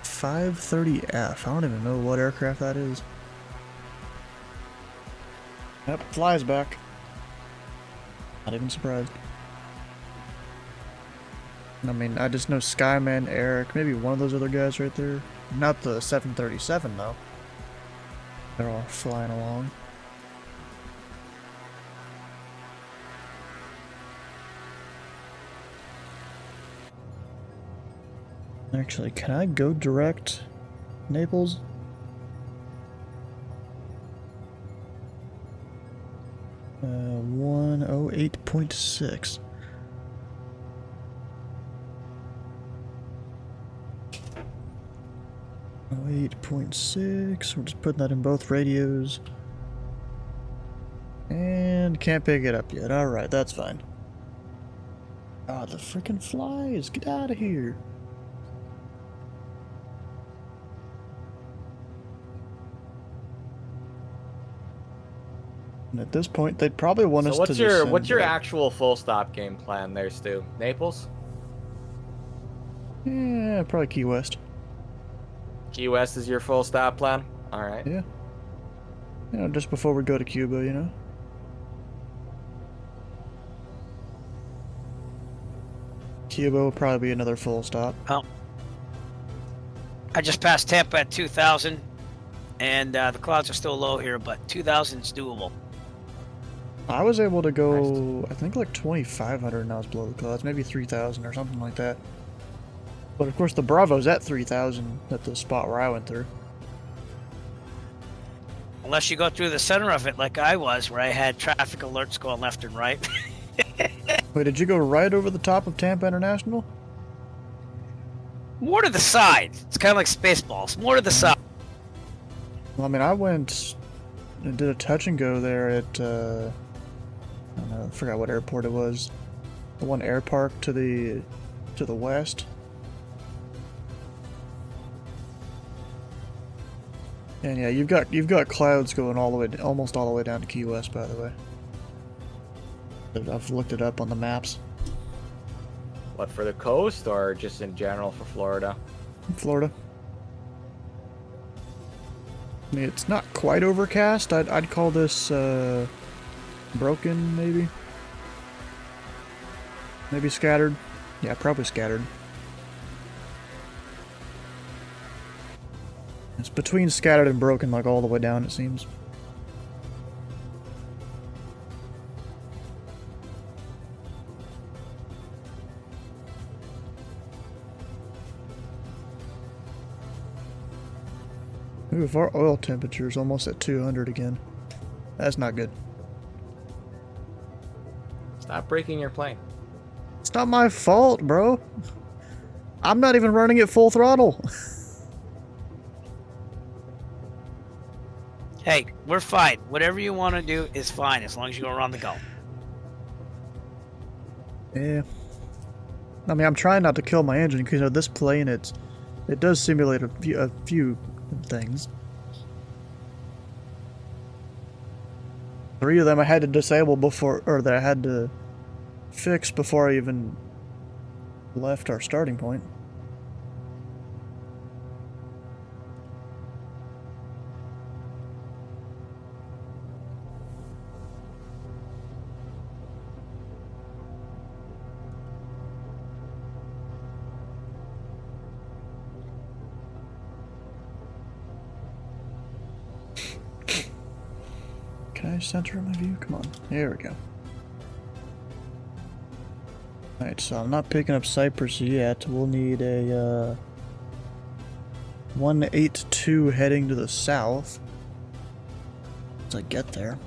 $530F. I don't even know what aircraft that is. Yep, flies back. Not even surprised. I mean, I just know Skyman, Eric, maybe one of those other guys right there. Not the 737 though. They're all flying along. Actually, can I go direct Naples? Uh, 108.6. Oh, 8.6. We're just putting that in both radios. And can't pick it up yet. Alright, that's fine. Ah, the freaking flies! Get out of here! And at this point, they'd probably want us to what's your descend, actual full stop game plan there, Stu? Naples? Yeah, probably Key West. Key West is your full stop plan? Alright. Yeah. You know, just before we go to Cuba, you know? Cuba will probably be another full stop. Well, I just passed Tampa at 2,000, and the clouds are still low here, but 2,000 is doable. I was able to go, I think like 2,500 and I was below the clouds, maybe 3,000 or something like that. But of course the Bravo's at 3,000 at the spot where I went through. Unless you go through the center of it like I was, where I had traffic alerts going left and right. Wait, did you go right over the top of Tampa International? More to the side. It's kind of like Spaceballs. More to the side. Well, I mean, I went and did a touch and go there at, I don't know, I forgot what airport it was. The one air park to the west. And yeah, you've got clouds going all the way, almost all the way down to Key West, by the way. I've looked it up on the maps. What, for the coast or just in general for Florida? Florida. I mean, it's not quite overcast. I'd call this broken, maybe. Maybe scattered. Yeah, probably scattered. It's between scattered and broken, like all the way down, it seems. Ooh, if our oil temperature is almost at 200 again. That's not good. Stop breaking your plane. It's not my fault, bro. I'm not even running at full throttle. Hey, we're fine. Whatever you want to do is fine, as long as you go around the go. Yeah. I mean, I'm trying not to kill my engine because, you know, this plane, it does simulate a few things. 3 of them I had to disable before, or that I had to fix before I even left our starting point. Can I center my view? Come on. There we go. Alright, so I'm not picking up Cypress yet. We'll need a 182 heading to the south once I get there.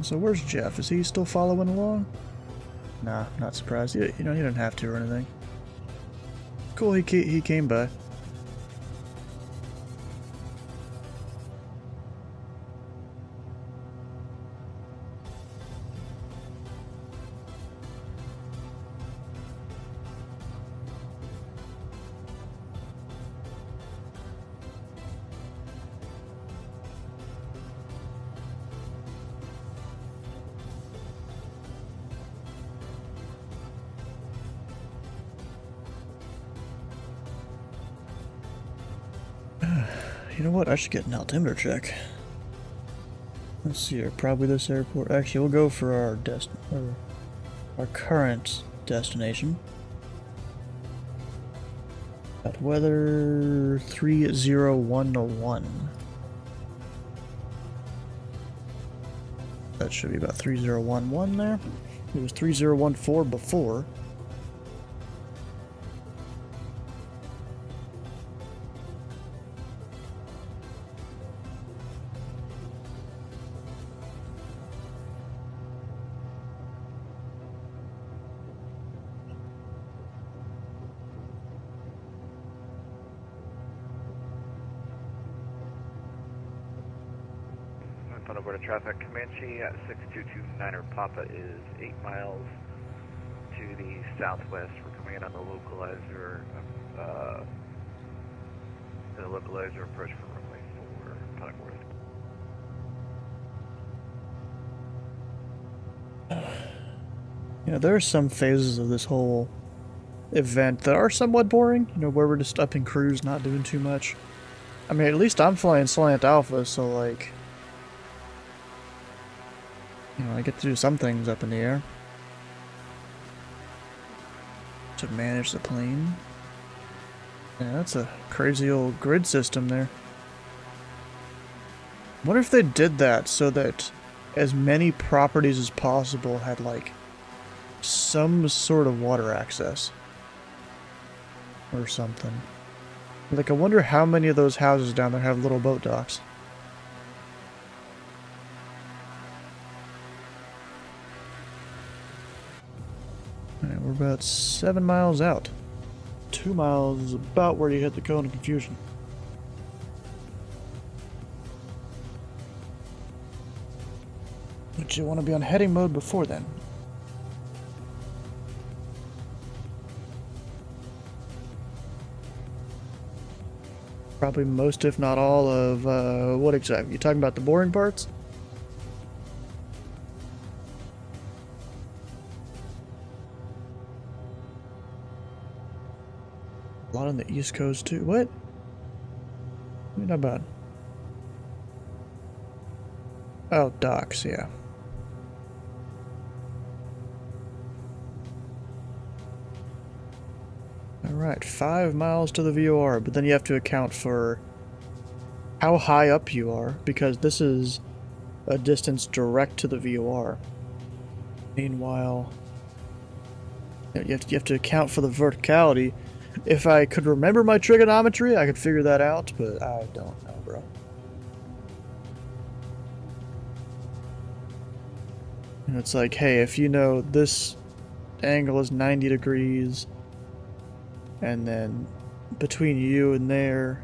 So where's Jeff? Is he still following along? Nah, not surprised. You know, he didn't have to or anything. Cool, he came by. You know what? I should get an altimeter check. Let's see here. Probably this airport. Actually, we'll go for our current destination. At weather 30101. That should be about 3011 there. It was 3014 before. On over to traffic, Comanche at 6229er Papa is 8 miles to the southwest. We're coming in on the localizer, approach for runway 4, Puttickworth. Yeah, there are some phases of this whole event that are somewhat boring, you know, where we're just up in cruise, not doing too much. I mean, at least I'm flying Slant Alpha, so like, you know, I get to do some things up in the air. To manage the plane. Yeah, that's a crazy old grid system there. What if they did that so that as many properties as possible had like some sort of water access? Or something. Like, I wonder how many of those houses down there have little boat docks. Alright, we're about 7 miles out. 2 miles is about where you hit the cone of confusion. But you want to be on heading mode before then. Probably most, if not all, of what exactly? You talking about the boring parts? A lot on the East Coast too. What? What are you talking about? Oh, docks, yeah. Alright, 5 miles to the VOR, but then you have to account for how high up you are, because this is a distance direct to the VOR. Meanwhile, you have to account for the verticality. If I could remember my trigonometry, I could figure that out, but I don't know, bro. And it's like, hey, if you know this angle is 90 degrees, and then between you and there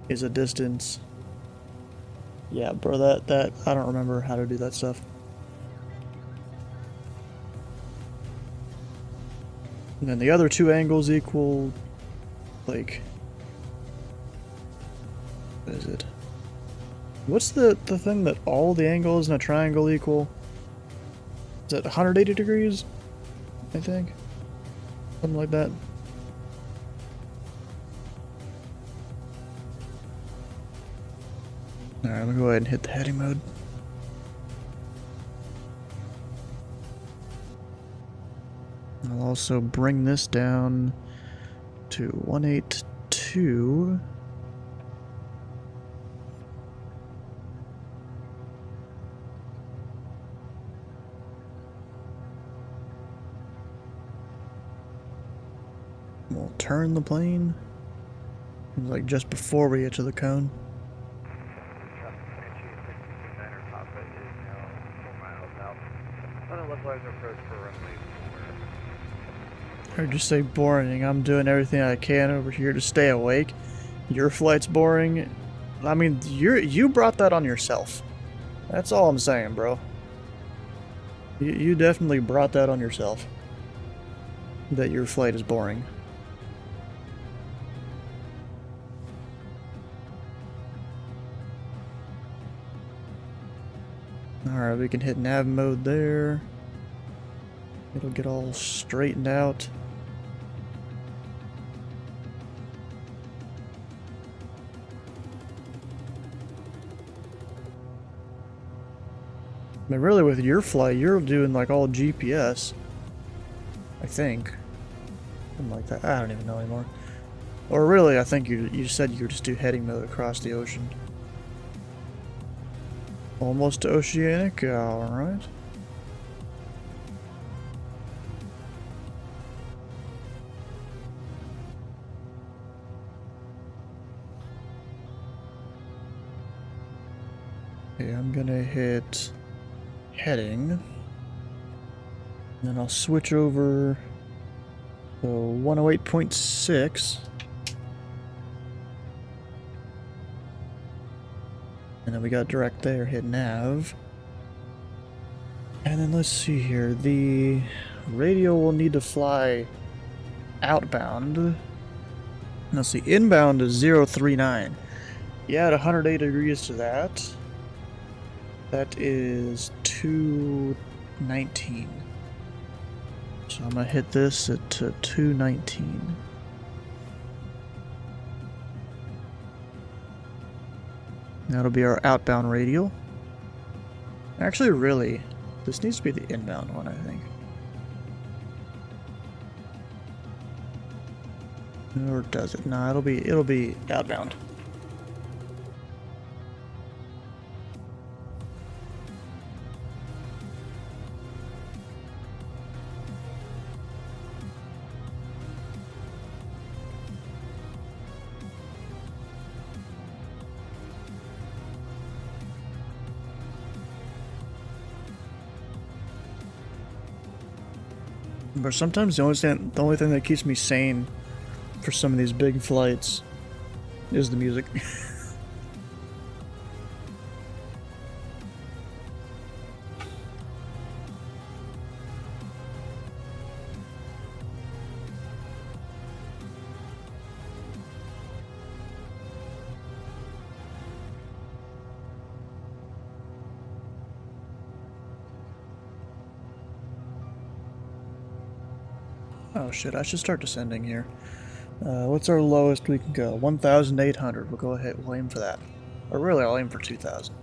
is a distance. Yeah, bro, that I don't remember how to do that stuff. And then the other two angles equal, like, what is it? What's the thing that all the angles in a triangle equal? Is it 180 degrees? I think. Something like that. Alright, let me go ahead and hit the heading mode. I'll also bring this down to 182. We'll turn the plane, like just before we get to the cone. Heard you say boring. I'm doing everything I can over here to stay awake. Your flight's boring. I mean, you brought that on yourself. That's all I'm saying, bro. You definitely brought that on yourself. That your flight is boring. Alright, we can hit nav mode there. It'll get all straightened out. I mean, really, with your flight, you're doing like all GPS. I think. Something like that. I don't even know anymore. Or really, I think you said you would just do heading mode across the ocean. Almost oceanic, alright. Okay, I'm gonna hit heading. And then I'll switch over to 108.6. And then we got direct there, hit nav. And then let's see here. The radio will need to fly outbound. Let's see, inbound is 039. Yeah, at 108 degrees to that. That is 219. So I'm gonna hit this at 219. That'll be our outbound radial. Actually, really, this needs to be the inbound one, I think. Or does it? No, it'll be outbound. But sometimes the only thing that keeps me sane for some of these big flights is the music. Oh shit, I should start descending here. What's our lowest we can go? 1,800. We'll go ahead, we'll aim for that. Or really, I'll aim for 2,000.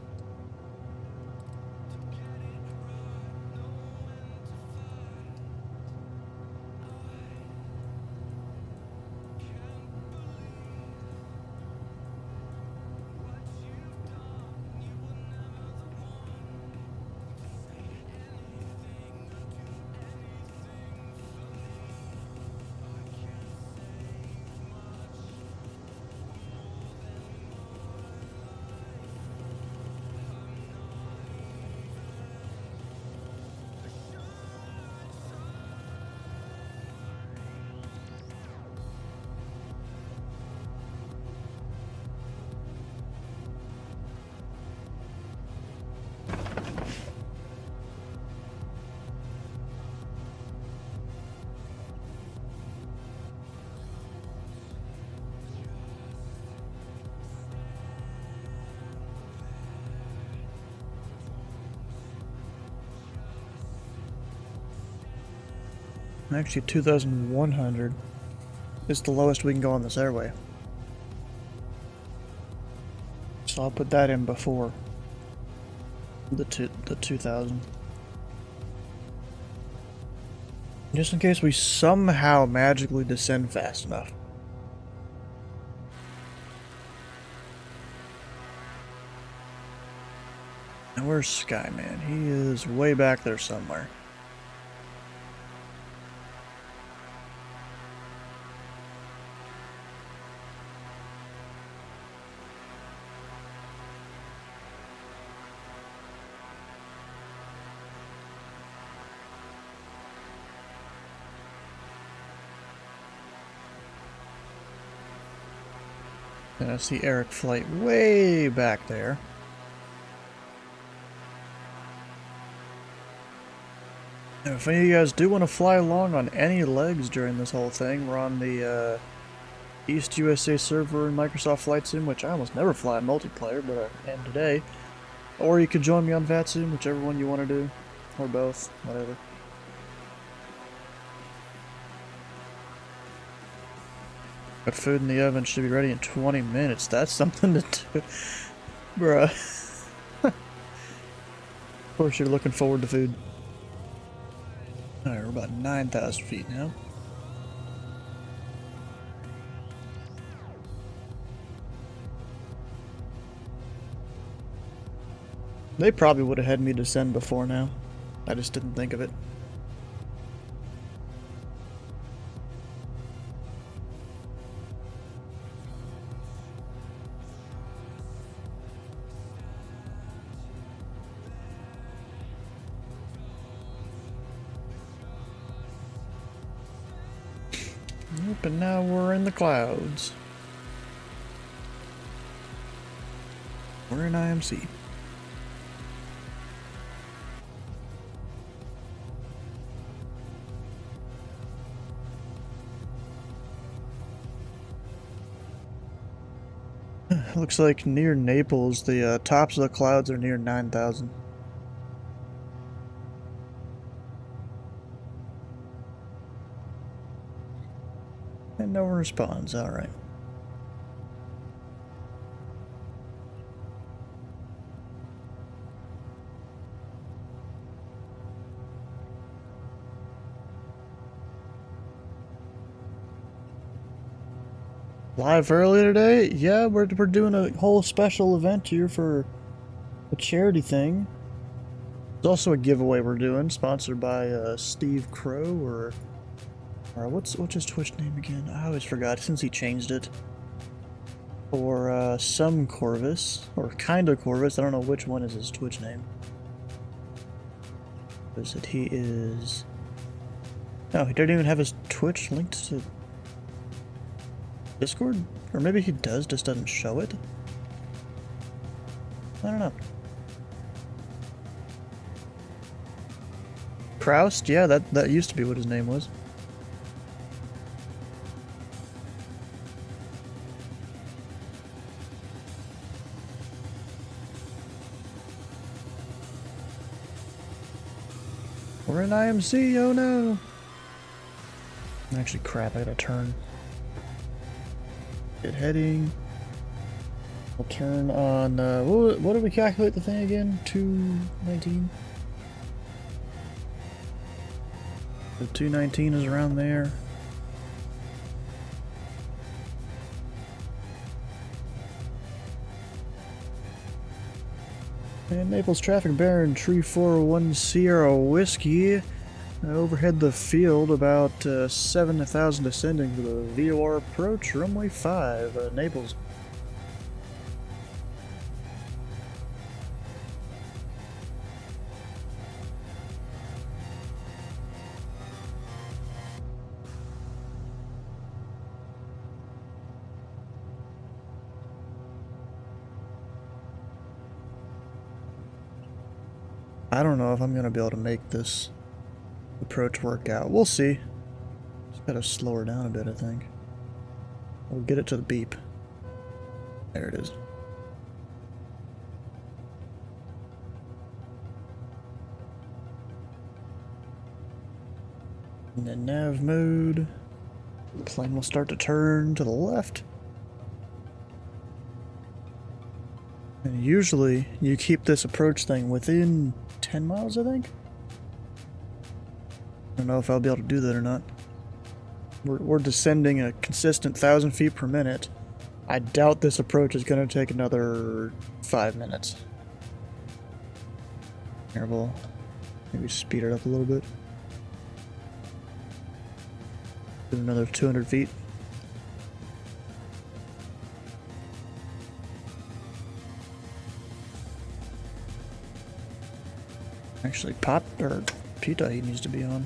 Actually, 2,100 is the lowest we can go on this airway. So I'll put that in before the 2,000. Just in case we somehow magically descend fast enough. And where's Skyman? He is way back there somewhere. And I see Eric Flight way back there. And if any of you guys do want to fly along on any legs during this whole thing, we're on the East USA server in Microsoft Flight Sim, which I almost never fly in multiplayer, but I am today. Or you could join me on VATSIM, whichever one you want to do. Or both, whatever. But food in the oven should be ready in 20 minutes. That's something to do. Bruh. Of course, you're looking forward to food. Alright, we're about 9,000 feet now. They probably would have had me descend before now. I just didn't think of it. Nope, and now we're in the clouds. We're in IMC. Looks like near Naples, the tops of the clouds are near 9,000. And no one responds, alright. Live early today? Yeah, we're doing a whole special event here for a charity thing. There's also a giveaway we're doing, sponsored by Steve Crow, or what's his Twitch name again? I always forgot since he changed it. Or some Corvus, or kinda Corvus. I don't know which one is his Twitch name. Is it? He is. No, he doesn't even have his Twitch linked to Discord? Or maybe he does, just doesn't show it? I don't know. Kraust? Yeah, that used to be what his name was. We're in IMC, oh no! Actually, crap, I gotta turn. Good heading. We'll turn on, what did we calculate the thing again? 219? So 219 is around there. And Naples traffic Baron, Tree 401 Sierra Whiskey. Overhead the field, about 7,000 descending for the VOR approach, runway 5, Naples. I don't know if I'm gonna be able to make this approach work out. We'll see. Just gotta slow her down a bit, I think. We'll get it to the beep. There it is. And then nav mode. Plane will start to turn to the left. And usually you keep this approach thing within 10 miles, I think. I don't know if I'll be able to do that or not. We're descending a consistent 1,000 feet per minute. I doubt this approach is going to take another 5 minutes. Here, we'll maybe speed it up a little bit. Do another 200 feet. Actually, Pita he needs to be on.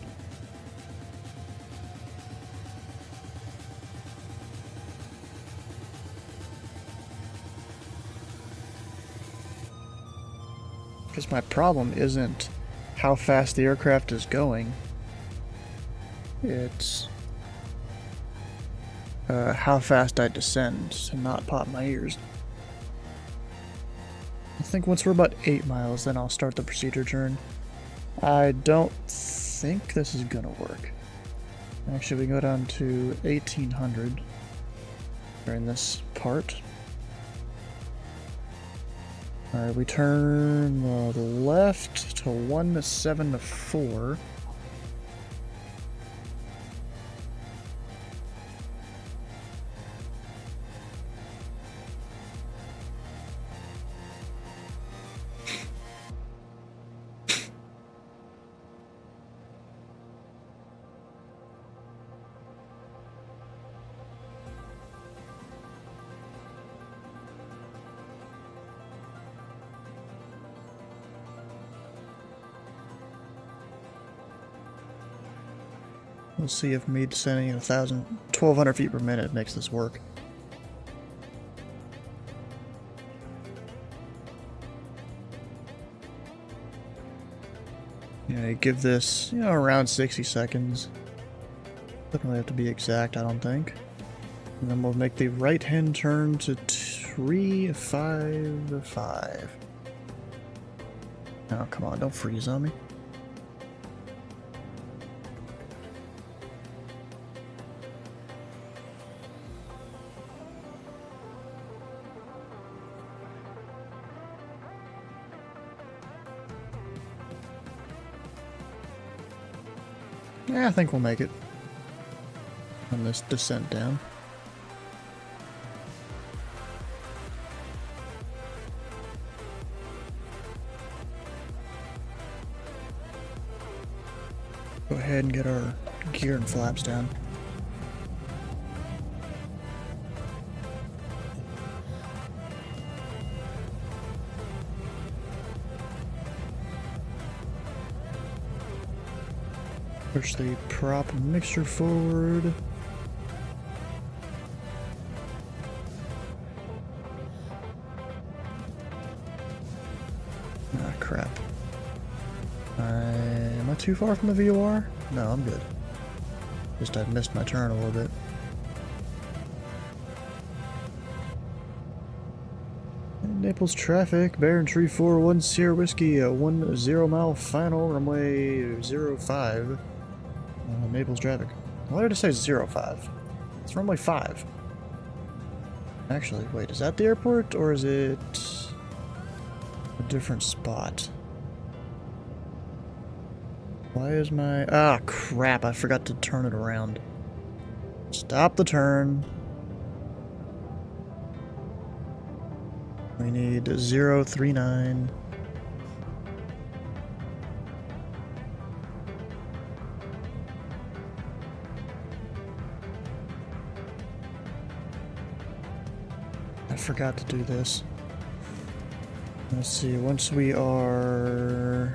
Because my problem isn't how fast the aircraft is going. It's how fast I descend to not pop my ears. I think once we're about 8 miles, then I'll start the procedure turn. I don't think this is gonna work. Actually, we go down to 1800 during this part. Alright, we turn left to 174. We'll see if me descending at 1,200 feet per minute makes this work. Yeah, you give this, around 60 seconds. Doesn't really have to be exact, I don't think. And then we'll make the right-hand turn to 355. Oh, come on, don't freeze on me. Yeah, I think we'll make it on this descent down. Go ahead and get our gear and flaps down. Push the prop mixture forward. Ah, crap. Am I too far from the VOR? No, I'm good. Just I missed my turn a little bit. Naples traffic, Baron Tree 4-1 Sierra Whiskey, 10 mile final, runway 05. Naples traffic. Why did it say 05? It's runway 5. Actually, wait, is that the airport or is it a different spot? Why is my... Ah, crap, I forgot to turn it around. Stop the turn. We need 039. I forgot to do this. Let's see, once we are...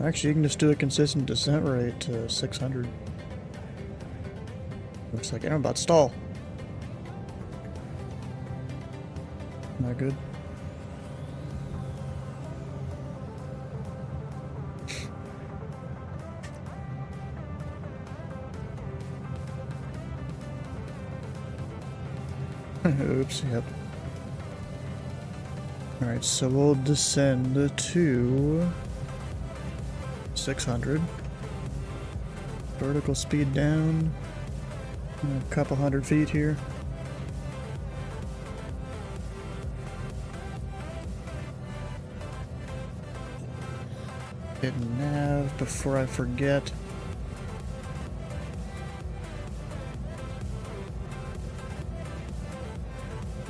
Actually, you can just do a consistent descent rate to 600. Looks like I'm about to stall. Not good. Oops, yep. Alright, so we'll descend to 600. Vertical speed down. A couple hundred feet here. Hit nav before I forget.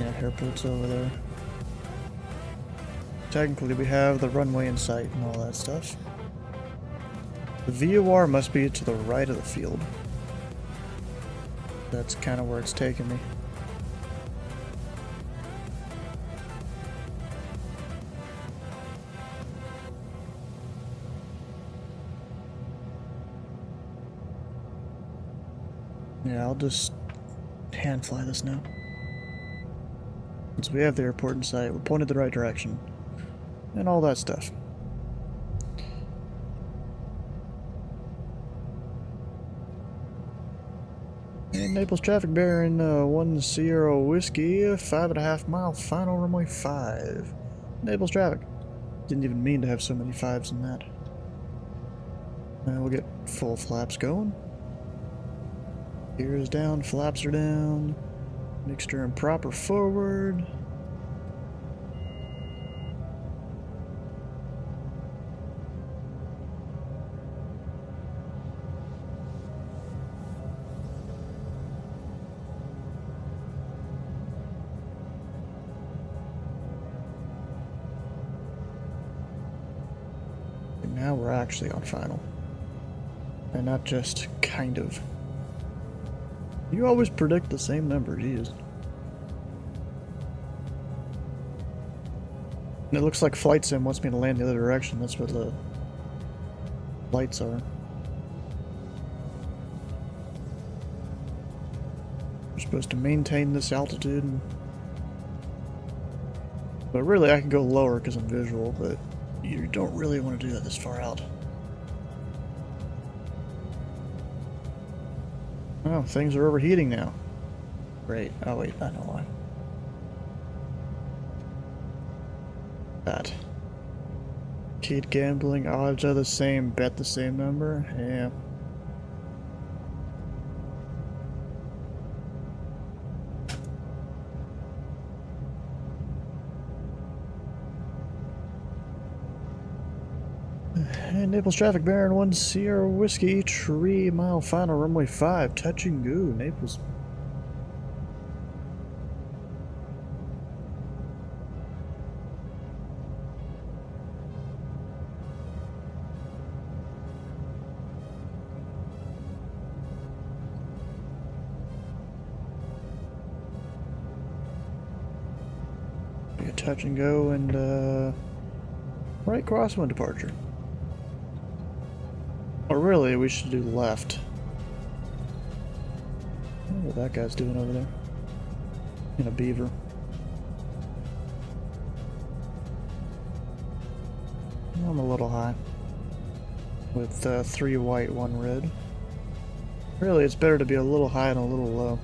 Yeah, airport's over there. Technically, we have the runway in sight and all that stuff. The VOR must be to the right of the field. That's kind of where it's taking me. Yeah, I'll just hand fly this now. Since we have the airport in sight, we're pointed the right direction. And all that stuff. And Naples traffic bearing 1 Sierra Whiskey, 5.5 mile final runway 5. Naples traffic. Didn't even mean to have so many 5s in that. We'll get full flaps going. Gear is down, flaps are down. Mixture and proper forward. Now we're actually on final. And not just kind of. You always predict the same number, geez. And it looks like Flight Sim wants me to land the other direction. That's what the lights are. We're supposed to maintain this altitude. But really, I can go lower because I'm visual, but you don't really want to do that this far out. Oh, things are overheating now. Great. Oh wait, I know why. That. Keyed gambling, odds are the same, bet the same number. Yeah. And Naples traffic, Baron 1 Sierra Whiskey, 3 mile final, runway 5, touch and go, Naples. Be a touch and go and right crosswind departure. Or really, we should do left. I wonder what that guy's doing over there. In a beaver. I'm a little high. With 3 white, 1 red. Really, it's better to be a little high and a little low.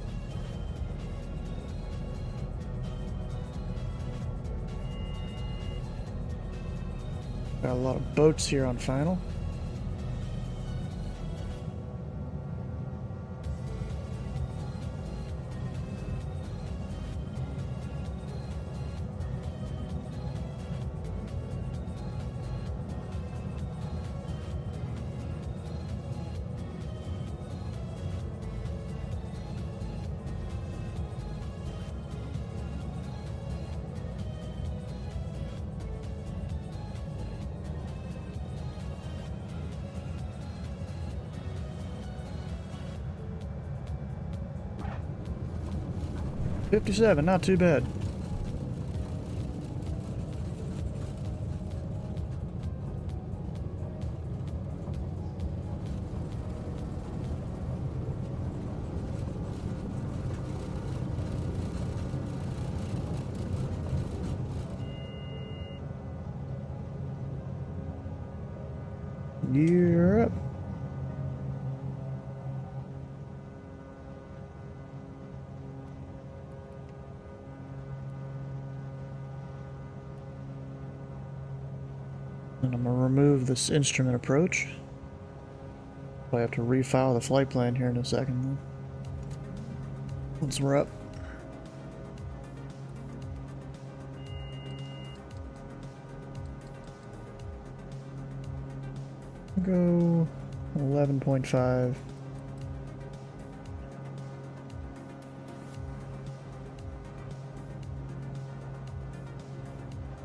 Got a lot of boats here on final. $57, not too bad. You're up. And I'm going to remove this instrument approach. I have to refile the flight plan here in a second then. Once we're up. Go 11.5.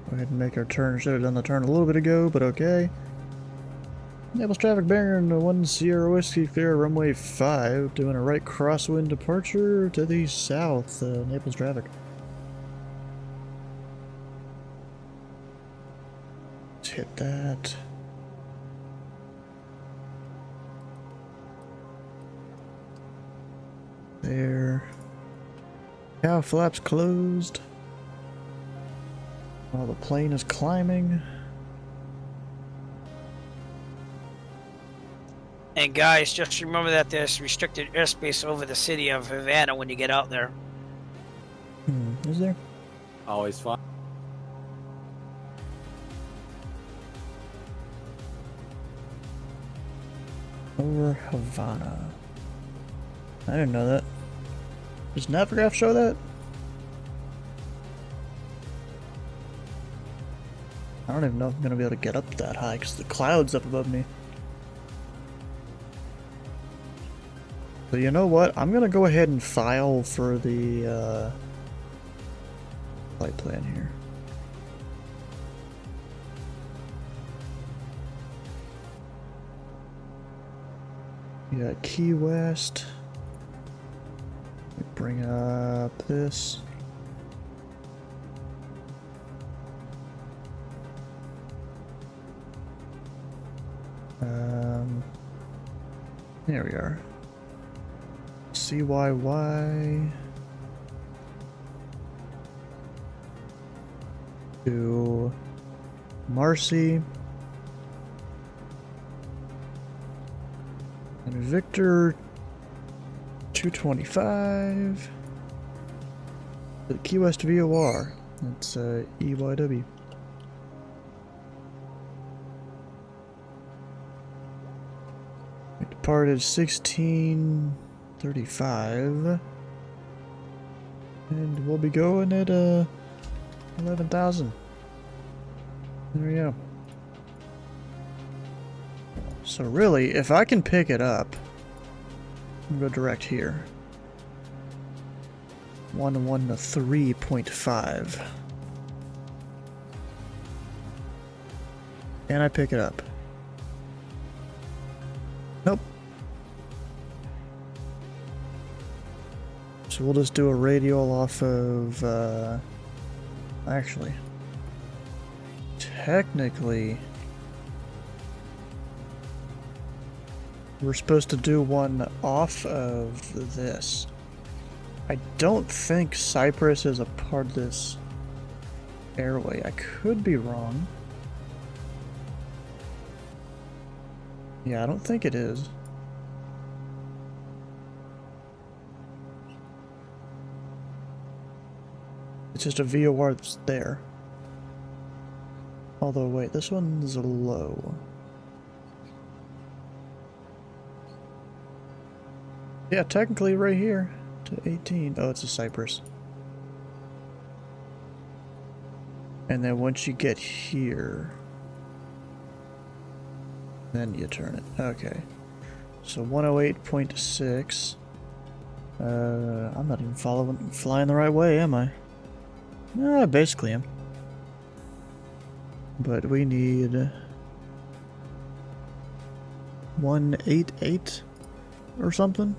Go ahead and make our turn. Should have done the turn a little bit ago, but okay. Naples traffic, Baron 1 Sierra Whiskey, clear runway 5. Doing a right crosswind departure to the south. Naples traffic. Let's hit that. There. Cow flaps closed. While the plane is climbing. And guys, just remember that there's restricted airspace over the city of Havana when you get out there. Is there? Always fun. Over Havana. I didn't know that. Does Navigraph show that? I don't even know if I'm gonna be able to get up that high because the cloud's up above me. But you know what? I'm gonna go ahead and file for the flight plan here. We got Key West. Bring up this. There we are. CYY to Marcy and Victor 225 to the Key West VOR. That's EYW. We departed 1635 and we'll be going at 11,000. There we go. So really, if I can pick it up, I'm gonna go direct here. 1 to 3.5. Can I pick it up? Nope. So we'll just do a radial off of, actually, technically, we're supposed to do one off of this. I don't think Cyprus is a part of this airway. I could be wrong. Yeah, I don't think it is. It's just a VOR that's there. Although, wait, this one's low. Yeah, technically right here to 18. Oh, it's a Cypress. And then once you get here, then you turn it. Okay. So 108.6. I'm not even flying the right way, am I? No, I basically am. But we need 188 or something.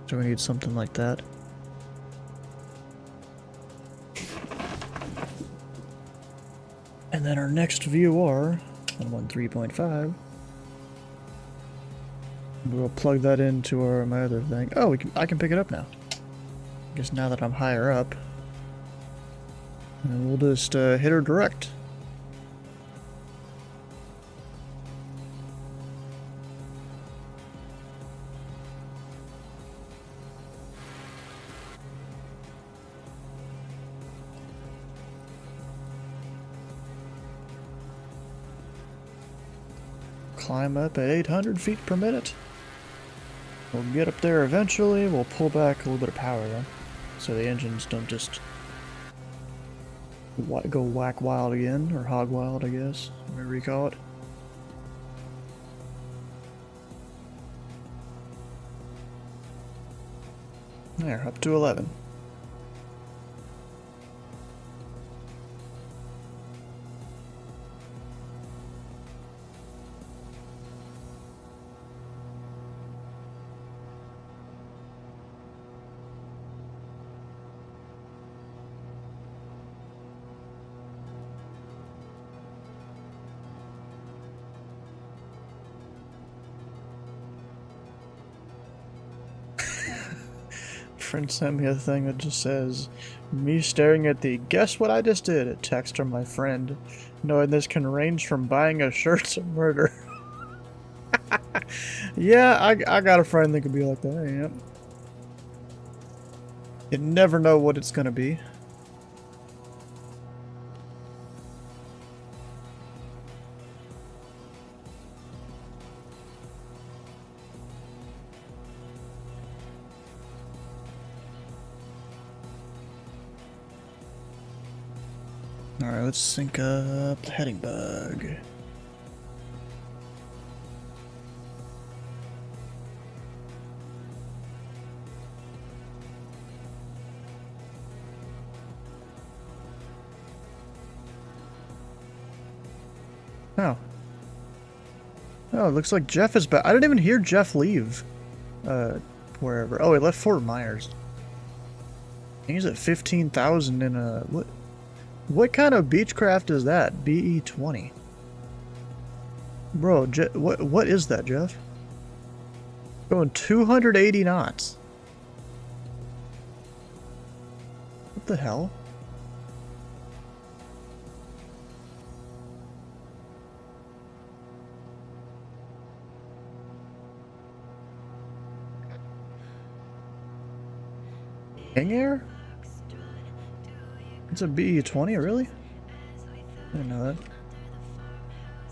So we need something like that. And then our next VOR, 113.5, we'll plug that into my other thing. Oh, I can pick it up now. I guess now that I'm higher up. And we'll just hit her direct. Climb up at 800 feet per minute. We'll get up there eventually. We'll pull back a little bit of power though, so the engines don't just go whack wild again, or hog wild, I guess, whatever you call it. There, up to 11. Friend sent me a thing that just says, me staring at the guess what I just did, a text from my friend, knowing this can range from buying a shirt to murder. Yeah, I got a friend that could be like that, yeah. You never know what it's gonna be. Alright, let's sync up the heading bug. Oh. Oh, it looks like Jeff is back. I didn't even hear Jeff leave. Wherever. Oh, he left Fort Myers. He's at 15,000 in a... What kind of Beechcraft is that? BE-20. Bro, what is that, Jeff? Going 280 knots. What the hell? King Air? It's a BE-20, really? I didn't know that.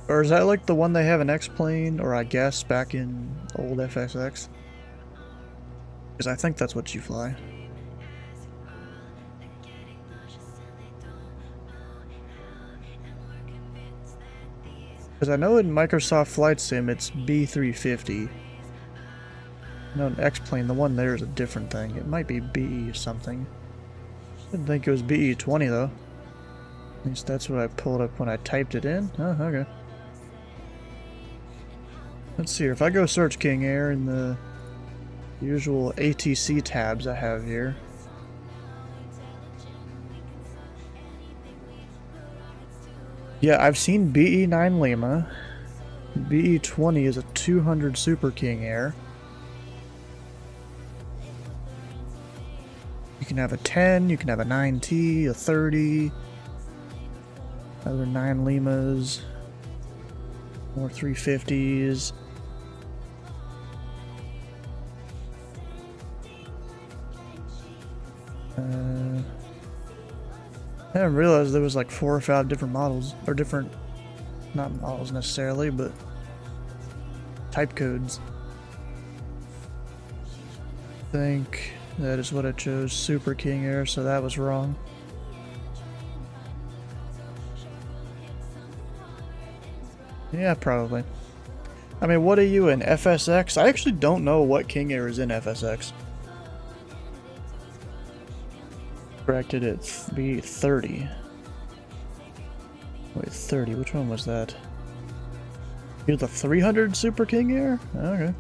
Or is that like the one they have in X-Plane, or I guess back in old FSX? Because I think that's what you fly. Because I know in Microsoft Flight Sim it's B350. No, in X-Plane, the one there is a different thing. It might be BE something. I didn't think it was BE-20 though. At least that's what I pulled up when I typed it in. Oh, okay. Let's see here. If I go search King Air in the usual ATC tabs I have here. Yeah, I've seen BE-9 Lima. BE-20 is a 200 Super King Air. You can have a 10, you can have a 9T, a 30, other 9 Limas, more 350s. I didn't realize there was like 4 or 5 different models, or different, not models necessarily, but type codes. I think that is what I chose, Super King Air, so that was wrong. Yeah, probably. I mean, what are you in FSX? I actually don't know what King Air is in FSX. Corrected it be 30. Wait, 30. Which one was that? You're the 300 Super King Air? Okay.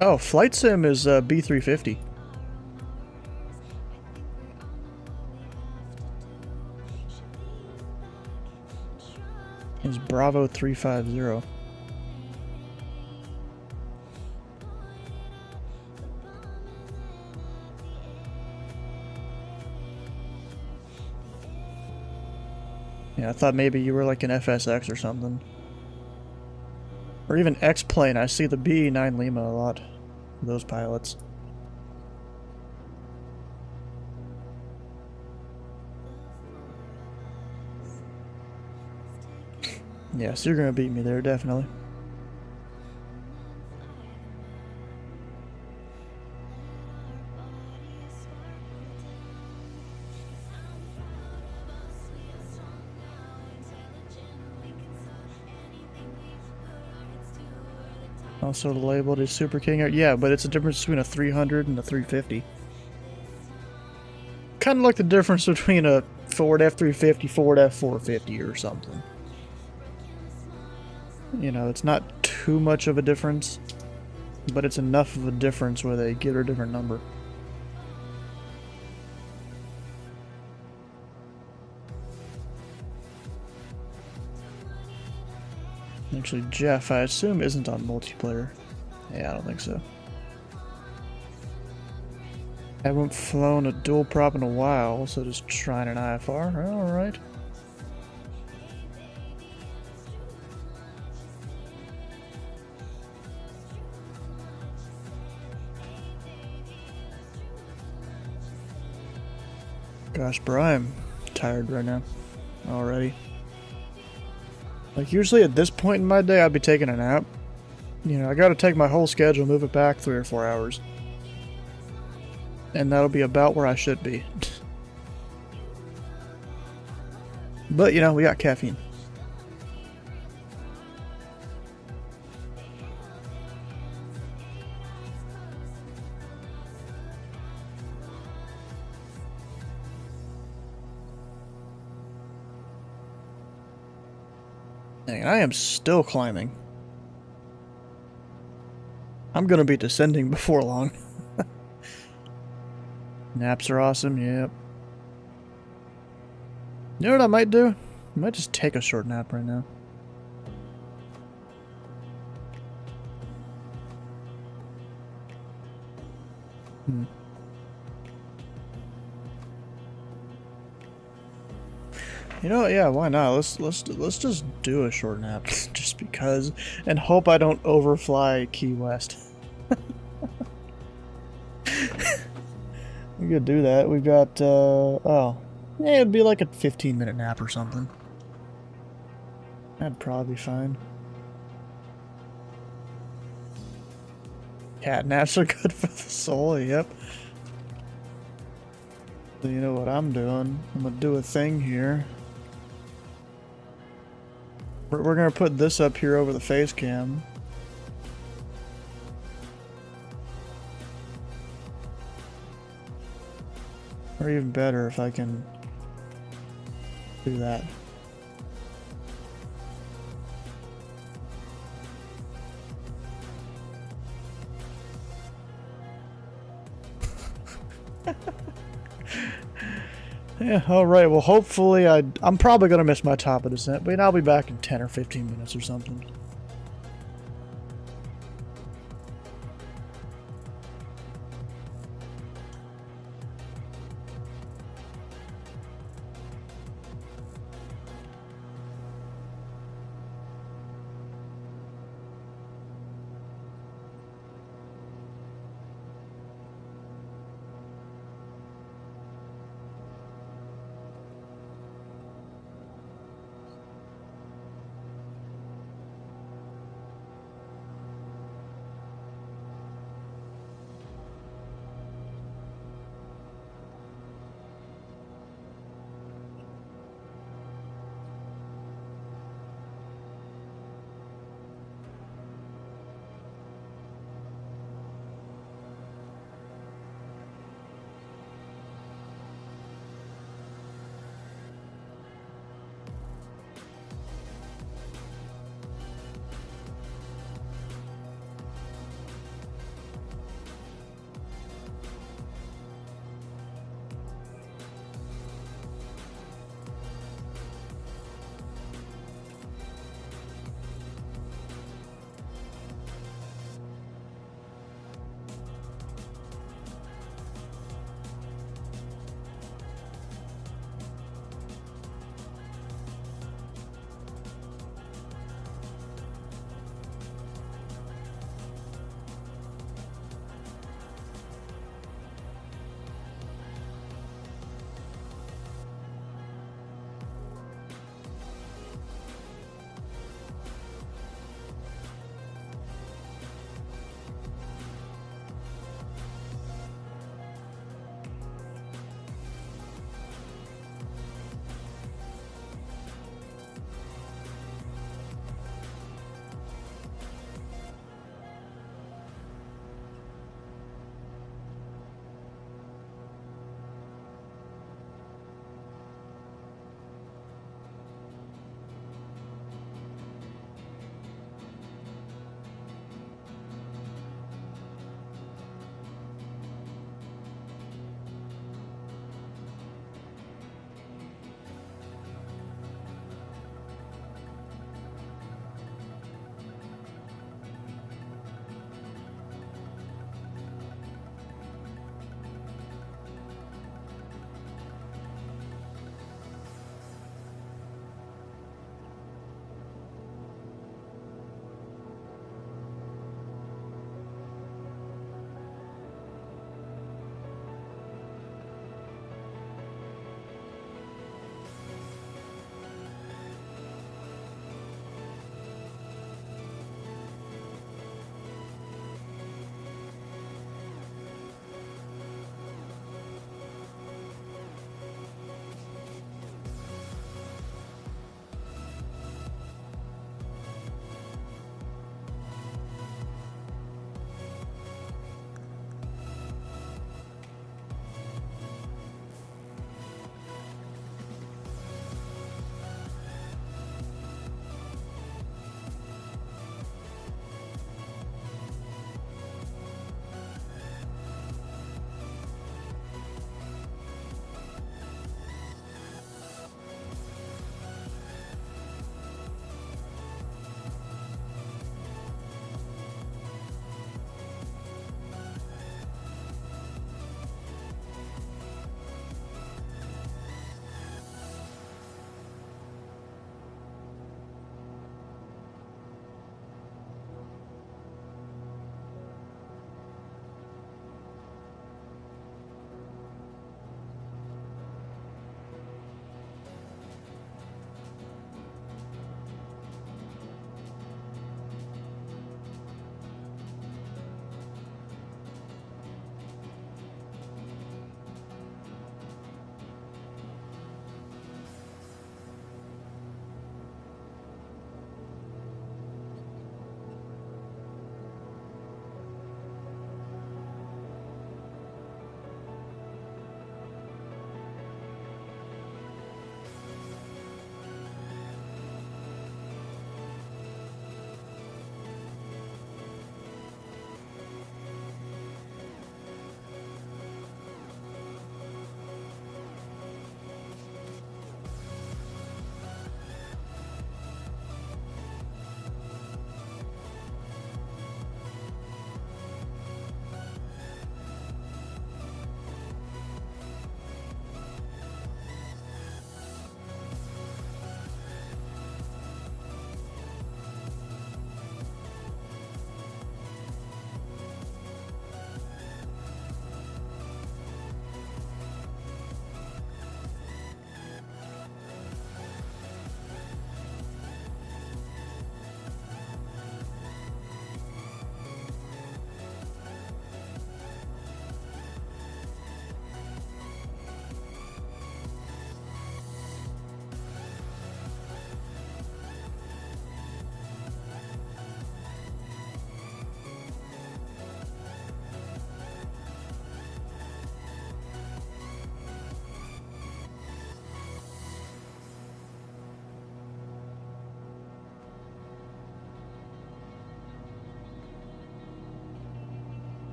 Oh, Flight Sim is B350. It's Bravo 350. Yeah, I thought maybe you were like an FSX or something. Or even X-Plane. I see the BE-9 Lima a lot. Those pilots. Yeah, so you're gonna beat me there, definitely. Also labeled as Super King Air. Yeah, but it's a difference between a 300 and a 350. Kind of like the difference between a Ford F-350, Ford F-450 or something. You know, it's not too much of a difference, but it's enough of a difference where they give it a different number. Actually, Jeff, I assume, isn't on multiplayer. Yeah, I don't think so. Haven't flown a dual prop in a while, so just trying an IFR. Alright. Gosh, bro, I'm tired right now. Already. Like, usually at this point in my day, I'd be taking a nap. You know, I gotta take my whole schedule, move it back 3 or 4 hours. And that'll be about where I should be. But, you know, we got caffeine. Dang, I am still climbing. I'm gonna be descending before long. Naps are awesome, yep. You know what I might do? I might just take a short nap right now. You know what? Yeah, why not? Let's just do a short nap, just because, and hope I don't overfly Key West. We could do that. We got oh, yeah, it'd be like a 15-minute nap or something. That'd probably be fine. Cat naps are good for the soul. Yep. So you know what I'm doing? I'm gonna do a thing here. We're gonna put this up here over the face cam. Or even better if I can do that. Yeah, alright, well hopefully I'm probably gonna miss my top of descent, but I'll be back in 10 or 15 minutes or something.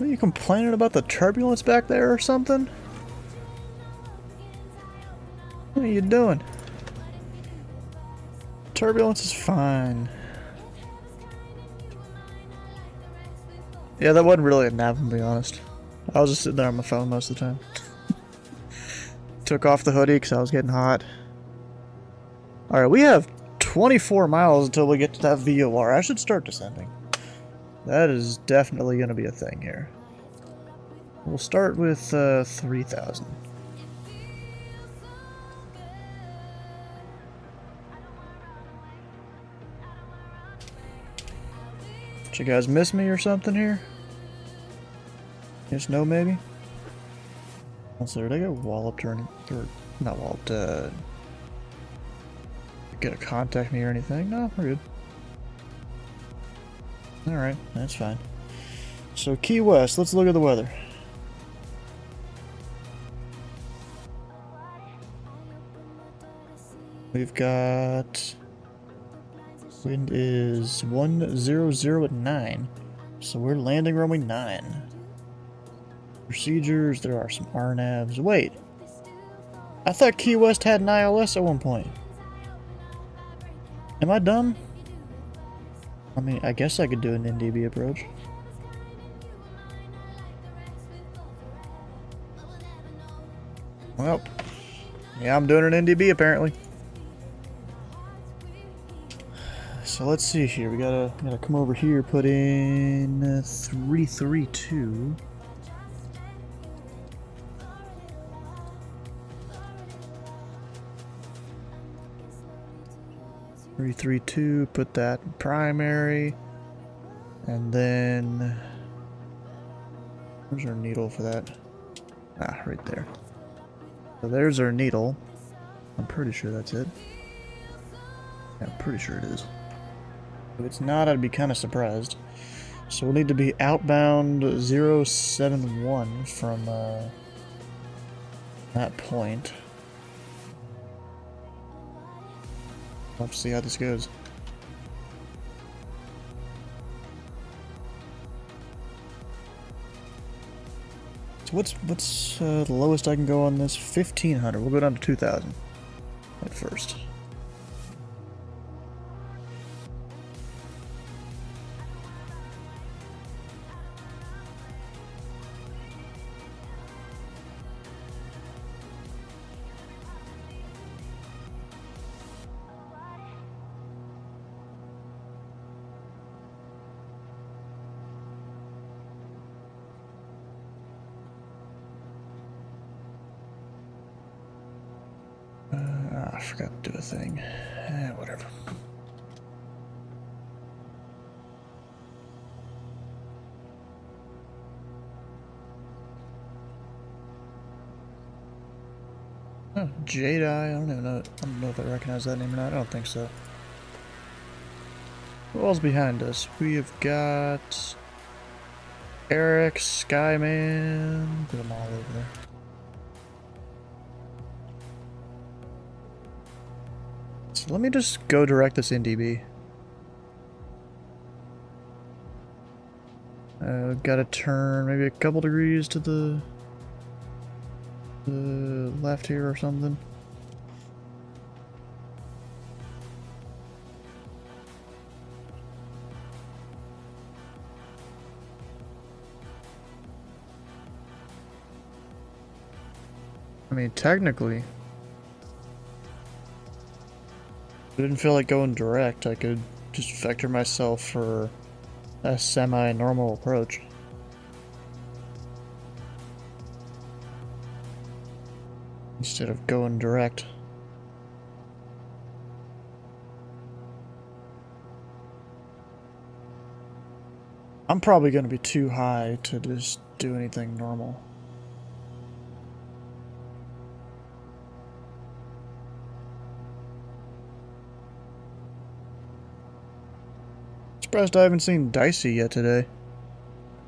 What are you complaining about the turbulence back there or something? What are you doing? Turbulence is fine. Yeah, that wasn't really a nap, to be honest. I was just sitting there on my phone most of the time. Took off the hoodie because I was getting hot. Alright, we have 24 miles until we get to that VOR. I should start descending. That is definitely going to be a thing here. We'll start with 3,000. Did you guys miss me or something here? Yes, no, maybe? Also, did I get walloped or not walloped, gonna contact me or anything? No, we're good. Alright, that's fine. So, Key West, let's look at the weather. We've got... Wind is 100 at 9. So we're landing runway 9. Procedures, there are some RNAVs. Wait! I thought Key West had an ILS at one point. Am I dumb? I mean, I guess I could do an NDB approach. Well, yeah, I'm doing an NDB apparently. So let's see here. We gotta come over here, put in 332. Put that in primary, and then where's our needle for that? Ah, right there. So there's our needle. I'm pretty sure that's it. Yeah, I'm pretty sure it is. If it's not, I'd be kind of surprised. So we'll need to be outbound 071 from that point. We'll have to see how this goes. So what's the lowest I can go on this? 1,500. We'll go down to 2,000 at first. I forgot to do a thing. Whatever. Oh, Jade Eye. I don't even know. I don't know if I recognize that name or not. I don't think so. Who else behind us? We have got Eric, Skyman. Put them all over there. So let me just go direct this NDB. Gotta turn maybe a couple degrees to the left here or something. I mean, technically, if I didn't feel like going direct, I could just vector myself for a semi-normal approach. Instead of going direct. I'm probably going to be too high to just do anything normal. Surprised I haven't seen Dicey yet today.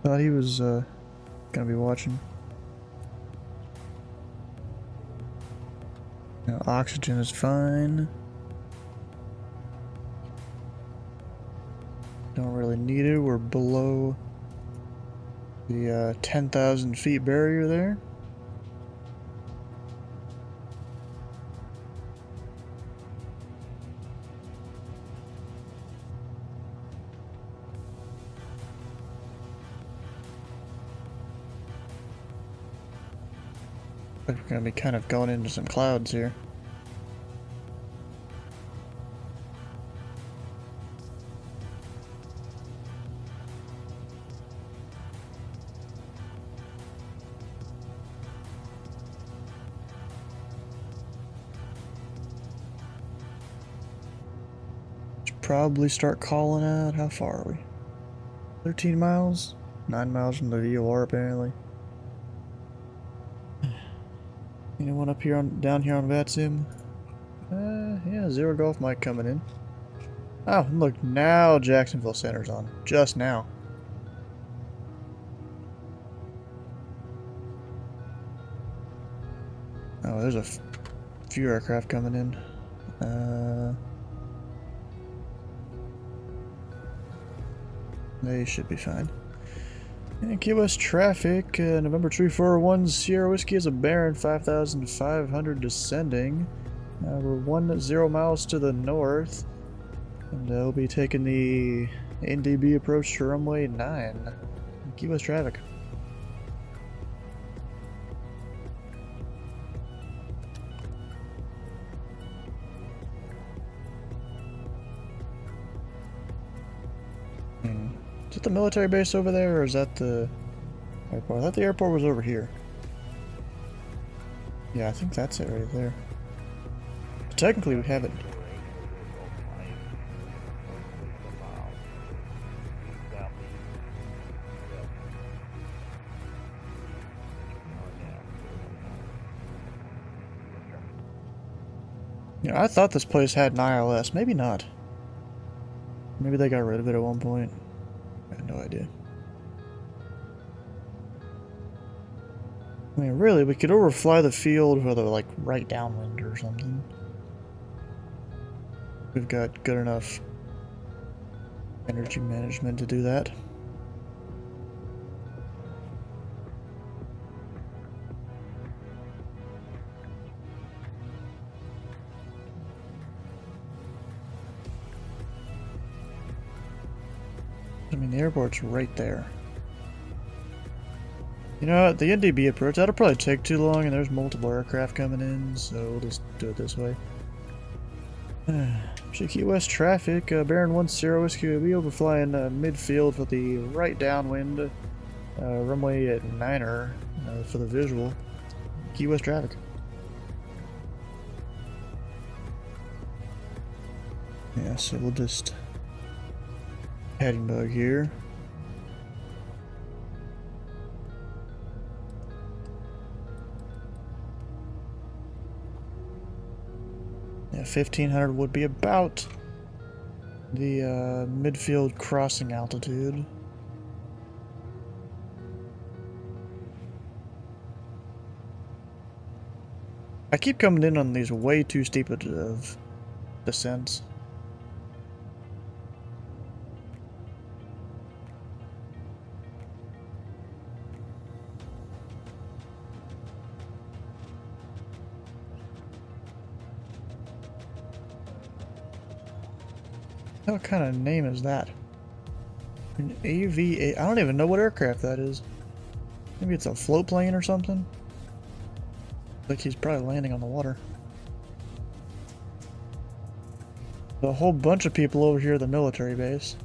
Thought he was gonna be watching. Now, oxygen is fine. Don't really need it. We're below The 10,000 feet barrier there. We're going to be kind of going into some clouds here. Should probably start calling out. How far are we? 13 miles? 9 miles from the VOR apparently. Anyone up here down here on VATSIM? Yeah, Zero Golf mic coming in. Oh, look, now Jacksonville Center's on. Just now. Oh, there's a few aircraft coming in. They should be fine. And Key West traffic, November 341 Sierra Whiskey is a Baron 5,500 descending. We're 10 miles to the north, and we'll be taking the NDB approach to runway 9. Key West traffic. Is it the military base over there, or is that the airport? I thought the airport was over here. Yeah, I think that's it right there. But technically, we haven't. Yeah, I thought this place had an ILS. Maybe not. Maybe they got rid of it at one point. I have no idea. I mean, really, we could overfly the field with a, like, right downwind or something. We've got good enough energy management to do that. I mean, the airport's right there. You know what? The NDB approach, that'll probably take too long, and there's multiple aircraft coming in, so we'll just do it this way. Key West traffic, Baron 10 Whiskey will be overflying midfield for the right downwind, runway at 9er for the visual. Key West traffic. Yeah, so we'll just heading bug here. Yeah, 1500 would be about the midfield crossing altitude. I keep coming in on these way too steep of descents. What kind of name is that? An AV-8? I don't even know what aircraft that is. Maybe it's a float plane or something? Like he's probably landing on the water. A whole bunch of people over here at the military base.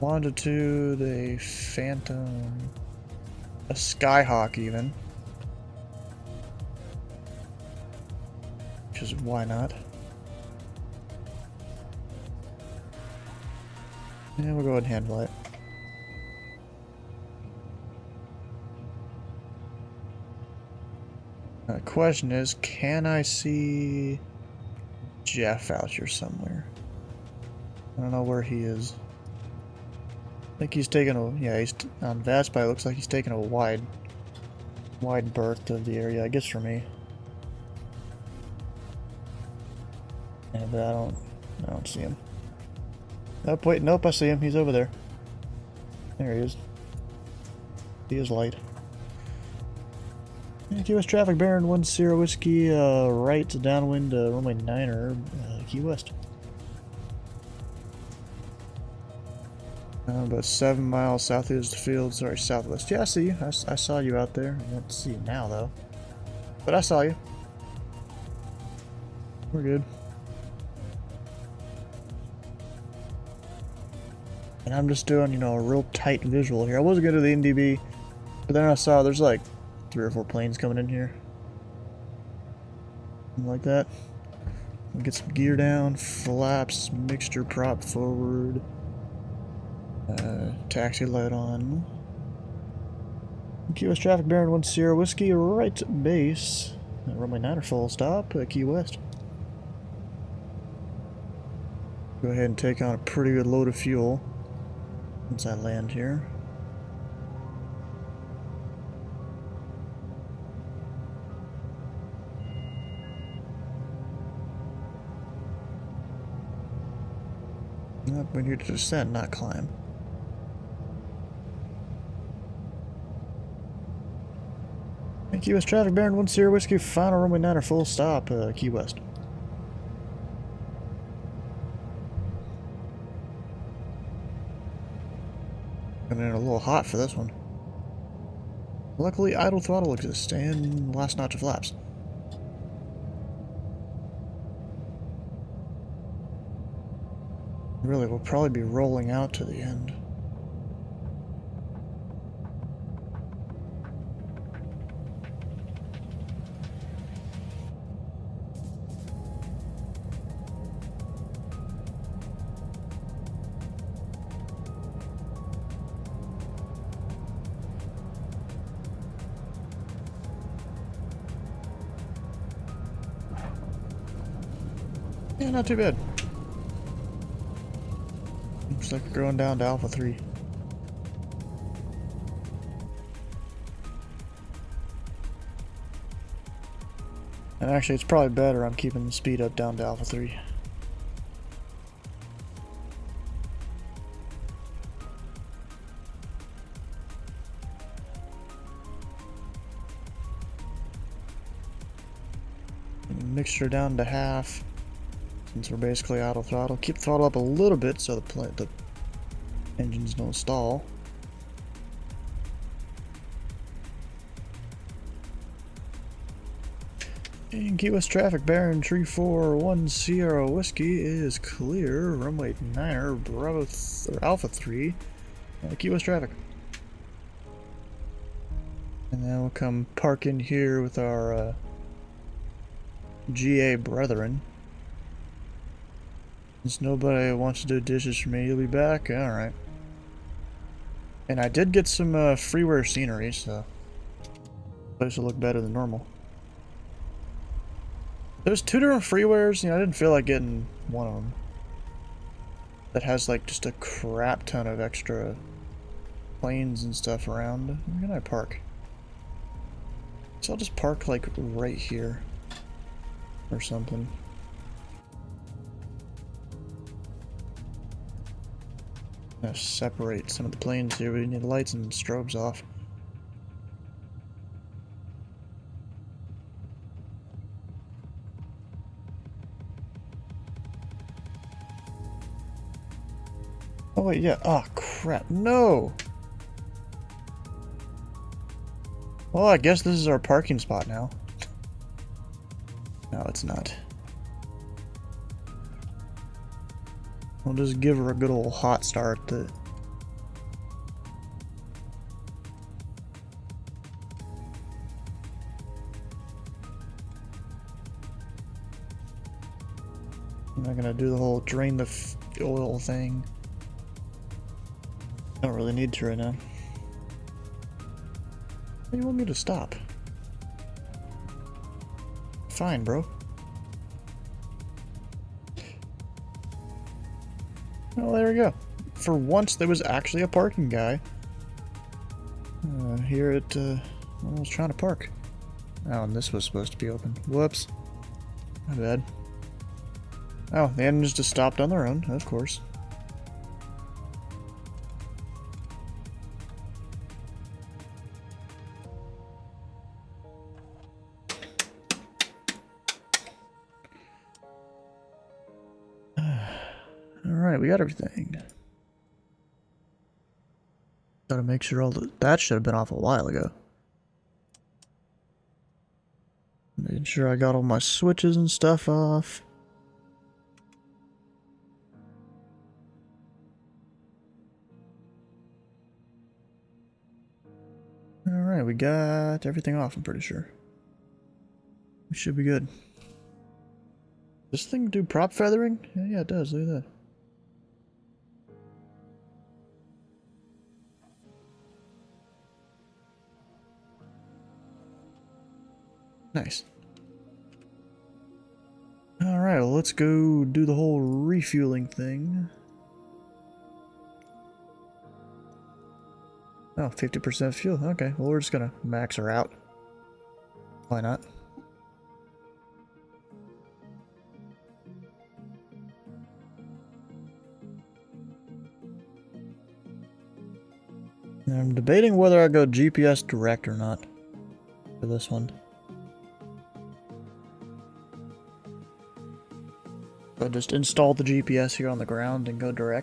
Longitude, a Phantom, a Skyhawk even. Which is why not? Yeah, we'll go ahead and handle it. The question is, can I see Jeff out here somewhere? I don't know where he is. I think he's taking a, yeah, he's on Vaspy. Looks like he's taking a wide berth of the area, I guess for me. Yeah, but I don't see him. Nope, wait, nope, I see him. He's over there. There he is. He is light. Key West traffic, Baron 10 Whiskey, right downwind, runway 9er, Key West. About 7 miles southeast of the field, sorry, southwest. Yeah, I see you. I saw you out there. I don't see you now, though. But I saw you. We're good. And I'm just doing, you know, a real tight visual here. I was going to do the NDB, but then I saw there's like 3 or 4 planes coming in here. Something like that. We'll get some gear down, flaps, mixture prop forward. Taxi light on. Key West traffic, Baron 10 Whiskey, right base. Runway 9er full stop, Key West. Go ahead and take on a pretty good load of fuel once I land here. Nope, we need to descend, not climb. Key West traffic, Baron 10 Whiskey, final runway 9er full stop, Key West. Coming in a little hot for this one. Luckily, idle throttle exists, and last notch of flaps. Really, we'll probably be rolling out to the end. Yeah, not too bad. Looks like we're going down to Alpha 3. And actually, it's probably better I'm keeping the speed up down to Alpha 3. Mixture down to half. Since we're basically auto throttle, keep the throttle up a little bit so the engines don't stall. And Key West traffic, Baron 3410 Whiskey is clear. Runway 9er, Bravo or Alpha 3. Key West traffic. And then we'll come park in here with our GA brethren. Since nobody wants to do dishes for me, you'll be back? Alright. And I did get some freeware scenery, so the place will look better than normal. There's 2 different freewares, you know, I didn't feel like getting one of them. That has like just a crap ton of extra planes and stuff around. Where can I park? So I'll just park like right here. Or something. Gonna separate some of the planes here. We need lights and strobes off. Oh wait, yeah. Oh crap, no! Well, I guess this is our parking spot now. No, it's not. We'll just give her a good old hot start. I'm not gonna do the whole drain the oil thing. Don't really need to right now. How do you want me to stop? Fine, bro. Well, there we go. For once, there was actually a parking guy here at, I was trying to park. Oh, and this was supposed to be open. Whoops. My bad. Oh, the engines just stopped on their own, of course. Alright, we got everything. Gotta make sure all that should have been off a while ago. Making sure I got all my switches and stuff off. Alright, we got everything off, I'm pretty sure. We should be good. This thing do prop feathering? Yeah, it does, look at that. Nice. Alright, well, let's go do the whole refueling thing. Oh, 50% fuel. Okay, well, we're just gonna max her out. Why not? I'm debating whether I go GPS direct or not for this one. I'll just install the GPS here on the ground and go direct.